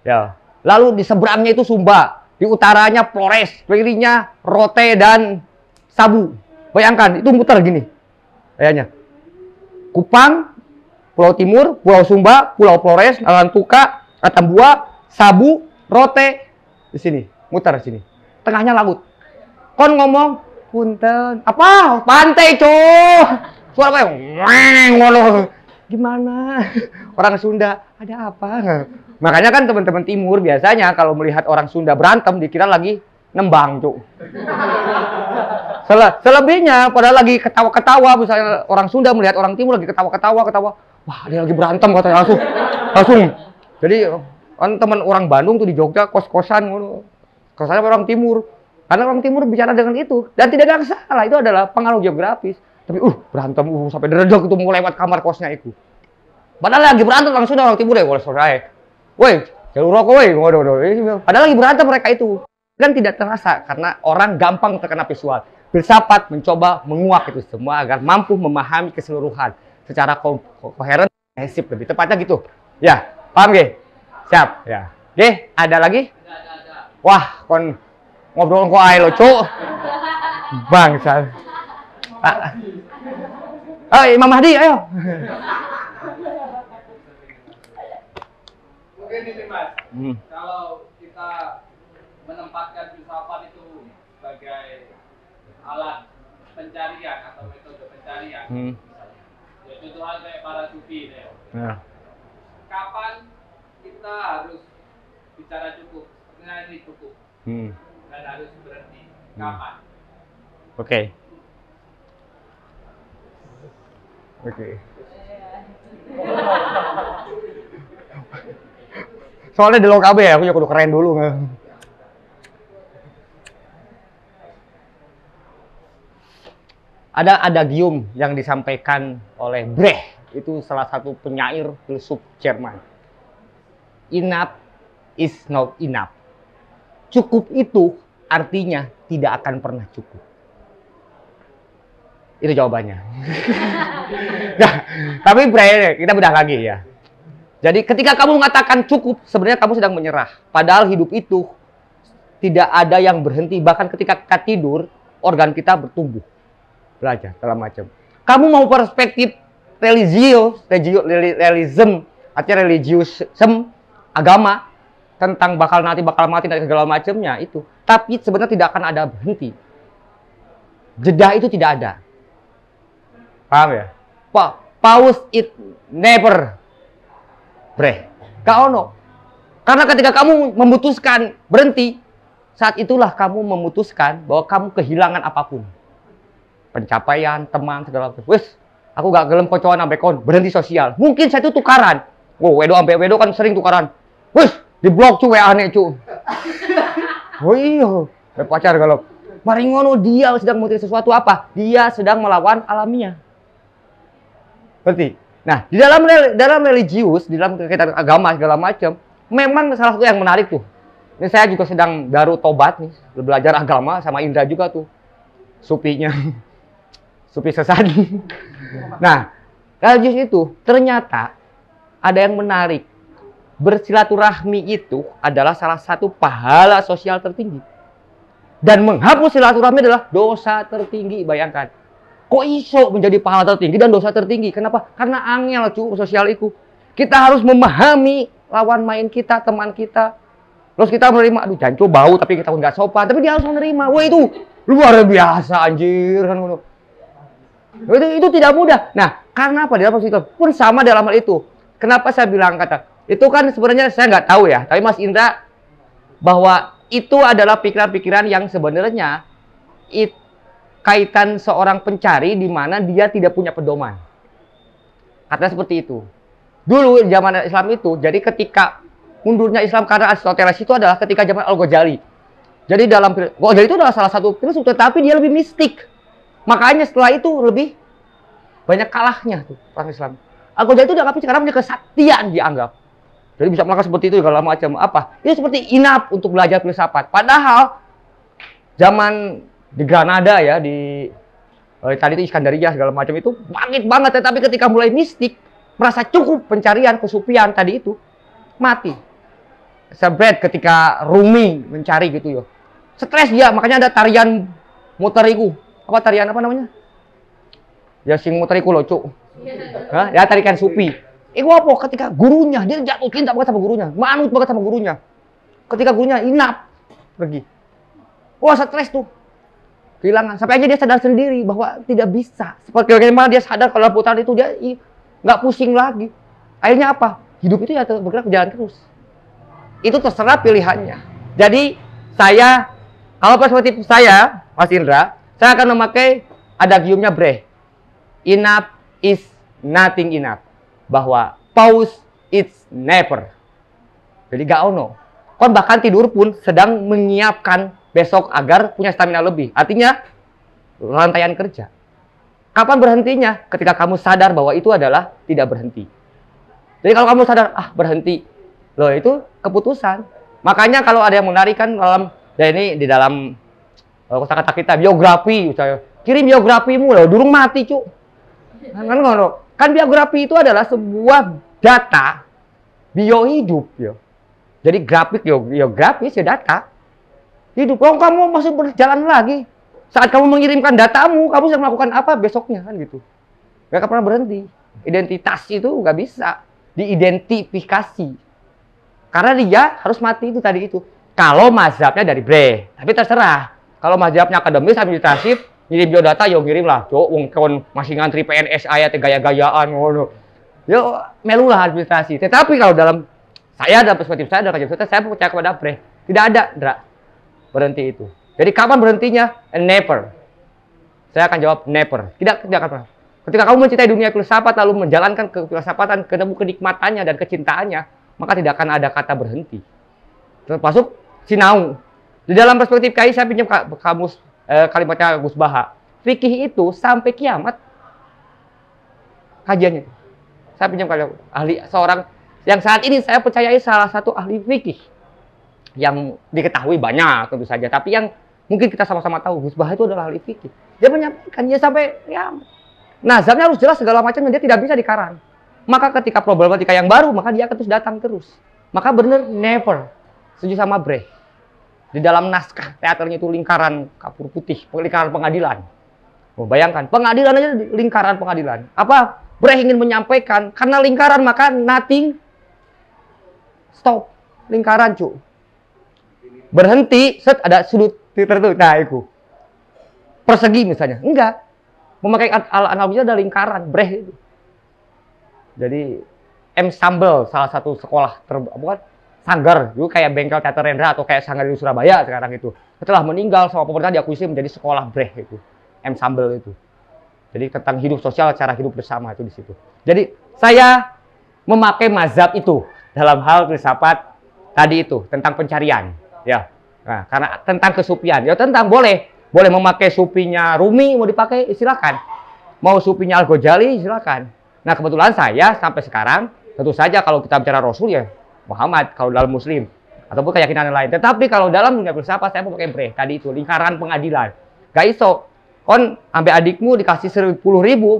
Ya. Lalu di seberangnya itu Sumba, di utaranya Flores, kelilingnya Rote dan Sabu. Bayangkan, itu muter gini. Kayaknya. Kupang, Pulau Timur, Pulau Sumba, Pulau Flores, Alantuka, Atambua, Sabu, Rote, di sini, muter sini. Tengahnya laut. Kon ngomong, punten, apa? Pantai, cowok. Suara apa yang ngono. Gimana? Orang Sunda, ada apa? Makanya kan teman-teman Timur biasanya kalau melihat orang Sunda berantem dikira lagi nembang, cuk. Selebihnya padahal lagi ketawa-ketawa, misalnya orang Sunda melihat orang Timur lagi ketawa-ketawa. Wah, dia lagi berantem katanya langsung. Jadi kan teman orang Bandung tuh di Jogja kos-kosan ngono. Kosannya orang Timur. Karena orang Timur bicara dengan itu dan tidak ada salah, itu adalah pengaruh geografis. Tapi berantem sampai derajat itu mau lewat kamar kosnya itu. Padahal lagi berantem langsung orang Timur ya, saya. Woi, jalur rokok woi. Padahal lagi berantem mereka itu. Kan tidak terasa karena orang gampang terkena visual. Filsafat mencoba menguak itu semua agar mampu memahami keseluruhan secara koheren, kohesif lebih tepatnya gitu. Ya, paham Ge? Siap, ya. Ge, ada lagi? Ada. Wah, kon ngobrol kok ae lo, Cuk. Bangsa. Imam Mahdi, ayo. Mungkin ini Mas, kalau kita menempatkan filsafat itu sebagai alat pencarian atau metode pencarian, ya contohnya kayak para sufi deh. Kapan kita harus bicara cukup, sebenarnya ini cukup, dan harus berhenti. Kapan? Oke. Soalnya di KB ya, aku kudu keren dulu. Ada adagium yang disampaikan oleh Brecht, itu salah satu penyair filsuf Jerman. Enough is not enough. Cukup itu artinya tidak akan pernah cukup. Itu jawabannya. Nah, tapi kita bedah lagi ya. Jadi ketika kamu mengatakan cukup, sebenarnya kamu sedang menyerah. Padahal hidup itu tidak ada yang berhenti. Bahkan ketika kita tidur, organ kita bertumbuh. Belajar, segala macam. Kamu mau perspektif realism, artinya religiusem, agama, tentang bakal mati, dan segala macamnya itu. Tapi sebenarnya tidak akan ada berhenti. Jeda itu tidak ada. Paham ya? Pause it never break. Gak ono. Karena ketika kamu memutuskan berhenti, saat itulah kamu memutuskan bahwa kamu kehilangan apapun. Pencapaian, teman, segala macam. Wes, aku gak gelem kocoan sampai kon, berhenti sosial. Mungkin saya itu tukaran. Wow, wedo kan sering tukaran. Wes, di blok cu aneh cu. Oh iya, pacar kalau mari ngono dia sedang mencari sesuatu apa? Dia sedang melawan alamiah. Berarti, nah di dalam religius, di dalam kegiatan agama segala macam, memang salah satu yang menarik tuh. Ini saya juga sedang baru tobat nih, belajar agama sama Indra juga tuh, supinya, supi sesat. Nah, religius itu ternyata ada yang menarik. Bersilaturahmi itu adalah salah satu pahala sosial tertinggi. Dan menghapus silaturahmi adalah dosa tertinggi, bayangkan. Kok iso menjadi pahala tertinggi dan dosa tertinggi? Kenapa? Karena angel sosial itu. Kita harus memahami lawan main kita, teman kita. Terus kita menerima, aduh jancu bau tapi kita nggak sopan. Tapi dia harus menerima. Wah itu luar biasa anjir. Kan, itu tidak mudah. Nah, karena apa? Dalam positif pun sama dalam hal itu. Kenapa saya bilang kata? Itu kan sebenarnya saya nggak tahu ya. Tapi Mas Indra, bahwa itu adalah pikiran-pikiran yang sebenarnya kaitan seorang pencari di mana dia tidak punya pedoman. Katanya seperti itu. Dulu zaman Islam itu, jadi ketika mundurnya Islam karena Aristoteles itu adalah ketika zaman Al-Ghazali. Jadi dalam Ghazali itu adalah salah satu filsuf, tetapi dia lebih mistik. Makanya setelah itu lebih banyak kalahnya tuh orang Islam. Al-Ghazali itu dianggap sekarang punya kesaktian dianggap. Jadi bisa melakukan seperti itu segala macam apa. Itu seperti inap untuk belajar filsafat. Padahal zaman di Granada ya, di tadi itu Iskandaria segala macam itu bangkit banget, tetapi ketika mulai mistik, merasa cukup pencarian kesupian tadi itu, mati. Sebret ketika Rumi mencari gitu ya. Stres dia, makanya ada tarian muteriku. Apa tarian apa namanya? Ya sing muteriku loh, Cuk. Ya tarikan supi. Itu apa? Ketika gurunya, dia jatuh cinta banget sama gurunya, manut banget sama gurunya. Ketika gurunya inap, pergi. Wah, stres tuh. Kehilangan. Sampai aja dia sadar sendiri bahwa tidak bisa. Seperti bagaimana dia sadar kalau putaran itu dia nggak pusing lagi. Akhirnya apa? Hidup itu ya bergerak berjalan terus. Itu terserah pilihannya. Jadi saya, kalau perspektif saya, Mas Indra, saya akan memakai adagiumnya Brecht. Enough is nothing enough. Bahwa pause it's never. Jadi gak ono. Kon bahkan tidur pun sedang menyiapkan besok agar punya stamina lebih. Artinya rantaian kerja. Kapan berhentinya? Ketika kamu sadar bahwa itu adalah tidak berhenti. Jadi kalau kamu sadar, berhenti. Loh itu keputusan. Makanya kalau ada yang menarik kan dalam, ya ini di dalam kosakata kita, biografi. Misalnya, kirim biografimu loh, durung mati cu. Kan biografi itu adalah sebuah data biohidup. Ya. Jadi grafik, biografis ya data. Hidup. Kalau kamu masih berjalan lagi. Saat kamu mengirimkan datamu, kamu sedang melakukan apa besoknya kan gitu. Gak pernah berhenti. Identitas itu nggak bisa diidentifikasi. Karena dia harus mati itu tadi itu. Kalau mazhabnya dari Brecht. Tapi terserah. Kalau mazhabnya akademis, administratif, ngirim biodata, yo ngirim lah. Cok, wong masih ngantri PNS ayat gaya-gayaan ngono. Yo melulah administrasi. Tetapi kalau dalam dalam perspektif saya, dalam kajian saya percaya kepada Brecht. Tidak ada, Dra, berhenti itu. Jadi kapan berhentinya? Never. Saya akan jawab never. Tidak akan pernah. Ketika kamu mencintai dunia filsafat lalu menjalankan kefilsafatan, ketemu kenikmatannya dan kecintaannya, maka tidak akan ada kata berhenti. Termasuk sinau. Di dalam perspektif KAI saya pinjam kamus kalimatnya Gus Baha. Fikih itu sampai kiamat kajiannya. Saya pinjam ahli seorang yang saat ini saya percayai salah satu ahli fikih. yang diketahui banyak tentu saja, tapi yang mungkin kita sama-sama tahu Gus Baha itu adalah ahli fikih. Dia menyampaikan ya sampai ya nazarnya harus jelas segala macam, dia tidak bisa dikarang. Maka ketika problematika yang baru, maka dia akan terus datang terus. Maka benar never setuju sama Brecht. Di dalam naskah teaternya itu lingkaran kapur putih, lingkaran pengadilan. Oh, bayangkan, pengadilan aja lingkaran pengadilan. Apa Brecht ingin menyampaikan? Karena lingkaran maka nothing stop. Lingkaran, cu. Berhenti, set ada sudut tertentu. Nah, itu. Persegi misalnya. Enggak. Memakai analoginya ada lingkaran, Brecht itu. Jadi Ensemble salah satu sekolah sanggar juga kayak bengkel teater Rendra atau kayak sanggar di Surabaya sekarang itu. Setelah meninggal sama pemerintah diakuisisi menjadi sekolah Brecht itu. Ensemble itu. Jadi tentang hidup sosial, cara hidup bersama itu di situ. Jadi saya memakai mazhab itu dalam hal filsafat tadi itu tentang pencarian, ya. Nah, karena tentang kesupian, ya tentang boleh memakai supinya Rumi mau dipakai silakan. Mau supinya Al-Ghazali silakan. Nah, kebetulan saya sampai sekarang tentu saja kalau kita bicara Rasul ya Muhammad kalau dalam Muslim ataupun keyakinan lain. Tetapi kalau dalam dunia filsafat saya memakai Brecht tadi itu lingkaran pengadilan. Gak iso. Kon sampai adikmu dikasih 10.000,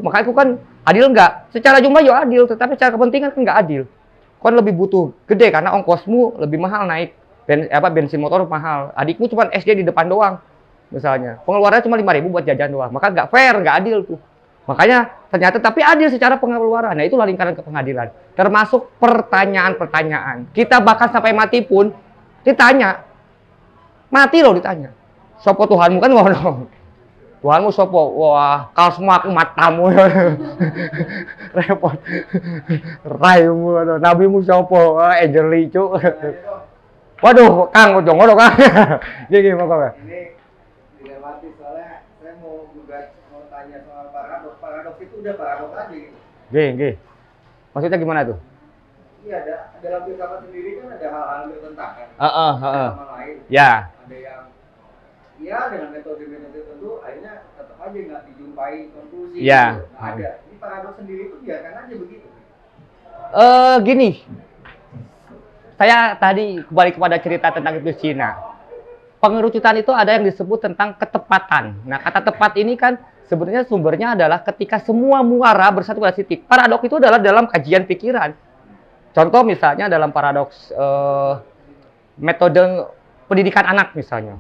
maka itu kan adil enggak? Secara jumlah ya adil, tetapi secara kepentingan kan enggak adil. Kon lebih butuh gede karena ongkosmu lebih mahal naik. Bensin motor mahal. Adikmu cuma SD di depan doang. Misalnya, pengeluarannya cuma 5.000 buat jajan doang. Maka enggak fair, enggak adil tuh. Makanya ternyata tapi adil secara pengeluaran. Nah, itulah lingkaran kepengadilan. Termasuk pertanyaan-pertanyaan. Kita bahkan sampai mati pun ditanya. Mati loh ditanya. Sopo Tuhanmu kan ngono. Tuhanmu sopo? Wah, kalau semua aku matamu. Repot. Raimu, nabimu sopo? Angeli, Cuk. Waduh, Kang, ojo ngono, Kang. Gini, monggo. Ini dilewati soalnya saya mau tanya soal paradoks. Paradoks itu udah paradoks aja gitu. Gini. Maksudnya gimana tuh? Iya, dalam filsafat sendiri kan ada hal-hal bertentangan. Sama lain. Ya. Ada yang ya dengan metode-metode tertentu akhirnya tetap aja nggak dijumpai konklusi. Ya. Gitu. Nah, ada. Ini paradoks sendiri itu biarkan aja begitu. Gini. Saya tadi kembali kepada cerita tentang Ibnu Sina. Pengerucutan itu ada yang disebut tentang ketepatan. Nah, kata tepat ini kan sebenarnya sumbernya adalah ketika semua muara bersatu pada titik. Paradoks itu adalah dalam kajian pikiran. Contoh misalnya dalam paradoks metode pendidikan anak misalnya.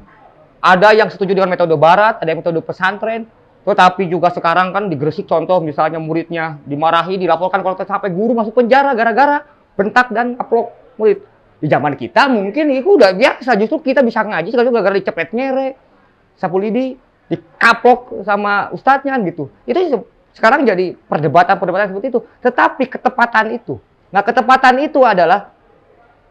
Ada yang setuju dengan metode barat, ada yang metode pesantren. Tetapi juga sekarang kan di Gresik contoh misalnya muridnya dimarahi, dilaporkan kalau sampai guru masuk penjara gara-gara bentak dan upload murid. Di zaman kita mungkin itu udah biasa, justru kita bisa ngaji sekarang juga gara-gara dicepet nyere, sapu lidi, dikapok sama ustadznya gitu. Itu sekarang jadi perdebatan seperti itu. Tetapi ketepatan itu, nah ketepatan itu adalah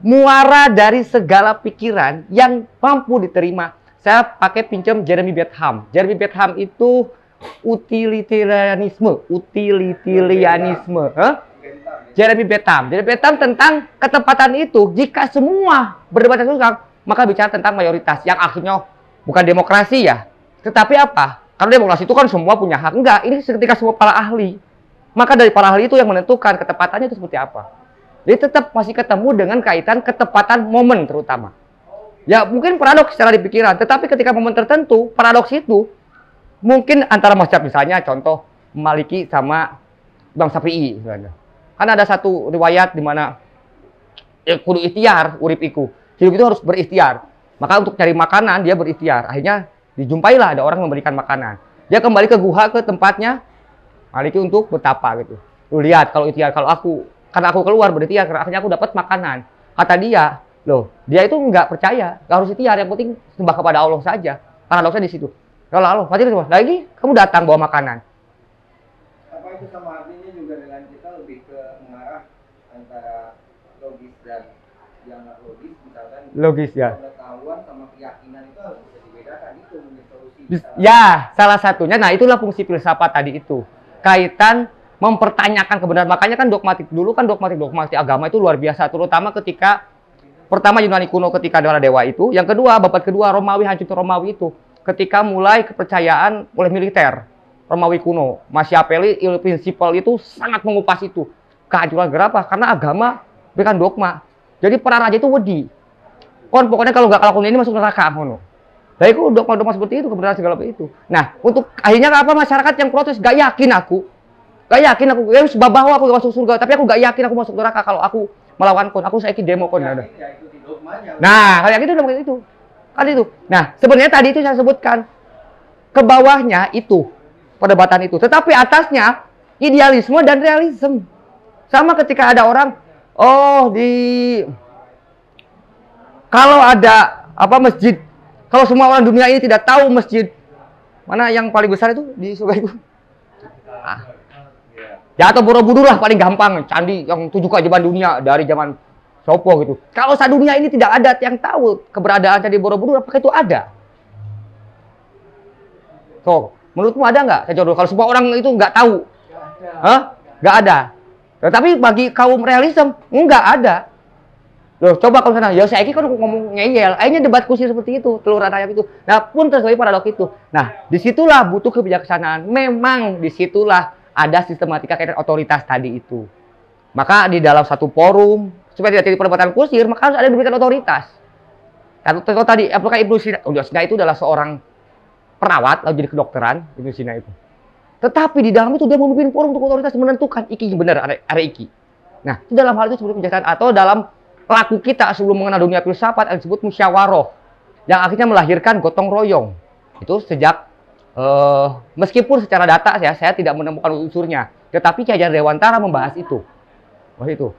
muara dari segala pikiran yang mampu diterima. Saya pakai pinjam Jeremy Bentham. Jeremy Bentham itu utilitarianisme. Jeremy Bentham tentang ketepatan itu. Jika semua berdebat tentang, maka bicara tentang mayoritas yang akhirnya bukan demokrasi ya. Tetapi apa? Karena demokrasi itu kan semua punya hak. Enggak, ini ketika semua para ahli. Maka dari para ahli itu yang menentukan ketepatannya itu seperti apa. Jadi tetap masih ketemu dengan kaitan ketepatan momen terutama. Ya mungkin paradoks secara dipikiran, tetapi ketika momen tertentu, paradoks itu mungkin antara mazhab misalnya contoh Maliki sama Imam Syafi'i misalnya. Kan ada satu riwayat di mana kudu ikhtiar urip iku. Hidup itu harus berikhtiar. Maka untuk cari makanan dia berikhtiar. Akhirnya dijumpailah ada orang memberikan makanan. Dia kembali ke guha ke tempatnya Maliki untuk bertapa gitu. Lu lihat kalau ikhtiar, karena aku keluar berikhtiar, akhirnya aku dapat makanan. Kata dia, loh, dia itu nggak percaya, nggak harus ikhtiar, yang penting sembah kepada Allah saja. Paradoksnya di situ. Kalau Allah, mati semua. Lagi kamu datang bawa makanan. Apa itu sama artinya juga dengan kita lebih ke mengarah antara logis dan yang nggak logis, misalkan logis ya. Pengetahuan sama keyakinan itu harus bisa dibedakan, itu menjadi solusi. Ya, salah satunya. Nah, itulah fungsi filsafat tadi itu. Kaitan mempertanyakan kebenaran. Makanya kan dogmatik agama itu luar biasa, terutama ketika pertama Yunani kuno ketika ada dewa itu, yang kedua babad kedua Romawi, hancur Romawi itu ketika mulai kepercayaan oleh militer Romawi kuno. Machiavelli il principle itu sangat mengupas itu kehancuran kenapa? Karena agama bukan dogma. Jadi para raja itu wedi. Kon pokoknya kalau nggak ngelakuin ini masuk neraka ngono. Lah iku dogma-dogma seperti itu, kebenaran segala itu. Nah, untuk akhirnya apa masyarakat yang protes gak yakin aku. Gak yakin aku, ya bahwa aku masuk surga, tapi aku gak yakin aku masuk neraka kalau aku melawan kon. Aku saiki demo kon ada. Nah, kayak gitu udah itu. Kan itu. Nah, sebenarnya tadi itu saya sebutkan ke bawahnya itu perdebatan itu, tetapi atasnya idealisme dan realisme. Sama ketika ada orang kalau ada apa masjid, kalau semua orang dunia ini tidak tahu masjid mana yang paling besar itu di surga itu. Ya atau Borobudur lah paling gampang, candi yang 7 keajaiban dunia dari zaman Sopo gitu. Kalau sadunia ini tidak ada yang tahu keberadaan Candi Borobudur, apakah itu ada? So, menurutmu ada nggak? Saya jodoh. Kalau semua orang itu nggak tahu, nggak ada. Tetapi bagi kaum realisme nggak ada. Loh, coba kalau sana, ya saya kan ngomong ngeyel. Akhirnya debat kursi seperti itu, telur ayam itu. Nah, pun terjadi paradok itu. Nah, disitulah butuh kebijaksanaan. Memang disitulah ada sistematika kaitan otoritas tadi itu. Maka di dalam satu forum supaya tidak jadi perdebatan kusir, maka harus ada yang diberikan otoritas. Contoh tadi, apakah Ibnu Sina itu adalah seorang perawat, lalu jadi kedokteran, Ibnu Sina itu. Tetapi di dalam itu dia memimpin forum untuk otoritas menentukan iki yang benar, ada iki. Nah, itu dalam hal itu seperti kebijaksanaan atau dalam pelaku kita sebelum mengenal dunia filsafat yang disebut musyawarah, yang akhirnya melahirkan gotong royong. Itu sejak meskipun secara data saya tidak menemukan unsurnya, tetapi Ki Hajar Dewantara membahas itu.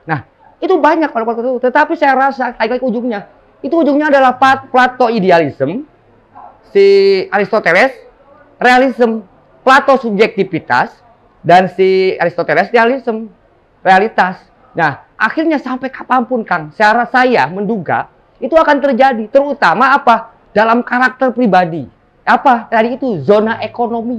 Nah, itu banyak pada waktu itu, tetapi saya rasa ujungnya adalah Plato idealisme, si Aristoteles realisme, Plato subjektivitas, dan si Aristoteles realitas. Nah, akhirnya sampai kapanpun Kang, saya menduga itu akan terjadi, terutama apa? Dalam karakter pribadi. Apa? Tadi itu zona ekonomi.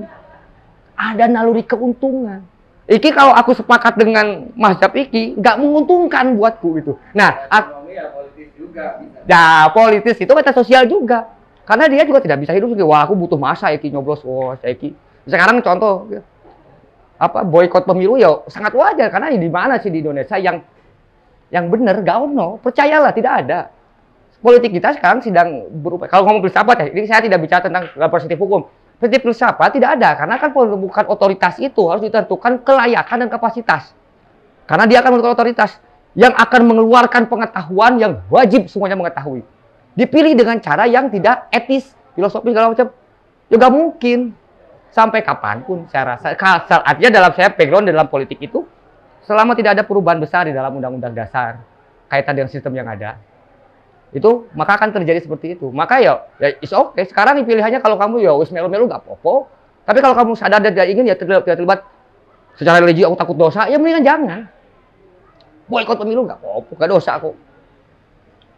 Ada naluri keuntungan. Iki kalau aku sepakat dengan mazhab iki, nggak menguntungkan buatku itu. Nah, ekonomi ya politis juga. Ya, politis itu kata sosial juga. Karena dia juga tidak bisa hidup sendiri. Wah, aku butuh masa iki nyoblos. Wah, iki. Sekarang contoh apa boikot pemilu ya sangat wajar karena di mana sih di Indonesia yang benar gak ono. Percayalah tidak ada. Politik kita sekarang sedang berupaya. Kalau ngomong filsafat ya, ini saya tidak bicara tentang perspektif hukum. Prinsip filsafat tidak ada, karena kan bukan otoritas itu harus ditentukan kelayakan dan kapasitas. Karena dia akan menentukan otoritas yang akan mengeluarkan pengetahuan yang wajib semuanya mengetahui. Dipilih dengan cara yang tidak etis, filosofis segala macam. Ya nggak mungkin. Sampai kapanpun saya rasa. Artinya dalam saya background dalam politik itu, selama tidak ada perubahan besar di dalam undang-undang dasar kaitan dengan sistem yang ada, itu maka akan terjadi seperti itu. Maka ya is okay. Sekarang pilihannya kalau kamu ya wis melu-melu gak apa-apa. Tapi kalau kamu sadar dan tidak ingin ya terlibat secara religi, aku takut dosa, ya mendingan jangan. Boikot pemilu gak apa-apa, gak dosa kok.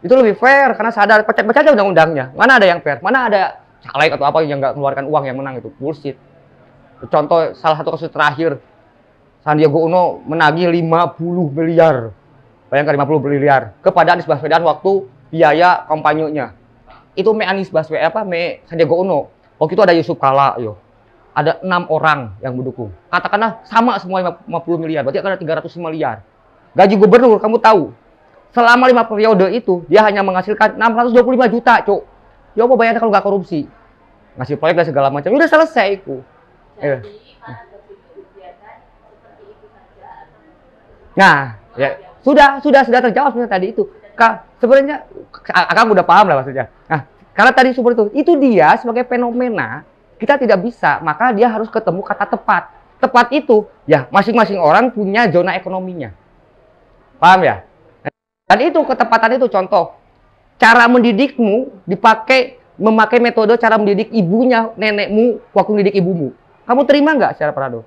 Itu lebih fair karena sadar, baca aja undang-undangnya. Mana ada yang fair? Mana ada caleg atau apa yang nggak mengeluarkan uang yang menang itu? Bullshit. Contoh salah satu kasus terakhir, Sandiaga Uno menagih 50 miliar. Bayangkan 50 miliar kepada Anies Baswedan waktu biaya kampanyenya. Itu Anies Baswedan Sandiaga Uno. Waktu itu ada Yusuf Kala, ada 6 orang yang mendukung. Katakanlah sama semua 50 miliar, berarti akan ada 300 miliar. Gaji gubernur kamu tahu, selama 5 periode itu dia hanya menghasilkan 625 juta, Cuk. Ya apa bayarnya kalau nggak korupsi? Ngasih proyek dan segala macam. Udah selesai itu. Nah, ya sudah terjawab sebenarnya tadi itu. Sebenarnya Akang udah paham lah maksudnya. Nah, karena tadi seperti itu dia sebagai fenomena kita tidak bisa, maka dia harus ketemu kata tepat. Tepat itu ya masing-masing orang punya zona ekonominya. Paham ya? Dan itu ketepatan itu contoh cara mendidikmu memakai metode cara mendidik ibunya, nenekmu waktu mendidik ibumu. Kamu terima nggak secara parado?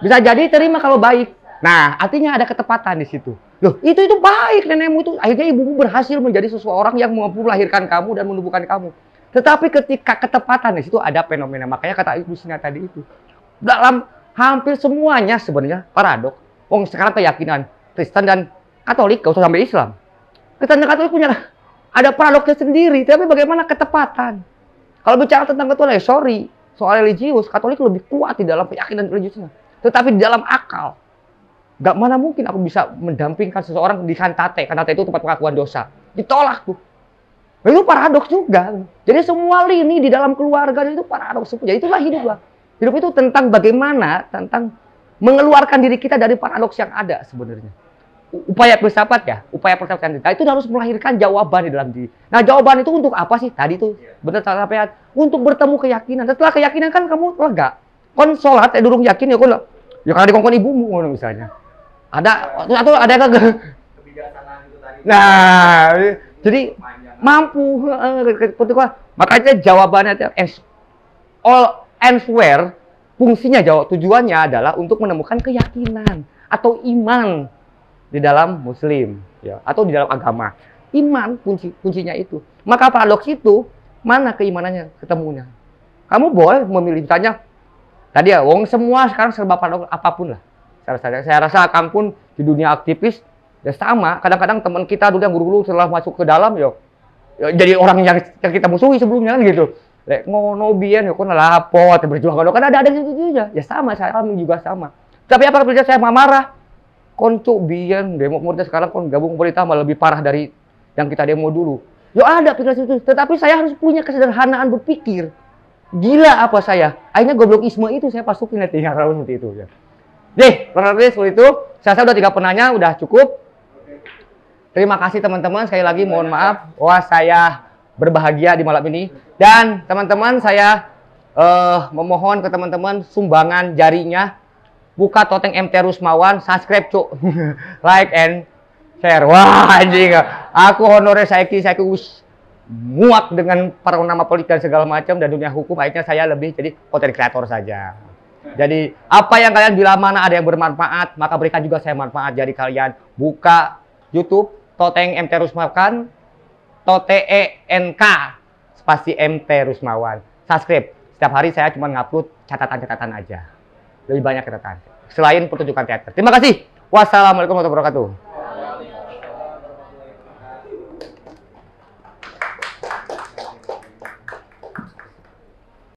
Bisa jadi terima kalau baik. Nah, artinya ada ketepatan di situ. Loh, itu baik nenekmu itu. Akhirnya ibumu berhasil menjadi seseorang yang mampu melahirkan kamu dan menumbuhkan kamu. Tetapi ketika ketepatan di situ ada fenomena. Makanya kata Ibnu Sina tadi itu. Dalam hampir semuanya sebenarnya paradok. Sekarang keyakinan Kristen dan Katolik, gak usah sampai Islam. Kristen dan Katolik punya ada paradoknya sendiri. Tapi bagaimana ketepatan? Kalau bicara tentang ketuhanan, soal religius, Katolik lebih kuat di dalam keyakinan religiusnya. Tetapi di dalam akal, gak mana mungkin aku bisa mendampingkan seseorang di kantate. Kantate itu tempat pengakuan dosa. Ditolak tuh. Itu paradoks juga. Jadi semua lini di dalam keluarga itu paradoks. Jadi itulah hidup lah. Hidup itu tentang bagaimana, tentang mengeluarkan diri kita dari paradoks yang ada sebenarnya. Upaya filsafat ya, upaya filsafat itu harus melahirkan jawaban di dalam diri. Nah, jawaban itu untuk apa sih? Tadi tuh benar sampai untuk bertemu keyakinan. Setelah keyakinan kan kamu lega. Kon sholat, durung yakin ya kon. Ya karena dikongkon ibumu misalnya. Ada atau ada kebijaksanaan itu tadi. Nah, jadi mampu makanya jawabannya all answer fungsinya tujuannya adalah untuk menemukan keyakinan atau iman di dalam Muslim, ya, atau di dalam agama. Iman kuncinya itu. Maka paradoks itu mana keimanannya ketemunya? Kamu boleh memilih, misalnya tadi ya, wong semua sekarang serba paradoks apapun lah. Saya rasa akan pun di dunia aktivis ya sama. Kadang-kadang teman kita dulu yang guru-guru setelah masuk ke dalam ya jadi orang yang kita musuhi sebelumnya kan gitu. Lek ngono biyen ya kon lapor berjuang kan ada gitu ya. Ya sama, saya juga sama. Tapi apa kerja saya marah? Kon cuk biyen demo kemudian sekarang kon gabung pemerintah malah lebih parah dari yang kita demo dulu. Yo ada pikiran itu, tetapi saya harus punya kesederhanaan berpikir. Gila apa saya? Akhirnya goblokisme itu saya pasukin nanti kalau seperti itu ya. Deh, berarti seperti itu. Saya udah 3 penanya, udah cukup. Terima kasih teman-teman, sekali lagi mohon maaf. Wah, saya berbahagia di malam ini. Dan teman-teman saya memohon ke teman-teman sumbangan jarinya. Buka topeng MT Rusmawan, subscribe cuk. Like and share. Wah anjing. Aku honorer saya muak dengan para nama politik dan segala macam dan dunia hukum. Akhirnya saya lebih jadi konten kreator saja. Jadi apa yang kalian bilang mana ada yang bermanfaat, maka berikan juga saya manfaat. Jadi kalian buka YouTube Toteng MT Rusmawan, TOTENK spasi MT Rusmawan. Subscribe. Setiap hari saya cuma ngupload catatan-catatan aja. Lebih banyak catatan. Selain pertunjukan teater. Terima kasih. Wassalamualaikum warahmatullahi wabarakatuh.